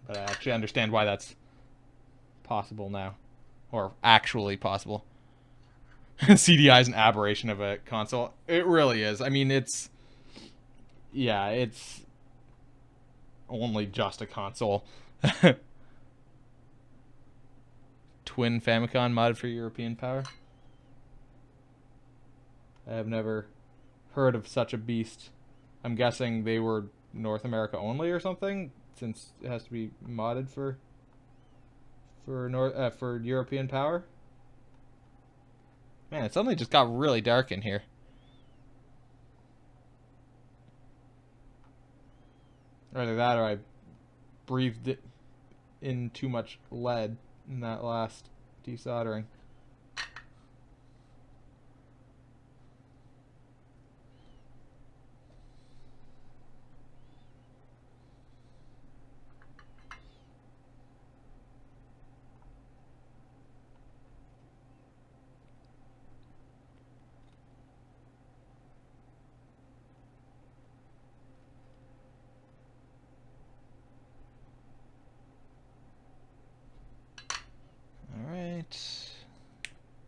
But I actually understand why that's possible now. Or actually possible. CDI is an aberration of a console. It really is. I mean, it's only just a console. Twin Famicom modded for European power. I have never heard of such a beast. I'm guessing they were North America only or something, since it has to be modded for European power. Man, it suddenly just got really dark in here. Either that or I breathed in too much lead in that last desoldering.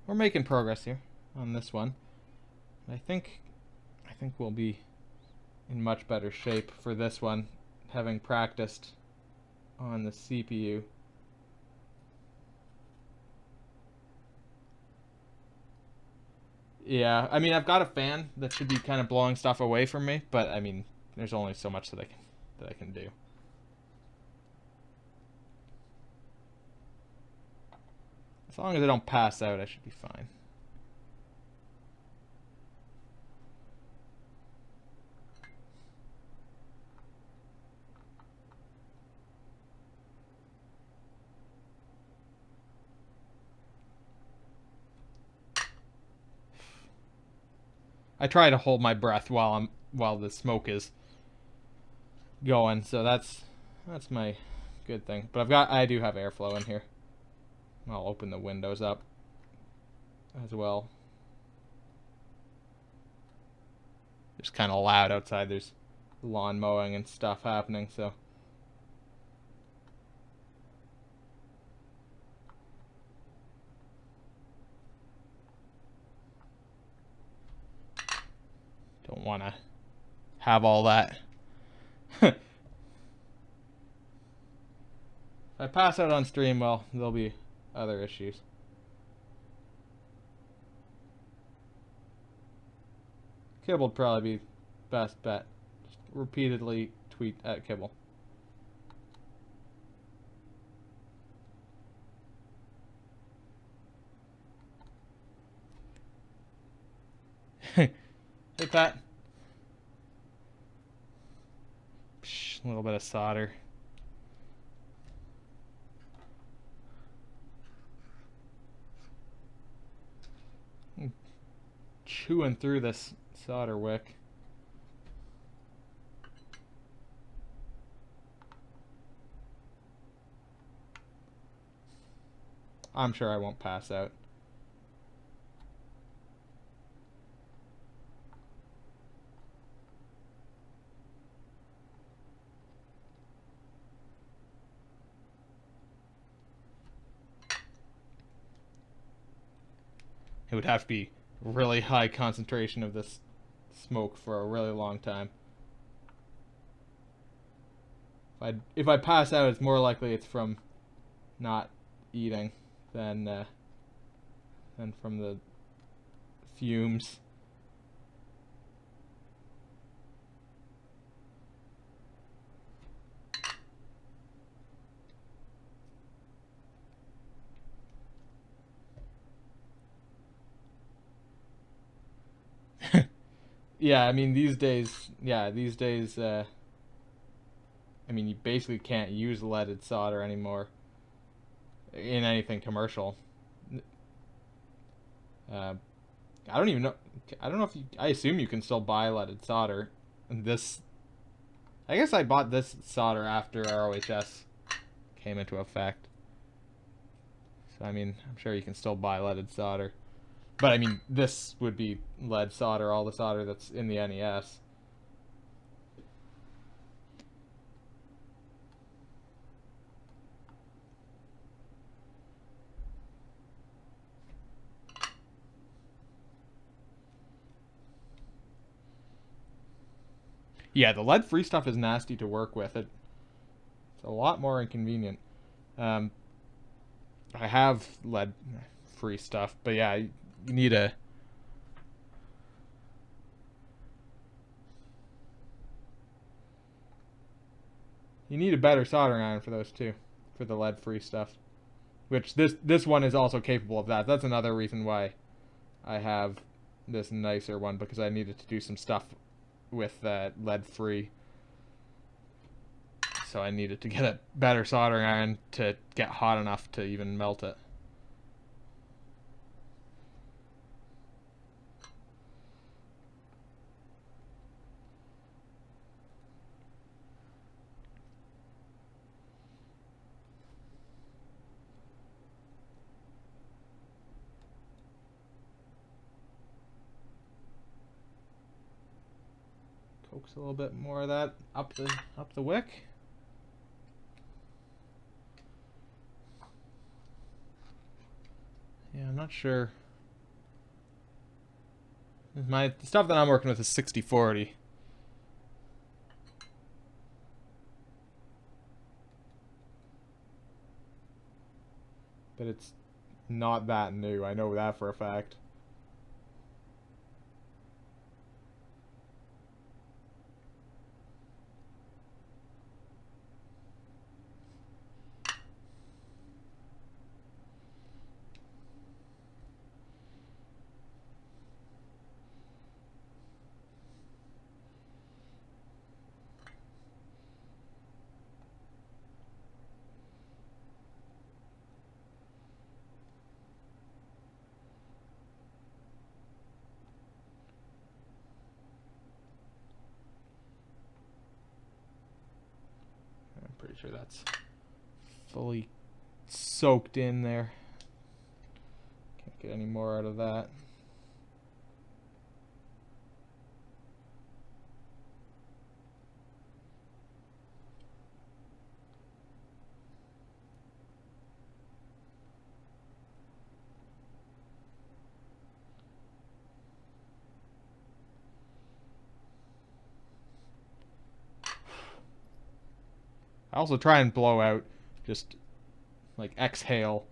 We're making progress here on this one. I think we'll be in much better shape for this one, having practiced on the CPU. Yeah, I mean, I've got a fan that should be kind of blowing stuff away from me, but I mean, there's only so much that I can do. As long as I don't pass out, I should be fine. I try to hold my breath while the smoke is going, so that's my good thing. But I do have airflow in here. I'll open the windows up as well. It's kind of loud outside. There's lawn mowing and stuff happening, so. Don't want to have all that. If I pass out on stream, well, there'll be other issues. Kibble'd probably be best bet. Just repeatedly tweet at Kibble. Hey, Pat. Psh, a little bit of solder. Chewing through this solder wick. I'm sure I won't pass out. It would have to be really high concentration of this smoke for a really long time. If I pass out, it's more likely it's from not eating than from the fumes. Yeah, I mean these days, I mean you basically can't use leaded solder anymore in anything commercial. I don't even know. I don't know if I assume you can still buy leaded solder. And I guess I bought this solder after ROHS came into effect. So I mean, I'm sure you can still buy leaded solder. But I mean, this would be lead solder, all the solder that's in the NES. Yeah, the lead-free stuff is nasty to work with. It's a lot more inconvenient. I have lead-free stuff, but yeah, you need a... You need a better soldering iron for those too, for the lead-free stuff. Which this one is also capable of that. That's another reason why I have this nicer one, because I needed to do some stuff with lead-free. So I needed to get a better soldering iron to get hot enough to even melt it. Coax a little bit more of that up the wick. Yeah, I'm not sure. The stuff that I'm working with is 60-40. But it's not that new. I know that for a fact. Pretty sure that's fully soaked in there. Can't get any more out of that. I also try and blow out, just like exhale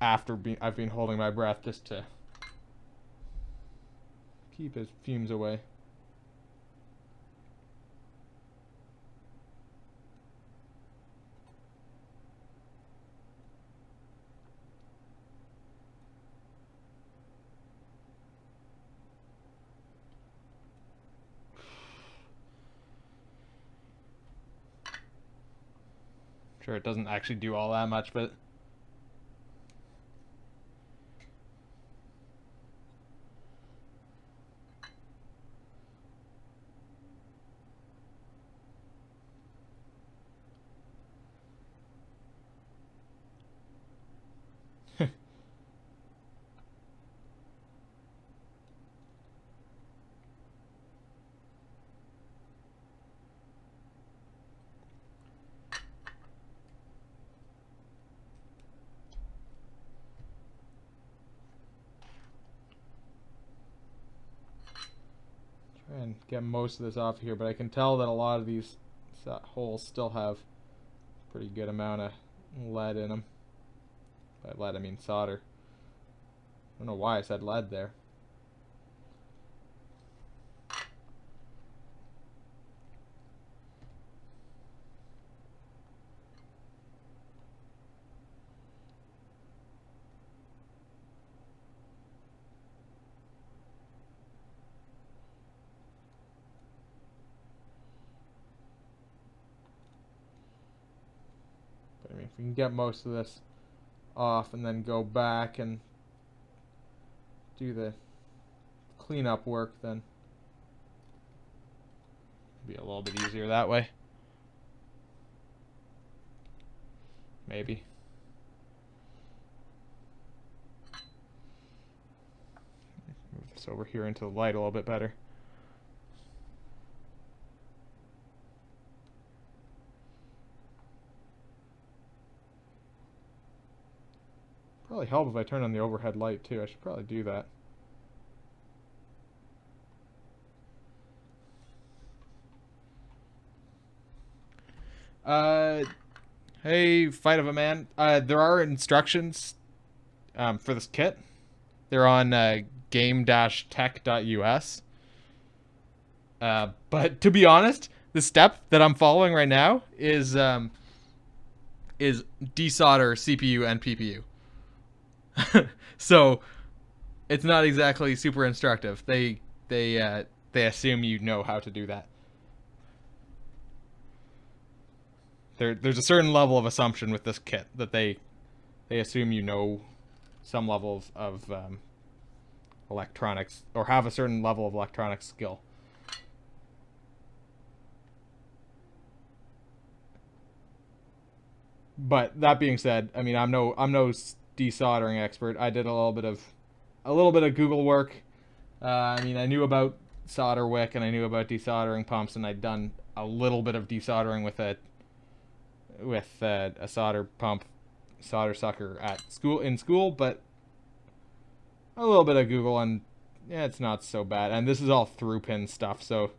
after I've been holding my breath, just to keep his fumes away. Sure, it doesn't actually do all that much, but try and get most of this off here, but I can tell that a lot of these holes still have a pretty good amount of lead in them. By lead, I mean solder. I don't know why I said lead there. But I mean, if we can get most of this off and then go back and do the cleanup work, then it'll be a little bit easier that way. Maybe. Move this over here into the light a little bit better. Probably help if I turn on the overhead light too. I should probably do that. Hey, Fight of a Man. There are instructions for this kit. They're on game-tech.us. But to be honest, the step that I'm following right now is desolder CPU and PPU. So it's not exactly super instructive. They assume you know how to do that. There's a certain level of assumption with this kit that they assume you know some level of electronics, or have a certain level of electronics skill. But that being said, I mean, I'm no desoldering expert. I did a little bit of Google work. I mean, I knew about solder wick and I knew about desoldering pumps, and I'd done a little bit of desoldering with a solder pump, solder sucker in school, but a little bit of Google, and yeah, it's not so bad. And this is all through pin stuff, so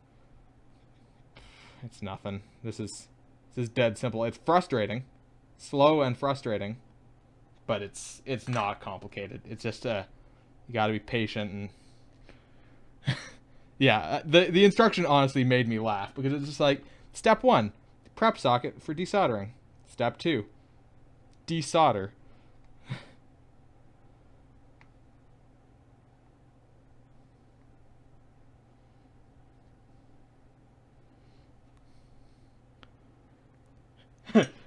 it's nothing. This is dead simple. It's frustrating, slow and frustrating, but it's not complicated. It's just you got to be patient, and yeah, the instruction honestly made me laugh, because it's just like, step 1, prep socket for desoldering. Step 2, desolder.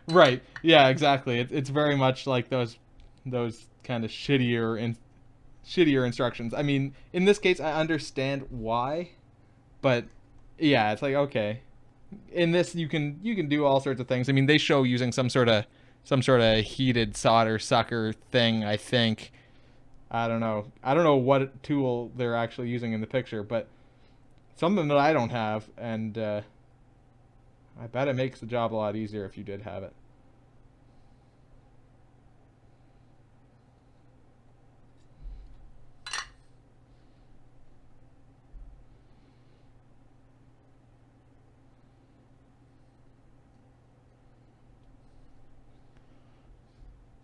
Right. Yeah, exactly. It's very much like those kind of shittier instructions. I mean, in this case, I understand why, but yeah, it's like, okay, in this you can do all sorts of things. I mean, they show using some sort of heated solder sucker thing, I think. I don't know. I don't know what tool they're actually using in the picture, but something that I don't have, and I bet it makes the job a lot easier if you did have it.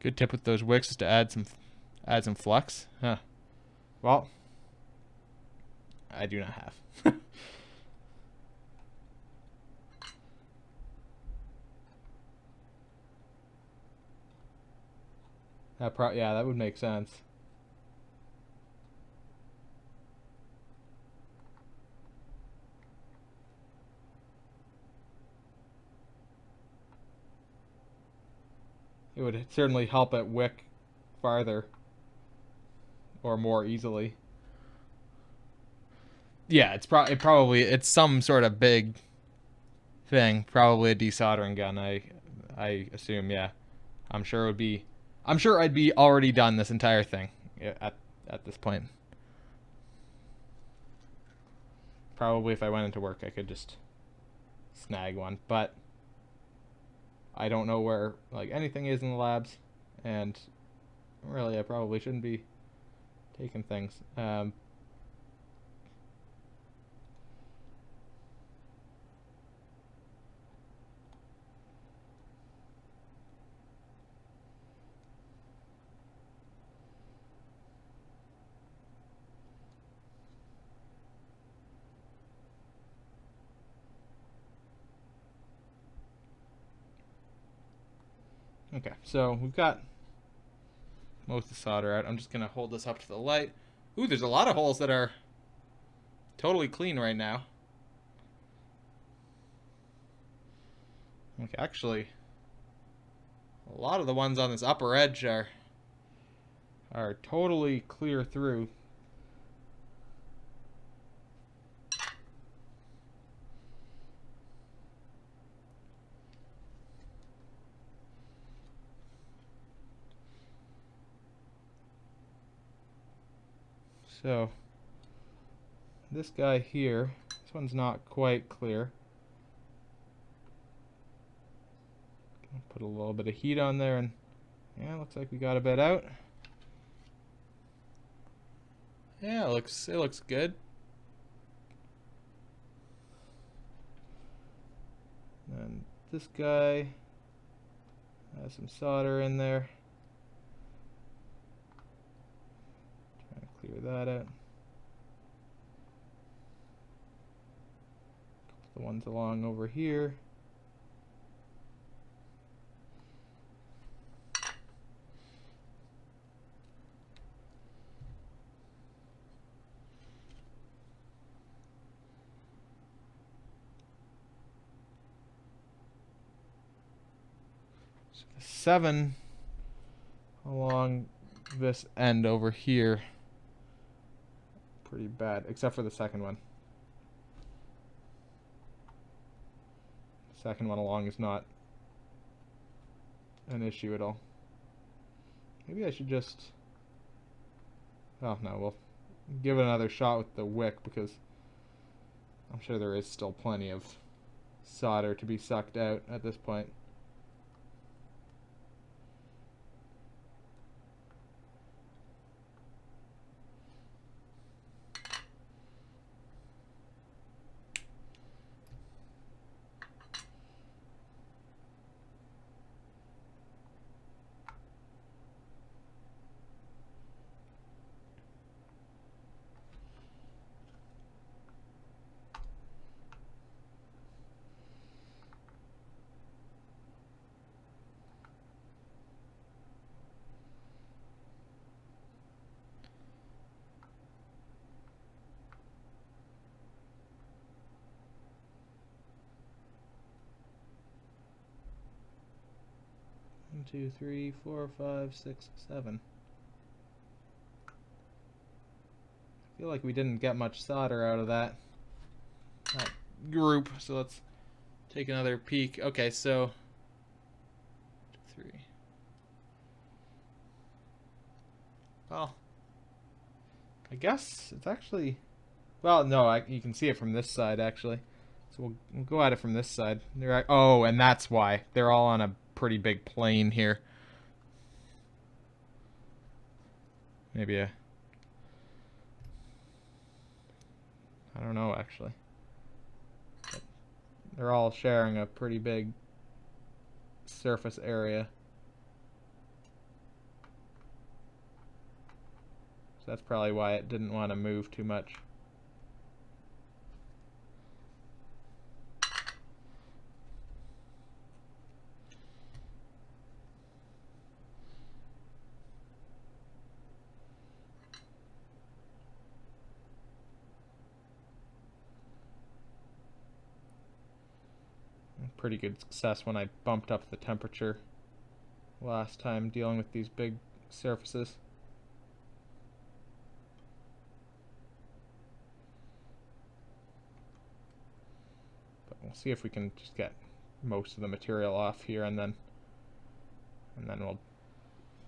Good tip with those wicks is to add some flux. Huh. Well, I do not have. Yeah, that would make sense. It would certainly help it wick farther or more easily. Yeah, it's some sort of big thing, probably a desoldering gun. I assume, yeah. I'm sure it would be. I'm sure I'd be already done this entire thing at this point. Probably if I went into work, I could just snag one, but I don't know where like anything is in the labs, and really I probably shouldn't be taking things. Okay, so we've got most of the solder out. I'm just gonna hold this up to the light. Ooh, there's a lot of holes that are totally clean right now. Okay, actually, a lot of the ones on this upper edge are totally clear through. So this guy here, this one's not quite clear. Put a little bit of heat on there, and yeah, looks like we got a bit out. Yeah, it looks good. And this guy has some solder in there. Trying to clear that out. The ones along over here. So the 7 along this end over here, pretty bad, except for the second one. The second one along is not an issue at all. Maybe I should just... Oh no, we'll give it another shot with the wick, because I'm sure there is still plenty of solder to be sucked out at this point. One, two, three, 4, 5, 6, 7. I feel like we didn't get much solder out of that group, so let's take another peek. Okay, so 3. Well, I guess it's actually, well, no, you can see it from this side actually. So we'll go at it from this side. Oh, and that's why they're all on a pretty big plane here. Maybe I don't know actually. But they're all sharing a pretty big surface area. So that's probably why it didn't want to move too much. Pretty good success when I bumped up the temperature last time dealing with these big surfaces. But we'll see if we can just get most of the material off here, and then we'll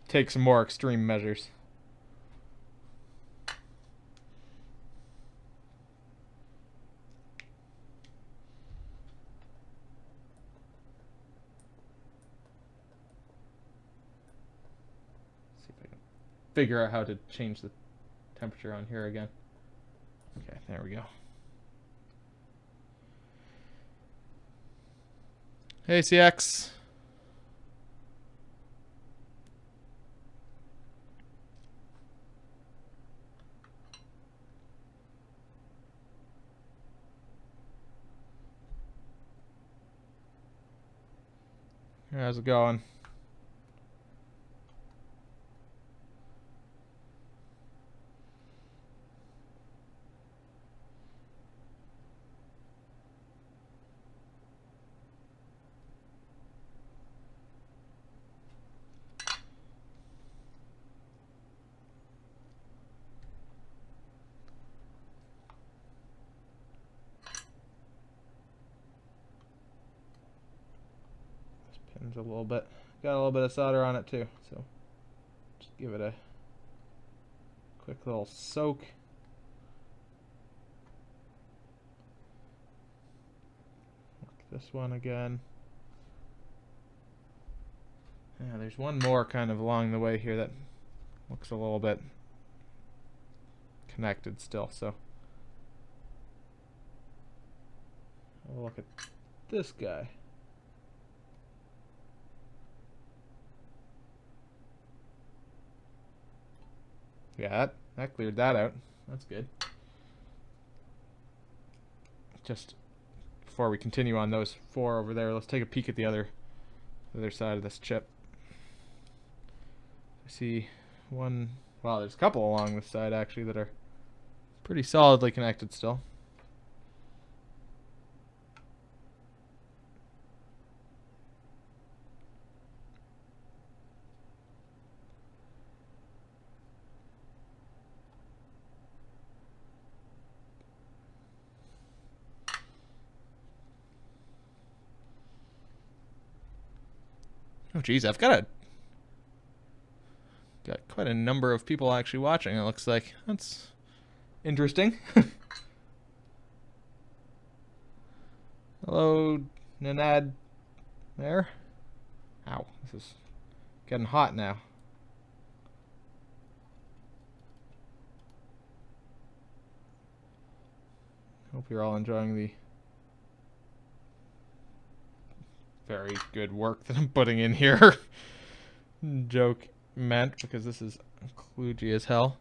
take some more extreme measures. Figure out how to change the temperature on here again. Okay, there we go. Hey, CX. How's it going? Pins a little bit. Got a little bit of solder on it too, so just give it a quick little soak. This one again. Yeah, there's one more kind of along the way here that looks a little bit connected still, so I'll look at this guy. Yeah, that cleared that out. That's good. Just before we continue on those 4 over there, let's take a peek at the other side of this chip. I see one, well, there's a couple along this side actually that are pretty solidly connected still. Oh geez, I've got quite a number of people actually watching, it looks like. That's interesting. Hello, Nanad there. Ow, this is getting hot now. Hope you're all enjoying the very good work that I'm putting in here. Joke meant, because this is kludgy as hell.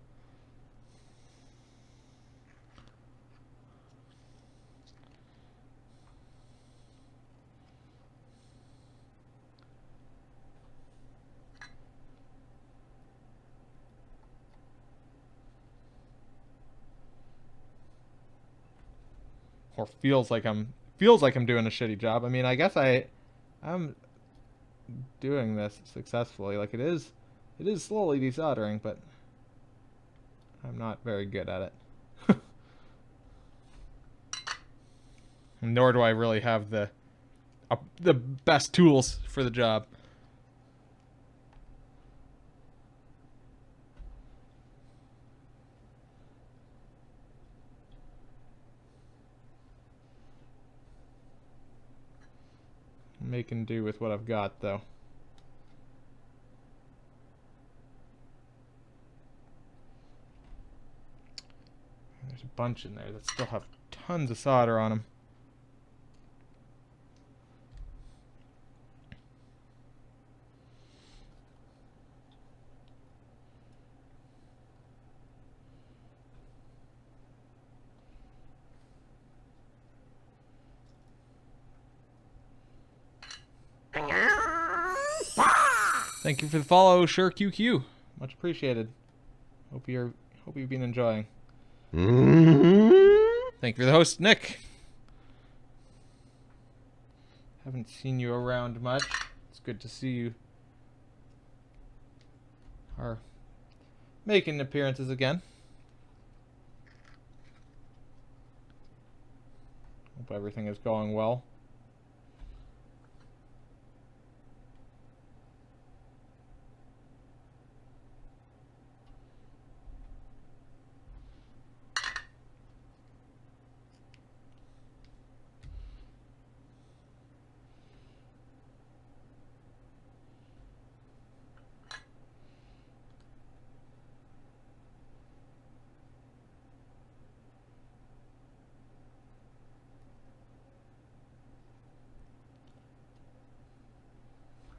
Or feels like I'm doing a shitty job. I mean, I guess I'm doing this successfully. Like it is slowly desoldering, but I'm not very good at it. Nor do I really have the the best tools for the job. Making do with what I've got, though. There's a bunch in there that still have tons of solder on them. Thank you for the follow, Sure QQ. Much appreciated. Hope you've been enjoying. Thank you for the host, Nick. Haven't seen you around much. It's good to see you are making appearances again. Hope everything is going well.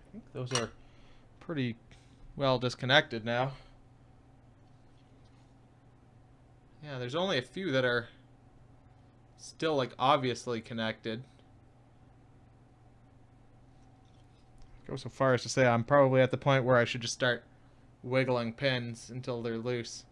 I think those are pretty well disconnected now. Yeah, there's only a few that are still like obviously connected. Go so far as to say I'm probably at the point where I should just start wiggling pins until they're loose.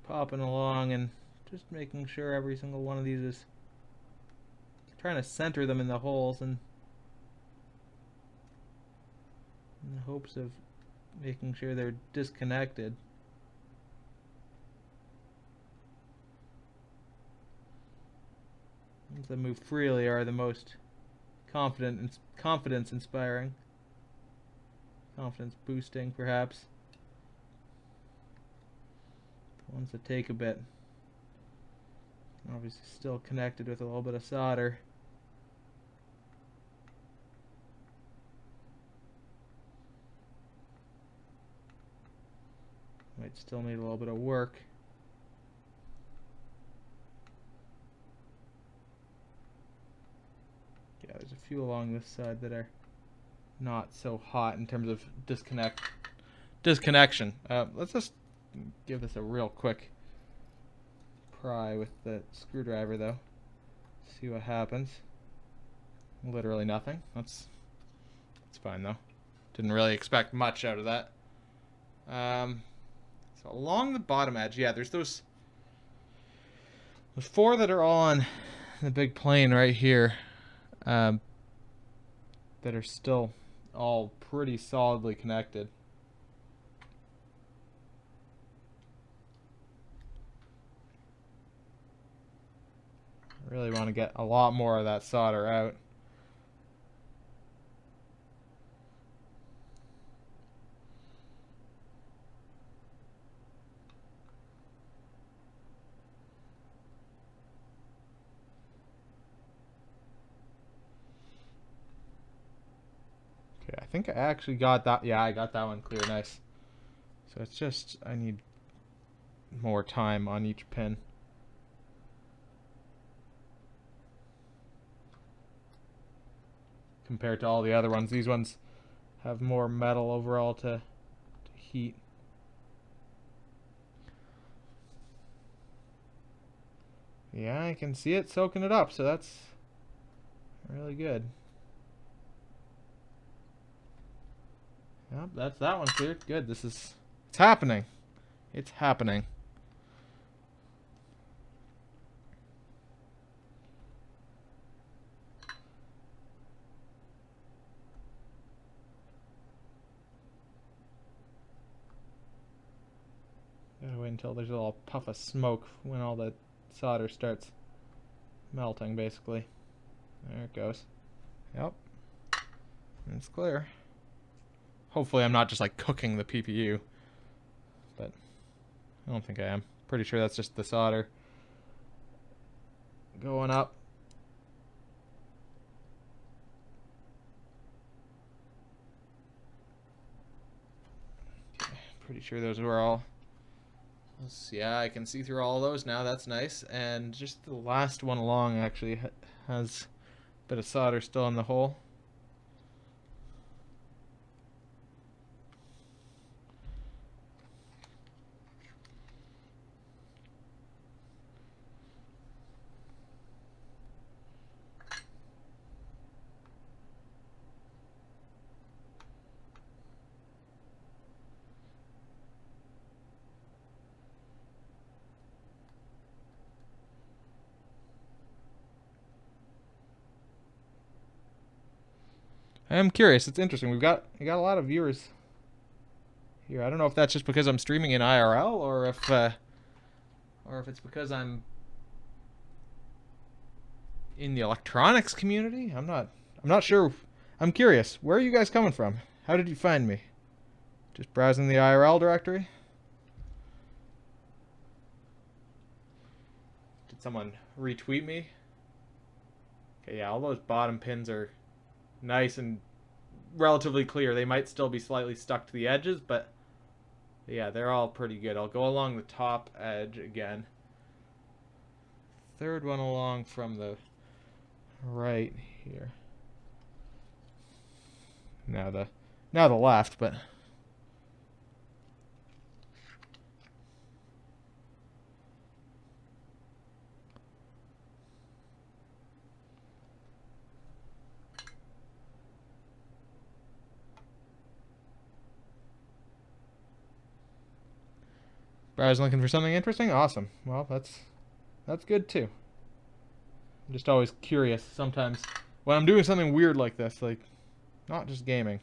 Popping along and just making sure every single one of these is trying to center them in the holes, and in the hopes of making sure they're disconnected. Ones that move freely are the most confidence inspiring, confidence boosting perhaps. Ones that take a bit, obviously still connected with a little bit of solder. Might still need a little bit of work. Yeah, there's a few along this side that are not so hot in terms of disconnection. Let's just give this a real quick pry with the screwdriver, though. See what happens. Literally nothing. That's fine, though. Didn't really expect much out of that. So along the bottom edge, yeah, there's those four that are on the big plane right here, that are still all pretty solidly connected. I really want to get a lot more of that solder out. think I actually got that. Yeah, I got that one clear. Nice. So it's just, I need more time on each pin. Compared to all the other ones. These ones have more metal overall to heat. Yeah, I can see it soaking it up, so that's really good. Yep, that's that one cleared. Good, it's happening. It's happening. Gotta wait until there's a little puff of smoke when all the solder starts melting, basically. There it goes. Yep. It's clear. Hopefully I'm not just like cooking the PPU. But I don't think I am. Pretty sure that's just the solder going up. Okay, pretty sure those were all. Yeah, I can see through all those now. That's nice. And just the last one along actually has a bit of solder still in the hole. I am curious. It's interesting. We got a lot of viewers here. I don't know if that's just because I'm streaming in IRL or if it's because I'm in the electronics community. I'm not sure. I'm curious. Where are you guys coming from? How did you find me? Just browsing the IRL directory? Did someone retweet me? Okay, yeah, all those bottom pins are nice and relatively clear. They might still be slightly stuck to the edges, but yeah, they're all pretty good. I'll go along the top edge again. Third one along from the right here. Now the left, but browsing looking for something interesting? Awesome. Well, that's good too. I'm just always curious sometimes when I'm doing something weird like this, like not just gaming.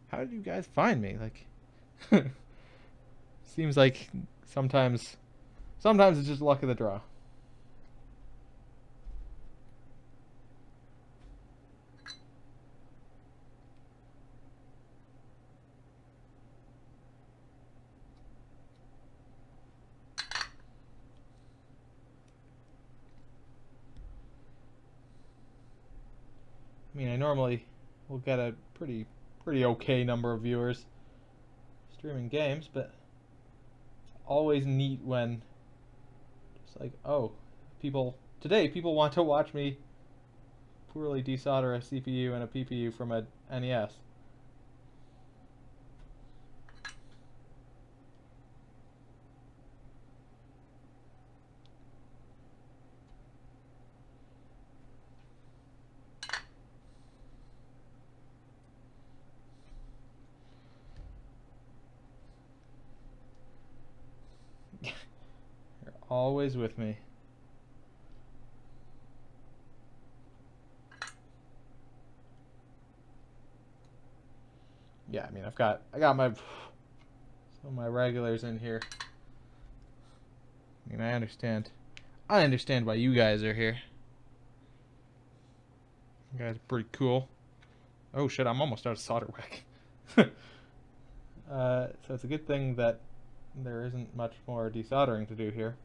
How did you guys find me? Like seems like sometimes it's just luck of the draw. I mean, I normally will get a pretty okay number of viewers streaming games, but it's always neat when it's like, oh, people want to watch me poorly desolder a CPU and a PPU from a NES. You're always with me. Yeah, I mean, I got some of my regulars in here. I mean, I understand why you guys are here. You guys are pretty cool. Oh shit, I'm almost out of solder wick. So it's a good thing that there isn't much more desoldering to do here.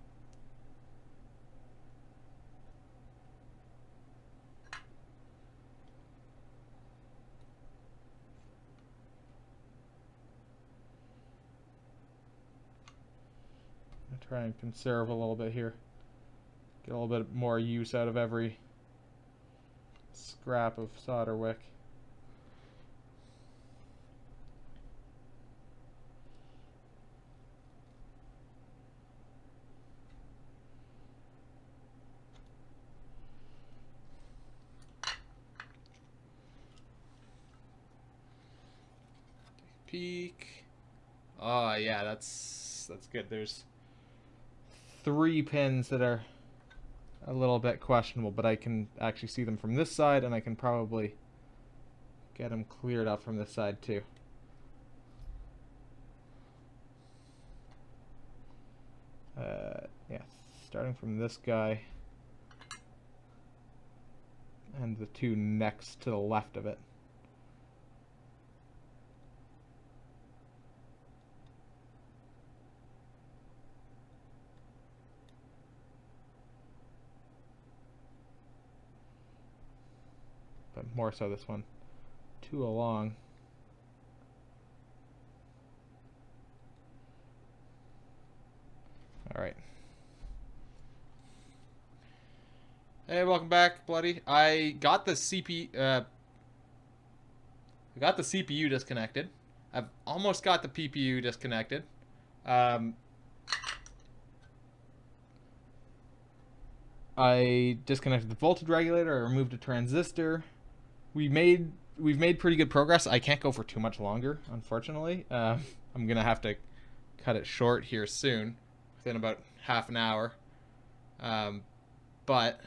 Try and conserve a little bit here. Get a little bit more use out of every scrap of solder wick. Peek. Oh yeah, that's good. There's 3 pins that are a little bit questionable, but I can actually see them from this side, and I can probably get them cleared up from this side too. Yeah, starting from this guy and the 2 next to the left of it. But more so this one. 2 along. Alright. Hey, welcome back, Bloody. I got the CPU disconnected. I've almost got the PPU disconnected. I disconnected the voltage regulator, I removed a transistor. We've made pretty good progress. I can't go for too much longer, unfortunately. I'm gonna have to cut it short here soon, within about half an hour. But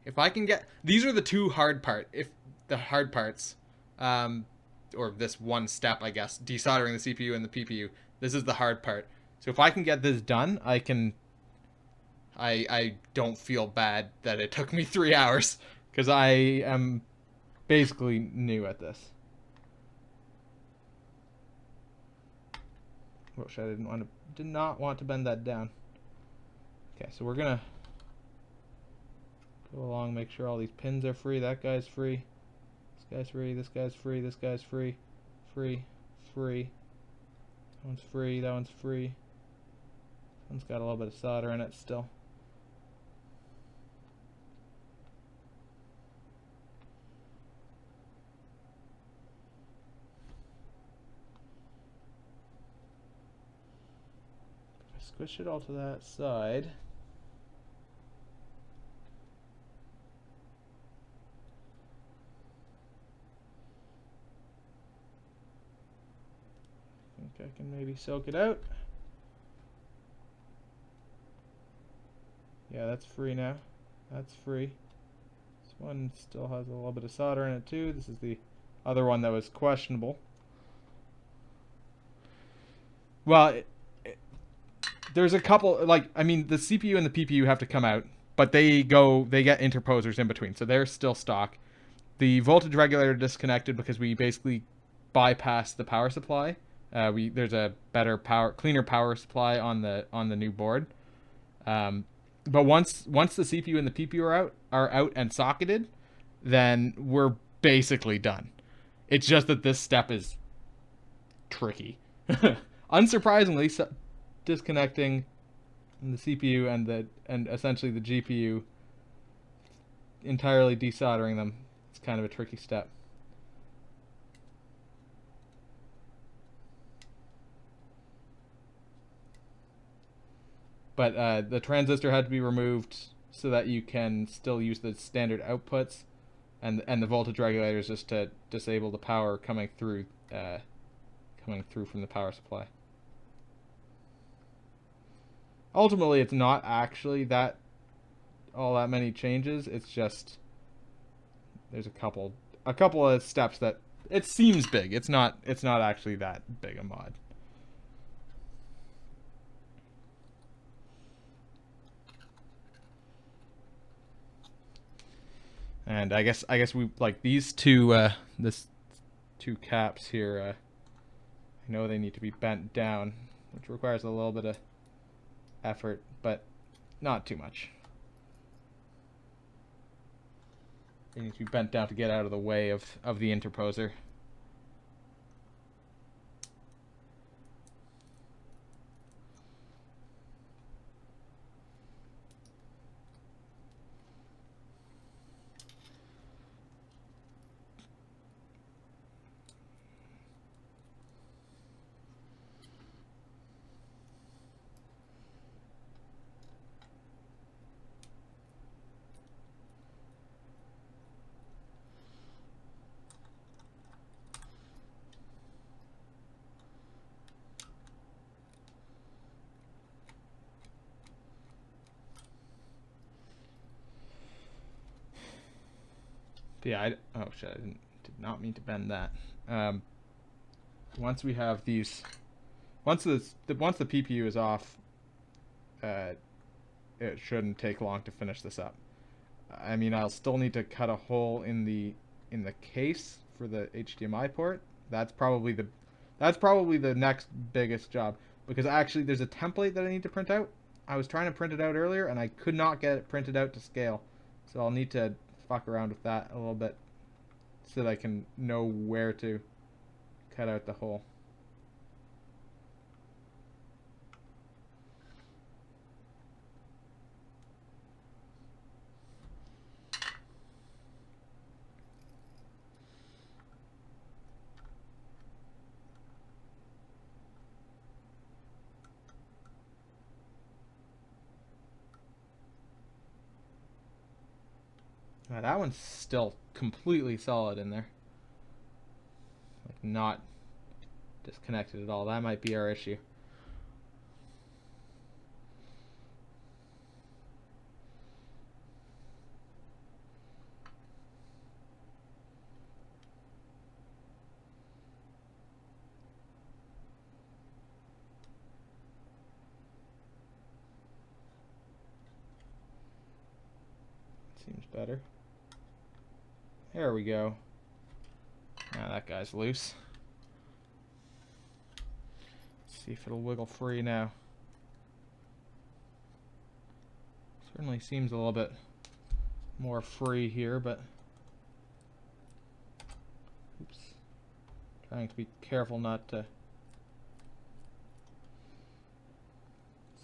if I can get, these are the 2 hard parts, or this one step, I guess, desoldering the CPU and the PPU. This is the hard part. So if I can get this done, I don't feel bad that it took me 3 hours, because I am basically new at this. Which I did not want to bend that down. Okay, so we're gonna go along, make sure all these pins are free. That guy's free. This guy's free. This guy's free. This guy's free. Free. Free. That one's free. That one's free. This one's got a little bit of solder in it still. Squish it all to that side. I think I can maybe soak it out. Yeah, that's free now. That's free. This one still has a little bit of solder in it too. This is the other one that was questionable. Well, there's a couple, like, I mean, the CPU and the PPU have to come out, but they get interposers in between, so they're still stock. The voltage regulator disconnected because we basically bypassed the power supply. There's a better cleaner power supply on the new board. But once the CPU and the PPU are out and socketed, then we're basically done. It's just that this step is tricky. Unsurprisingly, disconnecting the CPU and essentially the GPU, entirely desoldering them, it's kind of a tricky step. But the transistor had to be removed so that you can still use the standard outputs, and the voltage regulator is just to disable the power coming through from the power supply. Ultimately, it's not actually all that many changes. It's just there's a couple of steps that it seems big. It's not actually that big a mod. And I guess we like these two two caps here. I know they need to be bent down, which requires a little bit of effort, but not too much. They need to be bent down to get out of the way of the interposer. Yeah, oh shit, did not mean to bend that. Once we have these, once the PPU is off, it shouldn't take long to finish this up. I mean, I'll still need to cut a hole in the case for the HDMI port. That's probably the next biggest job, because actually there's a template that I need to print out. I was trying to print it out earlier and I could not get it printed out to scale. So I'll need to fuck around with that a little bit so that I can know where to cut out the hole. Now that one's still completely solid in there. Like, not disconnected at all. That might be our issue. Seems better. There we go. Now that guy's loose. Let's see if it'll wiggle free now. Certainly seems a little bit more free here, but oops. Trying to be careful not to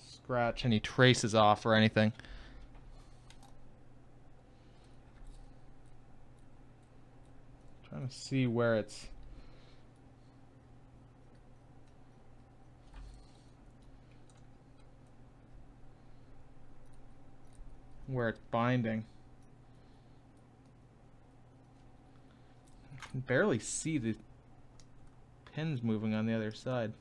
scratch any traces off or anything. Trying to see where it's binding. I can barely see the pins moving on the other side.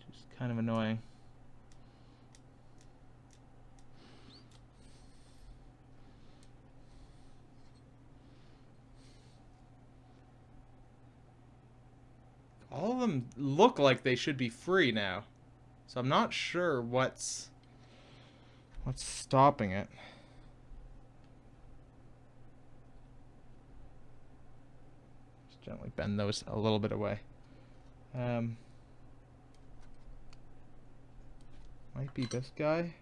Which is kind of annoying. All of them look like they should be free now. So I'm not sure what's stopping it. Just gently bend those a little bit away. Might be this guy.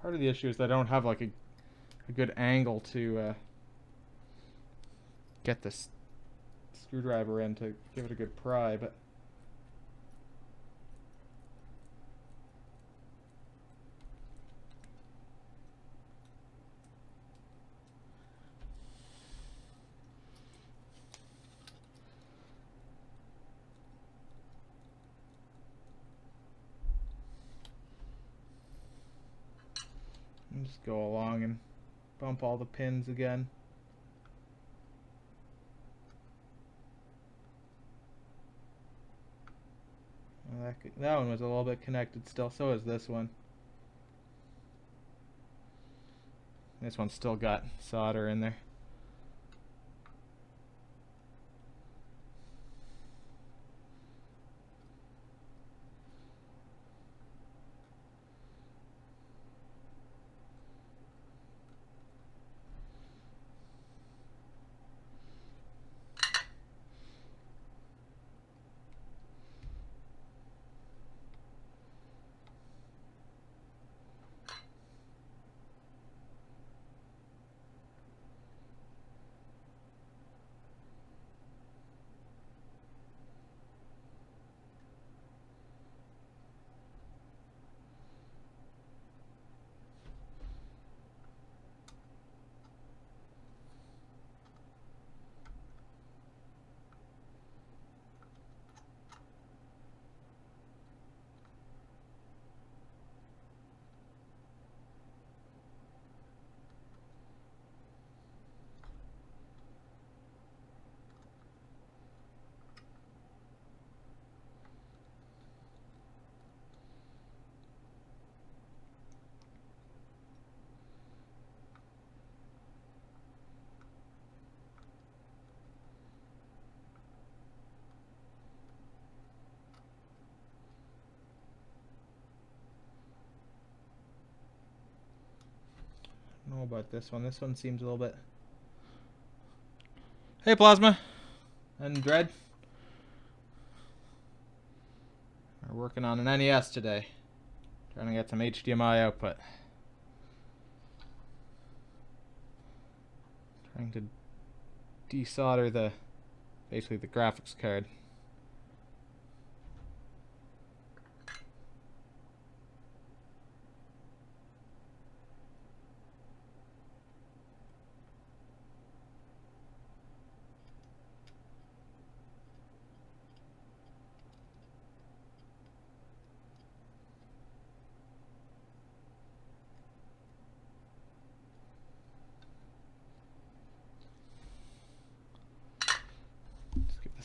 Part of the issue is that I don't have like a good angle to get this screwdriver in to give it a good pry, but just go along and bump all the pins again. That one was a little bit connected still, so is this one. This one's still got solder in there. about this one? This one seems a little bit... Hey, Plasma and Dread. We're working on an NES today. Trying to get some HDMI output. Trying to desolder basically the graphics card.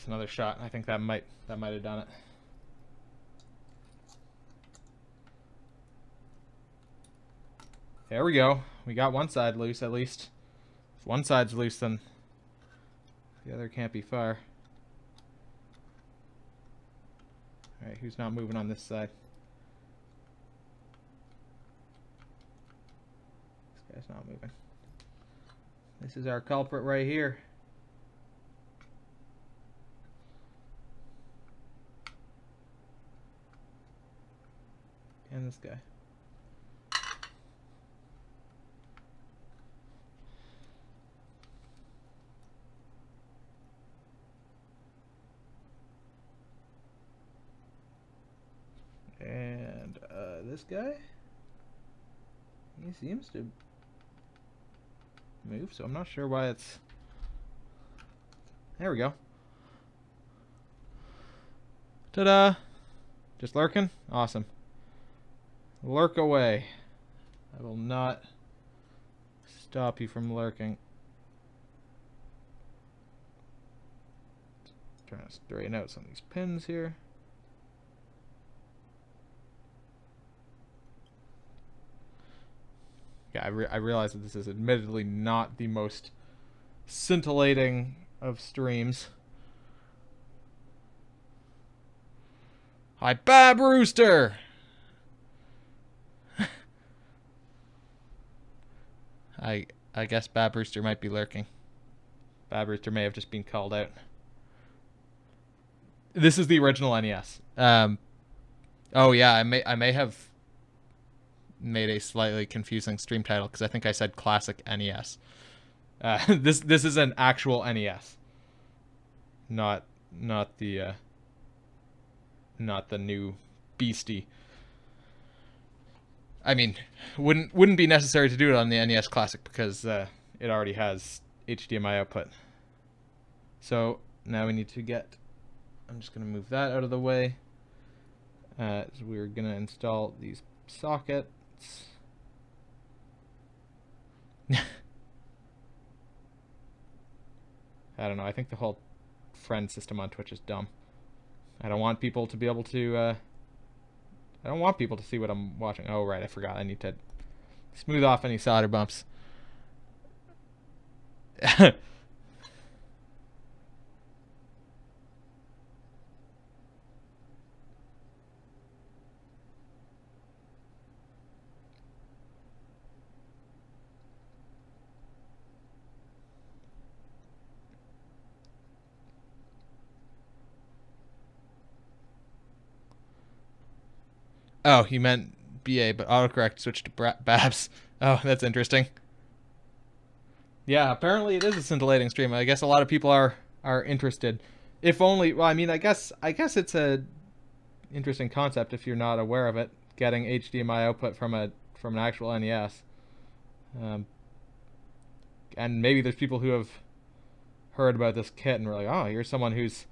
Another shot. I think that might have done it. There we go. We got one side loose at least. If one side's loose, then the other can't be far. Alright, who's not moving on this side? This guy's not moving. This is our culprit right here. And this guy. And this guy, he seems to move, so I'm not sure why it's... There we go. Ta-da! Just lurking? Awesome. Lurk away. I will not stop you from lurking. Trying to straighten out some of these pins here. Yeah, I realize that this is admittedly not the most scintillating of streams. Hi, Bab Rooster! I guess Bab Rooster might be lurking. Bab Rooster may have just been called out. This is the original NES. Oh yeah, I may have made a slightly confusing stream title because I think I said classic NES. This is an actual NES, not the new beastie. I mean, wouldn't be necessary to do it on the NES Classic because it already has HDMI output. So now we need to get... I'm just going to move that out of the way. So we're going to install these sockets. I don't know. I think the whole friend system on Twitch is dumb. I don't want people to be able to... I don't want people to see what I'm watching. Oh, right, I forgot. I need to smooth off any solder bumps. Oh, he meant BA, but autocorrect switched to Babs. Oh, that's interesting. Yeah, apparently it is a scintillating stream. I guess a lot of people are interested. If only, well, I mean, I guess it's a interesting concept if you're not aware of it. Getting HDMI output from an actual NES. And maybe there's people who have heard about this kit and were like, oh, here's someone who's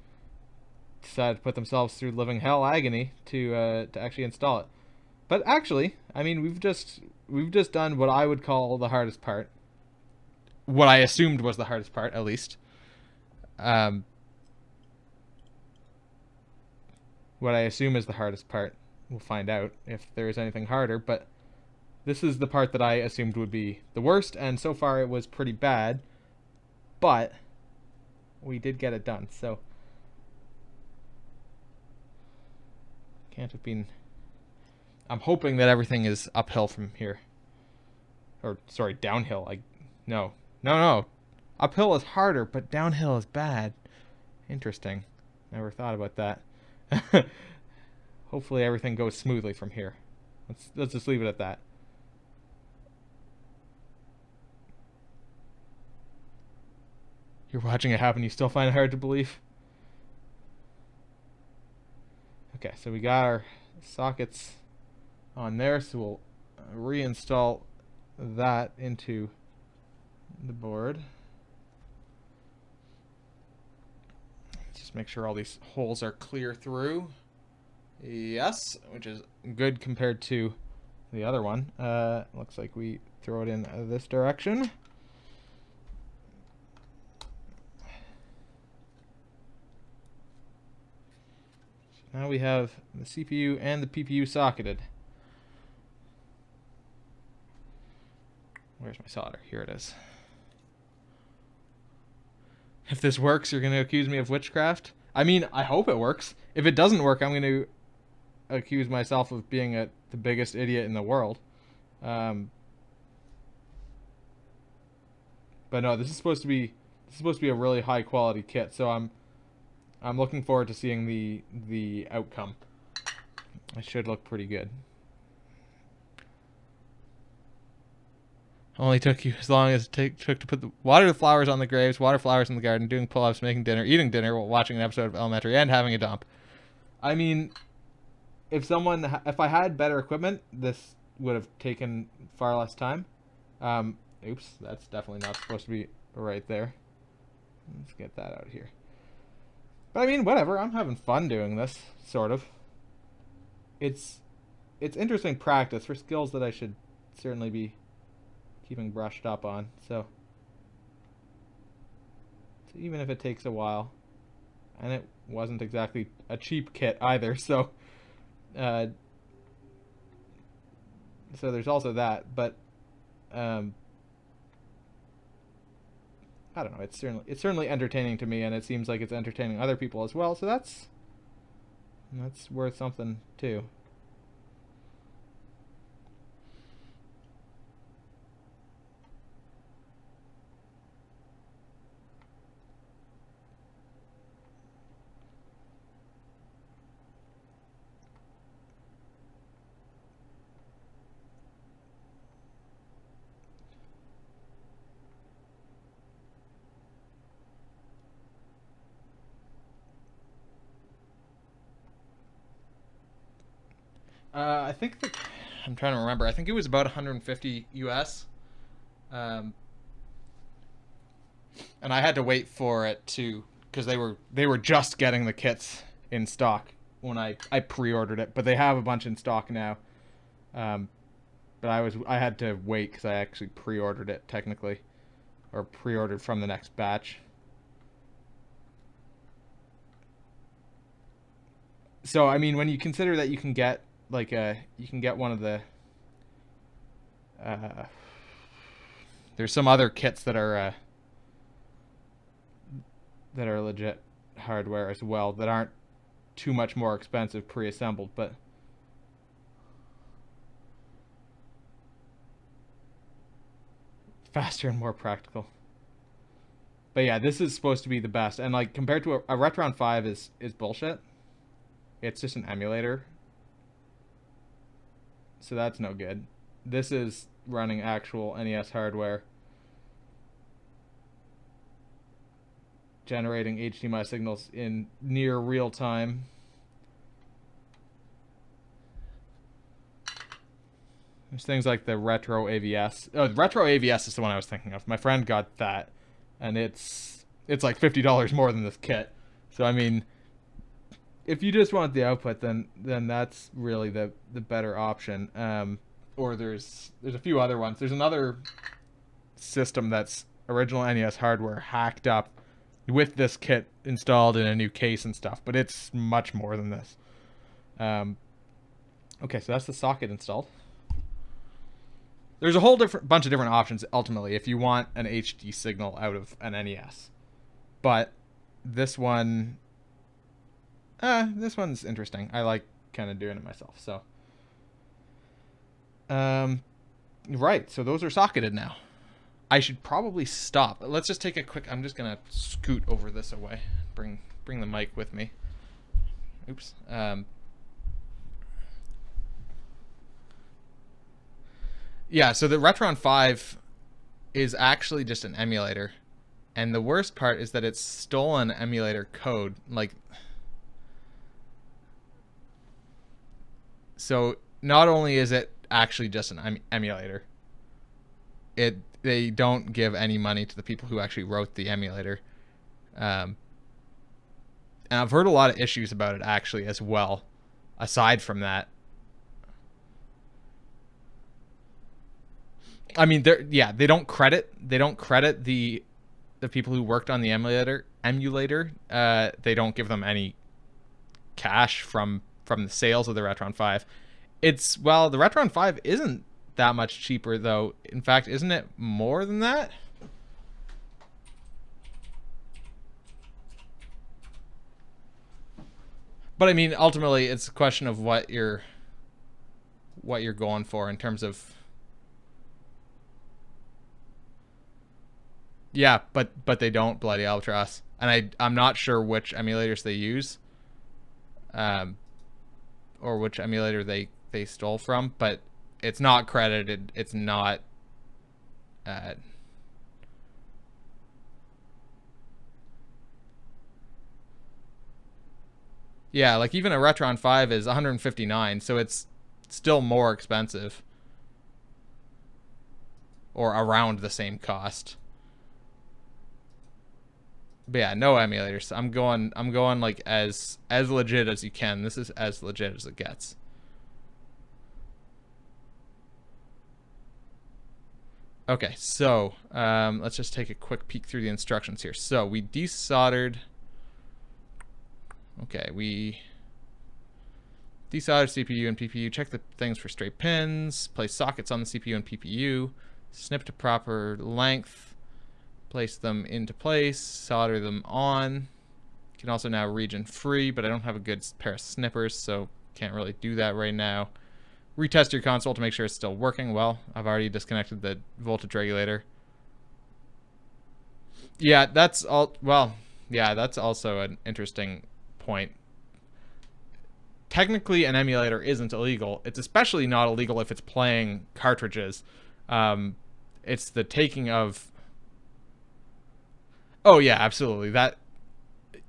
decided to put themselves through living hell agony to actually install it. But actually, I mean, we've just done what I would call the hardest part. What I assumed was the hardest part, at least. What I assume is the hardest part. We'll find out if there is anything harder, but this is the part that I assumed would be the worst, and so far it was pretty bad, but we did get it done, so can't have been... I'm hoping that everything is uphill from here. Or, sorry, downhill. No. No. Uphill is harder, but downhill is bad. Interesting. Never thought about that. Hopefully everything goes smoothly from here. Let's just leave it at that. You're watching it happen, you still find it hard to believe? Okay, so we got our sockets on there, so we'll reinstall that into the board. Just make sure all these holes are clear through. Yes, which is good compared to the other one. Looks like we throw it in this direction. So now we have the CPU and the PPU socketed. Where's my solder? Here it is. If this works, you're going to accuse me of witchcraft? I mean, I hope it works. If it doesn't work, I'm going to accuse myself of being the biggest idiot in the world. But no, this is supposed to be a really high quality kit, so I'm looking forward to seeing the outcome. It should look pretty good. Only took you as long as it took to water the flowers on the graves, water flowers in the garden, doing pull-ups, making dinner, eating dinner while watching an episode of Elementary, and having a dump. I mean, if I had better equipment, this would have taken far less time. Oops, that's definitely not supposed to be right there. Let's get that out of here. But I mean, whatever. I'm having fun doing this, sort of. It's interesting practice for skills that I should certainly be keeping brushed up on. So even if it takes a while, and it wasn't exactly a cheap kit either, so there's also that. But I don't know. It's certainly entertaining to me, and it seems like it's entertaining other people as well. So that's worth something too. I think I'm trying to remember. I think it was about 150 US. And I had to wait for it because they were just getting the kits in stock when I pre-ordered it, but they have a bunch in stock now. But I had to wait because I actually pre-ordered it technically, or pre-ordered from the next batch. So I mean, when you consider that you can get one of the there's some other kits that are legit hardware as well that aren't too much more expensive pre-assembled, but faster and more practical. But yeah, this is supposed to be the best, and like compared to a Retron 5 is bullshit. It's just an emulator, so that's no good. This is running actual NES hardware, generating HDMI signals in near real time. There's things like the Retro AVS. Oh, the Retro AVS is the one I was thinking of. My friend got that, and it's like $50 more than this kit. So I mean, if you just want the output, then that's really the better option. Or there's a few other ones. There's another system that's original NES hardware hacked up with this kit installed in a new case and stuff, but it's much more than this. Okay, so that's the socket installed. There's a whole bunch of different options ultimately if you want an HD signal out of an NES, but this one's interesting. I like kind of doing it myself. So Right, so those are socketed now. I should probably stop. Let's just take a quick... I'm just going to scoot over this away. Bring the mic with me. Oops. Yeah, so the Retron 5 is actually just an emulator. And the worst part is that it's stolen emulator code. Like... So not only is it actually just an emulator, they don't give any money to the people who actually wrote the emulator. And I've heard a lot of issues about it actually as well, aside from that. I mean, they don't credit the people who worked on the emulator. They don't give them any cash from the sales of the Retron 5. The Retron 5 isn't that much cheaper though. In fact, isn't it more than that? But I mean, ultimately, it's a question of what you're going for in terms of... Yeah, but they don't, bloody Albatross. And I'm not sure which emulators they use. Or which emulator they stole from, but it's not credited. It's not... Yeah, like even a Retron 5 is $159, so it's still more expensive. Or around the same cost. But yeah, no emulators. I'm going like as legit as you can. This is as legit as it gets. Okay, so let's just take a quick peek through the instructions here. So we desoldered... Okay, we desoldered CPU and PPU, check the things for stray pins, place sockets on the CPU and PPU, snip to proper length, place them into place, solder them on. You can also now region free, but I don't have a good pair of snippers, so can't really do that right now. Retest your console to make sure it's still working. Well, I've already disconnected the voltage regulator. Yeah, that's all. Well, yeah, that's also an interesting point. Technically, an emulator isn't illegal. It's especially not illegal if it's playing cartridges. It's the taking of... Oh yeah, absolutely.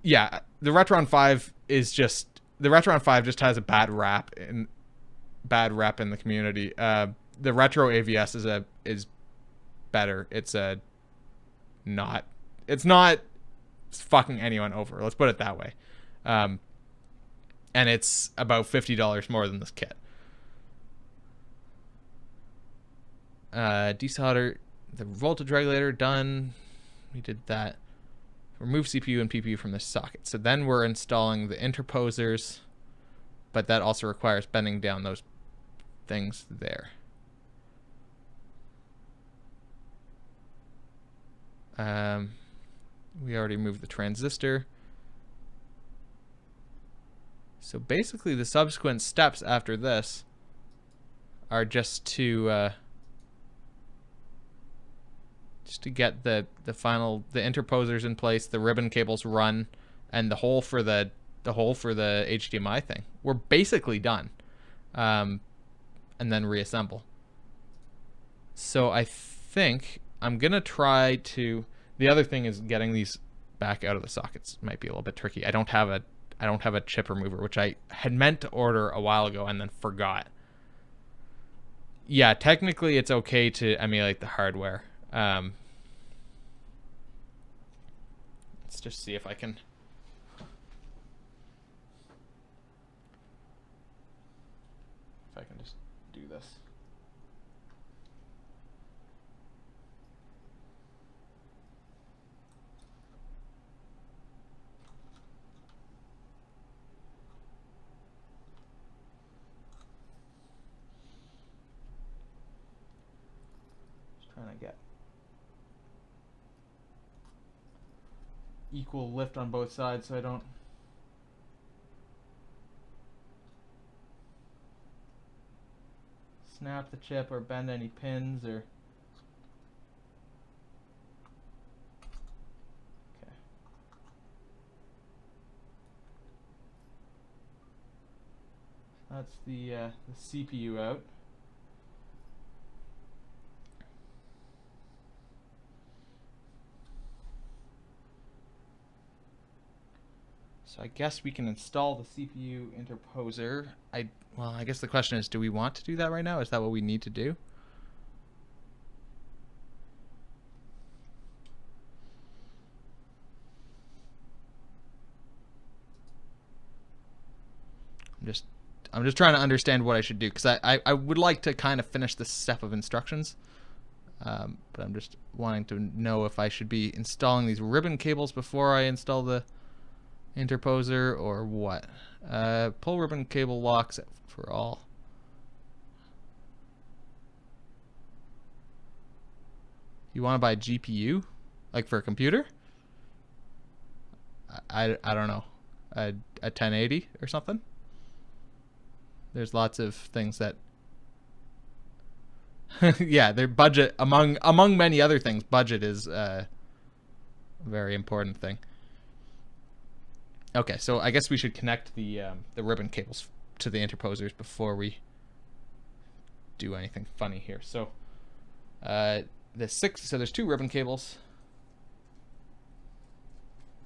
Yeah, the Retron 5 is just... The Retron 5 just has a bad rap in the community. The Retro AVS is better. It's not fucking anyone over. Let's put it that way. And it's about $50 more than this kit. Desolder the voltage regulator, done. We did that. Remove CPU and PPU from the socket. So then we're installing the interposers, but that also requires bending down those things there. We already moved the transistor. So basically the subsequent steps after this are just to get the interposers in place, the ribbon cables run, and the hole for the HDMI thing. We're basically done. And then reassemble. So I think I'm gonna try to... The other thing is getting these back out of the sockets might be a little bit tricky. I don't have a chip remover, which I had meant to order a while ago and then forgot. Yeah, technically it's okay to emulate the hardware. Let's just see if I can... just do this. Just trying to get equal lift on both sides so I don't... snap the chip or bend any pins or... Okay. That's the CPU out. So I guess we can install the CPU interposer. Well, I guess the question is, do we want to do that right now? Is that what we need to do? I'm just trying to understand what I should do, because I would like to kind of finish this step of instructions. But I'm just wanting to know if I should be installing these ribbon cables before I install the interposer or what. Pull ribbon cable locks for all. You want to buy a GPU? Like for a computer? I don't know. A 1080 or something? There's lots of things that... yeah, their budget, among many other things, budget is a very important thing. Okay, so I guess we should connect the ribbon cables to the interposers before we do anything funny here. So there's two ribbon cables.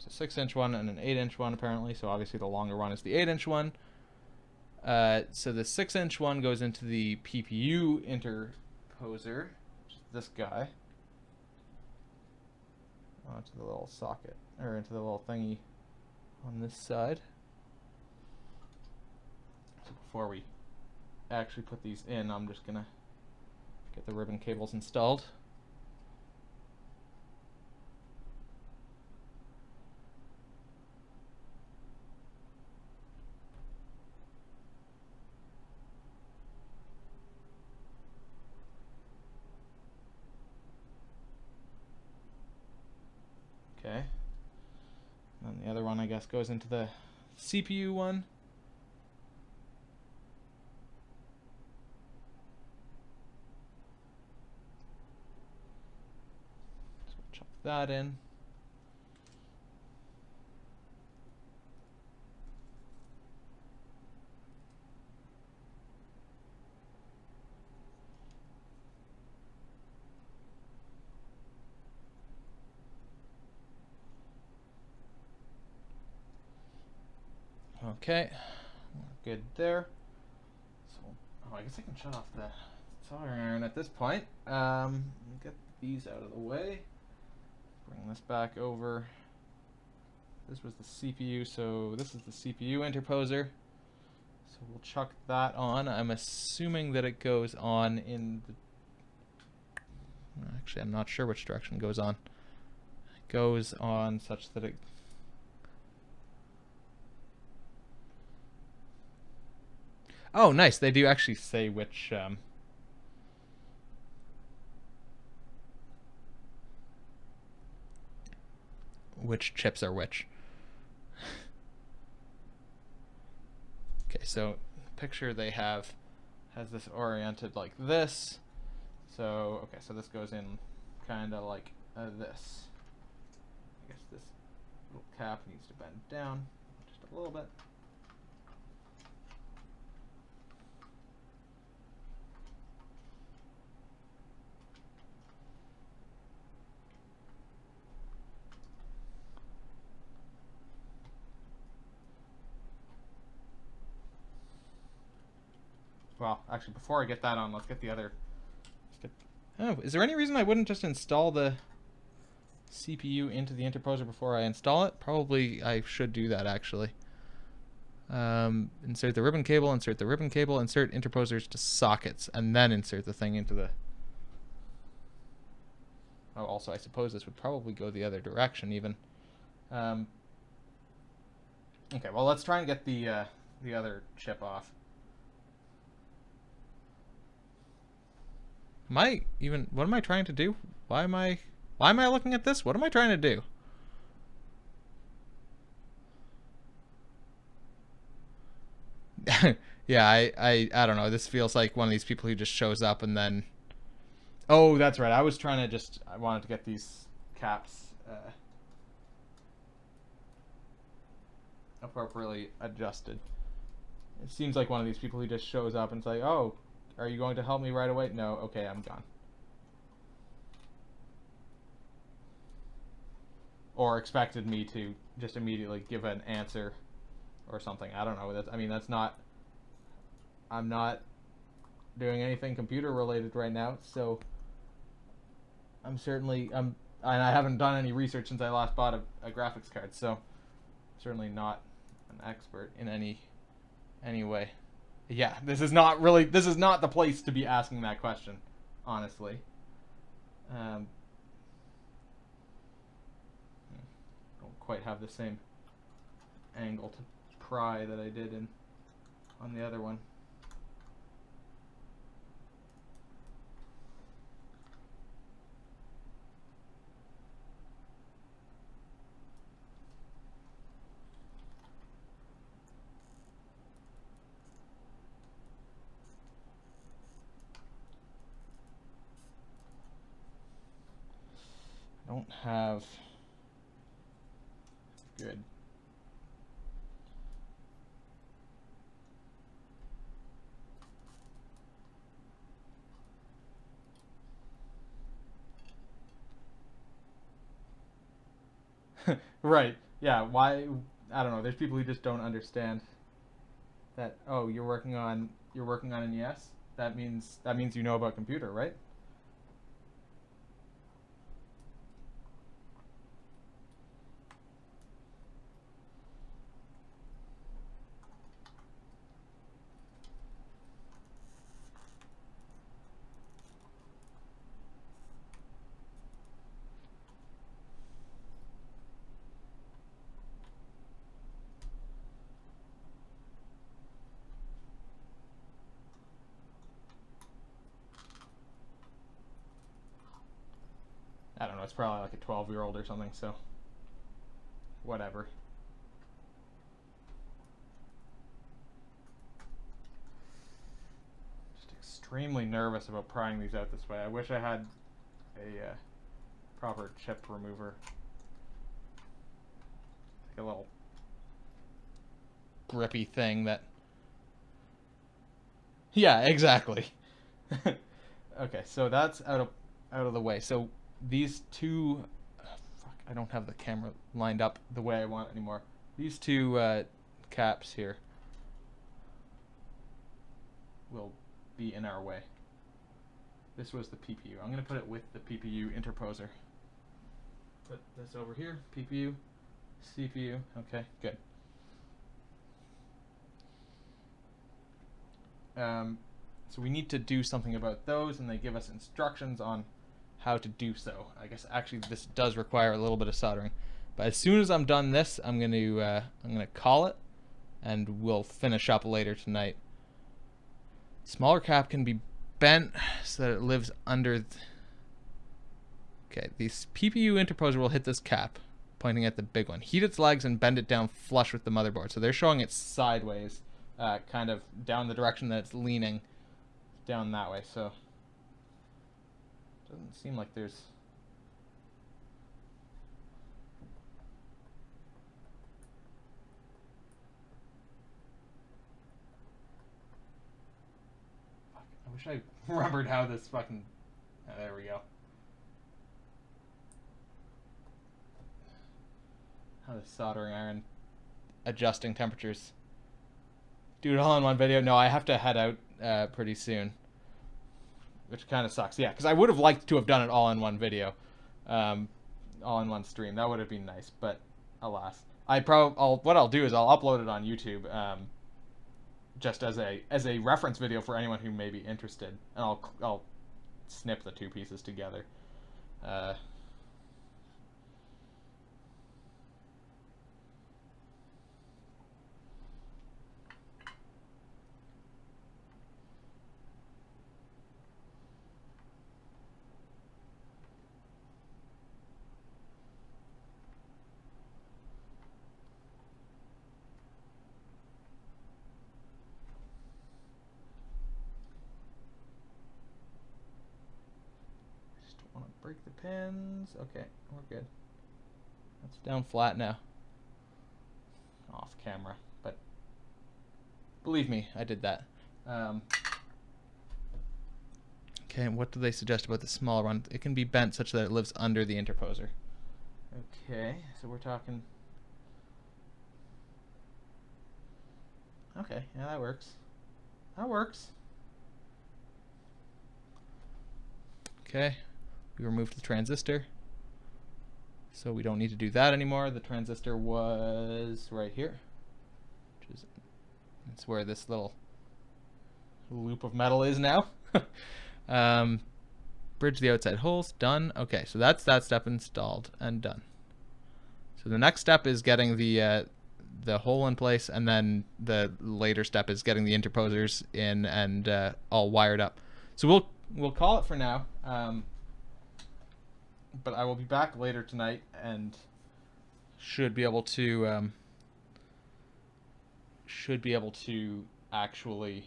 There's a 6-inch one and an 8-inch one apparently. So obviously the longer one is the 8-inch one. So the 6-inch one goes into the PPU interposer, which is this guy, onto the little socket, or into the little thingy on this side. So before we actually put these in, I'm just gonna get the ribbon cables installed. Okay. And then the other one, I guess, goes into the CPU one. So we'll chuck that in. Okay, good there. So, I guess I can shut off the soldering iron at this point. Get these out of the way. Bring this back over. This was the CPU, so this is the CPU interposer. So we'll chuck that on. I'm assuming that it goes on in the... Actually, I'm not sure which direction it goes on. It goes on such that it... Oh, nice. They do actually say which chips are which. Okay, so the picture they have has this oriented like this. So, okay, so this goes in kind of like this. I guess this little cap needs to bend down just a little bit. Well, actually, before I get that on, let's get the other... Oh, is there any reason I wouldn't just install the CPU into the interposer before I install it? Probably I should do that, actually. Insert the ribbon cable, insert the ribbon cable, insert interposers to sockets, and then insert the thing into the... Oh, also, I suppose this would probably go the other direction, even. Okay, well, let's try and get the other chip off. What am I trying to do? Why am I looking at this? What am I trying to do? Yeah, I don't know. This feels like one of these people who just shows up and then. Oh, that's right. I was trying to I wanted to get these caps appropriately adjusted. It seems like one of these people who just shows up and it's like, oh, are you going to help me right away? No, okay, I'm gone. Or expected me to just immediately give an answer or something. I don't know. I mean, that's not. I'm not doing anything computer related right now, so I'm certainly and I haven't done any research since I last bought a graphics card, so certainly not an expert in any way. Yeah, this is not the place to be asking that question, honestly. Um, don't quite have the same angle to pry that I did on the other one. I don't have good. Right. Yeah, why I don't know. There's people who just don't understand that oh, you're working on an NES? That means you know about computer, right? I don't know, it's probably like a 12-year-old or something, so whatever. Just extremely nervous about prying these out this way. I wish I had a proper chip remover. Like a little grippy thing that. Yeah, exactly. Okay, so that's out of the way. So these two, fuck, I don't have the camera lined up the way I want it anymore. These two caps here will be in our way. This was the PPU. I'm going to put it with the PPU interposer. Put this over here, PPU, CPU. Okay, good. So we need to do something about those, and they give us instructions on how to do so. I guess actually this does require a little bit of soldering, but as soon as I'm done this, I'm gonna call it, and we'll finish up later tonight. Smaller cap can be bent so that it lives under. Okay, the PPU interposer will hit this cap, pointing at the big one. Heat its legs and bend it down flush with the motherboard. So they're showing it sideways, kind of down the direction that it's leaning, down that way. So doesn't seem like there's. Fuck, I wish I remembered how this fucking. Oh, there we go. How the soldering iron adjusting temperatures. Do it all in one video. No, I have to head out pretty soon, which kind of sucks. Yeah, because I would have liked to have done it all in one video, all in one stream. That would have been nice, but alas, what I'll do is I'll upload it on YouTube, just as a reference video for anyone who may be interested, and I'll snip the two pieces together. break the pins. Okay, we're good. That's down flat now. Off camera, but believe me, I did that. Okay, what do they suggest about the smaller one? It can be bent such that it lives under the interposer. Okay, so we're talking... Okay, yeah, that works. That works. Okay, we removed the transistor. So we don't need to do that anymore. The transistor was right here. Which is, that's where this little loop of metal is now. Bridge the outside holes, done. Okay, so that's that step installed and done. So the next step is getting the hole in place, and then the later step is getting the interposers in and all wired up. So we'll call it for now. But I will be back later tonight and should be able to actually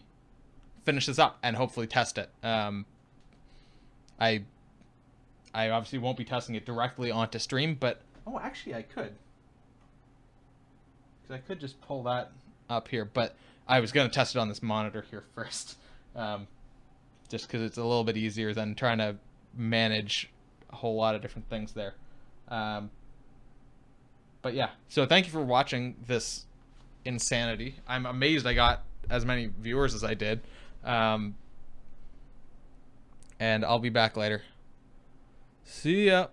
finish this up and hopefully test it. I obviously won't be testing it directly onto stream, but oh, actually I could. Because I could just pull that up here, but I was going to test it on this monitor here first. Just because it's a little bit easier than trying to manage a whole lot of different things there. But yeah, so thank you for watching this insanity. I'm amazed I got as many viewers as I did. And I'll be back later. See ya.